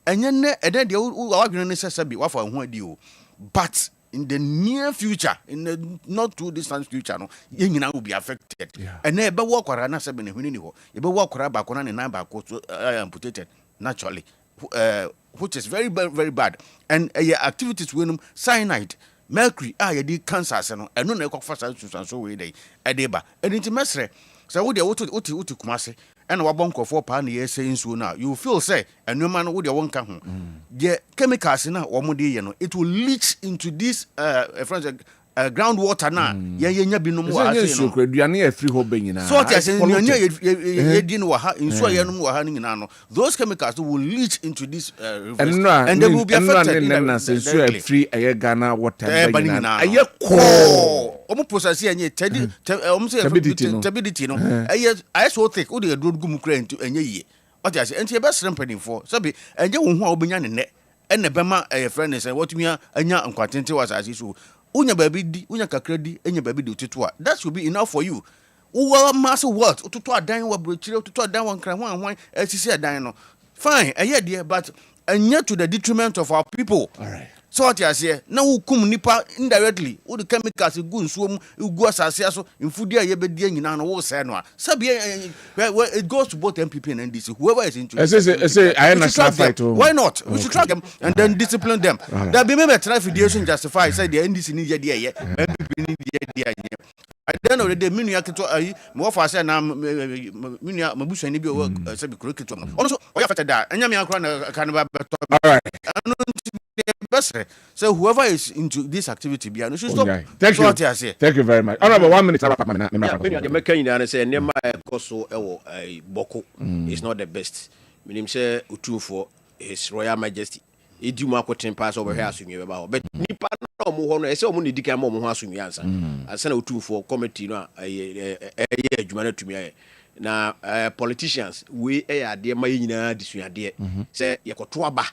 and then the old necessary what for one deal. But in the near future, in the not too distant future, you will be affected. And never walk around as a minute, you will walk around back on and number amputated naturally, which is very, very bad. And activities with cyanide. Mercury, did cancers and no neck for and so way day, a deba, and into mesre. So would you uti kumase and wa bonko for pan ye saying so now you feel say and no man would your one come the chemicals in it will leach into this groundwater now ye be no more so free hole so those chemicals will leach into this rivers and they will be affected free Ghana water process here turbidity no I so thick o dey do gum kra ntu enye yie what you say enti e be srem panin for sabi enye wo hu a obenya ne ne ene bema friend say what me anya nkwatente was as so unya baby di unya kakra di enya baby di otutu a that should be enough for you wo massive what otutu adan wa brochire otutu adan wa nkran hwan asisi adan no fine eye there but enya to the detriment of our people. All right. So what you say now who come nipa indirectly all the chemicals go nsuom go asase so mfudi aye bedi nyina no wo say no sabi it goes to both MPP and NDC whoever is into I say I understand fight why not we should track them and then discipline them there be maybe try federation justify say the NDC need there MPP need there I don't know the menu aketo ayi me wo fa say na menu mabusu ni bi say bi kroketo also o ya fata da anya me akra na kan ba beto all right so whoever is into this activity no should stop. Thank you. Thank you very much. Honorable 1 minute. The American say never so boko is not the best. Minim say utumfo His Royal Majesty. Idi mu akoten pass over here asunwe beba ho. But nipa na omo ho no, ese omo ne dikan ma omo ho asunwe ansa. Ansa na utumfo committee no adwuma na tumi aye. Na politicians we ade ma nyina disuade. Say yekoto aba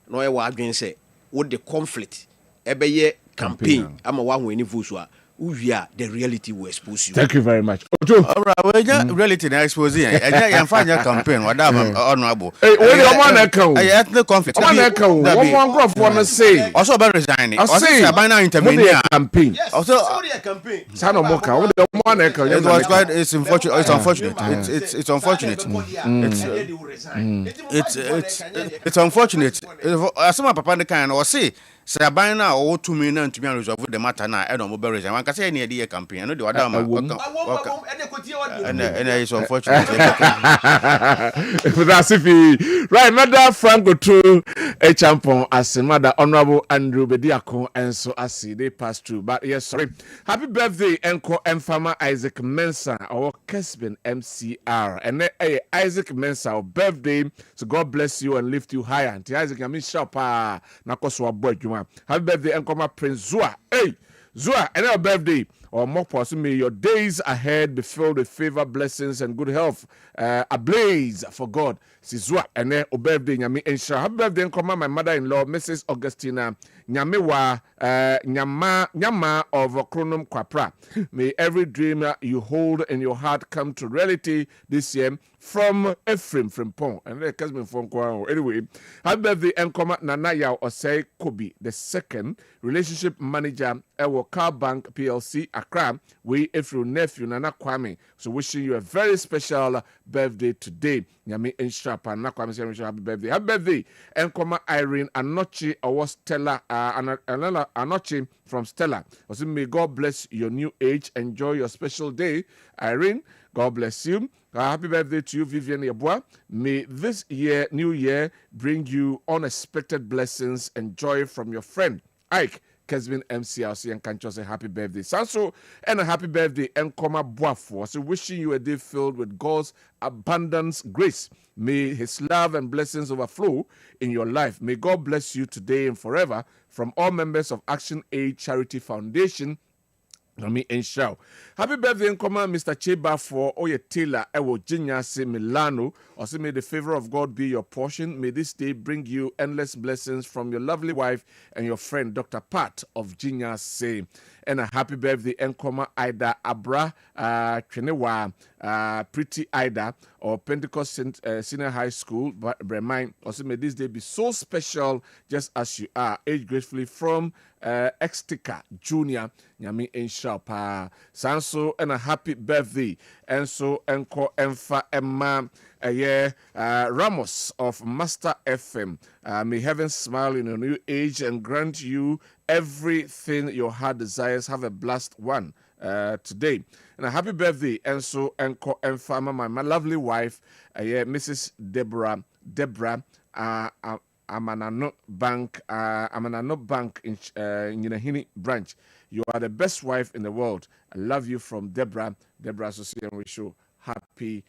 na oye wa adwen say wo the conflict ebeye campaign ama wa ho ani vote a uwia the reality will expose you. Thank you very much. Ojo. All right, well, reality na expose here. And find your campaign. What honorable. Hey, when you want to come? Ethnic conflict. One graph want say. Also, about resigning. I say, by now intermediate campaign. Also, campaign. Son of Moka. What the one it was quite. It's unfortunate. It's unfortunate. It's unfortunate. It's unfortunate. As some papa the kind or say. Say by now or 2 million to be resolved the matter now. I don't know about resign. One can say any idea campaign. I know the Adama. And it's unfortunate. Right, Mother Franco to a champion as Mother Honorable Andrew Bediako, and so I see they pass through. But yes, sorry. Happy birthday, Enko and Farmer Isaac Mensah, our Kessben MCR. And Isaac Mensah, birthday. So God bless you and lift you higher. And Isaac, I mean, sharp, Nakoswa boy. Happy birthday, Enkoma Prince Zua. Hey, Zua, and our birthday. Or more possibly, may your days ahead be filled with favor, blessings, and good health. Ablaze for God. Sizua, and then birthday, Nyami Ensha. Happy birthday, Enkoma, my mother-in-law, Mrs. Augustina Nyamewa, Nyama of Kronum Kwapra. May every dream you hold in your heart come to reality this year. From Ephraim from Pong and the Kessben from Kwao. Anyway, happy birthday, Enkoma Nanaya Osei Kobi, the second relationship manager at Car Bank PLC Accra. We Ephraim nephew Nana Kwame. So wishing you a very special birthday today. Nyami Enshapa Nana Kwame say happy birthday. Happy birthday, Enkoma Irene Anochi or Stella Anochi from Stella. Also, may God bless your new age. Enjoy your special day, Irene. God bless you. Happy birthday to you, Vivian Yeboah. May this year, new year, bring you unexpected blessings and joy from your friend, Ike, Kessben MCRC, and Kancho say happy birthday. Sanso, and a happy birthday, Enkoma Boafo. So wishing you a day filled with God's abundance grace. May his love and blessings overflow in your life. May God bless you today and forever from all members of Action Aid Charity Foundation. Nami Enshaw. Happy birthday, Nkoma, Mr. Cheba for Oye Taylor, Ewo Jinya se Milano. Also, may the favor of God be your portion. May this day bring you endless blessings from your lovely wife and your friend, Dr. Pat of Jinya se. And a happy birthday, Nkoma Ida Abra, Chenewa, Pretty Ida, or Pentecost Senior High School, Bremine. Also, may this day be so special, just as you are. Age gracefully from Extica Junior, Nyami Enshapa. Sanso, and a happy birthday. And so, Enko Enfa Emma. Ramos of Master FM. May heaven smile in your new age and grant you everything your heart desires. Have a blessed one today. And a happy birthday, Enso Enko Enfama, my lovely wife, Mrs. Deborah Amanano Bank in Yinahini branch. You are the best wife in the world. I love you from Deborah Association. We show happy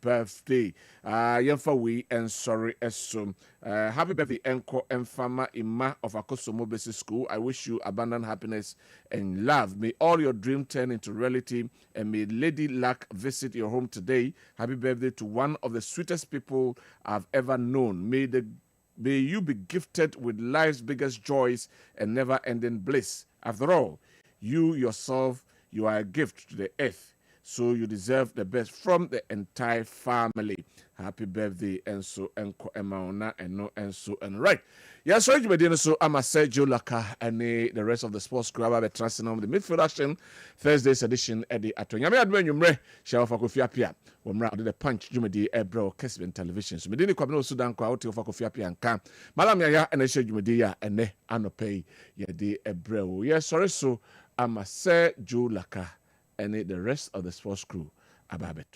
birthday. Yemfa we and sorry esum. Happy birthday, Enko Enfama Ima of Akosomo Basic School. I wish you abundant happiness and love. May all your dreams turn into reality, and may Lady Luck visit your home today. Happy birthday to one of the sweetest people I've ever known. May you be gifted with life's biggest joys and never-ending bliss. After all, you yourself, you are a gift to the earth. So you deserve the best from the entire family. Happy birthday, Enso, Enko, Emaona, Eno, Enso, and right. Yes, so you so I'm a Sergio Laka and the rest of the sports crew about the transfer the midfield action Thursday's edition at the Aton. Yami adwen yumre shall for Kofi Apia. Womra the punch Jumedi Ebro Kessben television. So Medini Kwabena Sudan kwa out for Kofi Apia and Kam. Malam ya and Eshe Jumedi and ne anope ya de Ebro. Yes, sorry, so I'm a Sergio Laka. And the rest of the sports crew about it.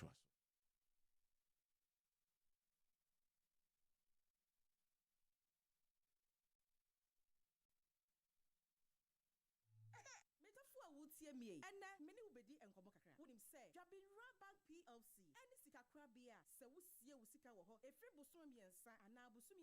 And many will be and Jabi Bank PLC. And this is a sɛ wosie wo sika wɔ hɔ ɛfiri bosom mmiɛnsa anaa bosom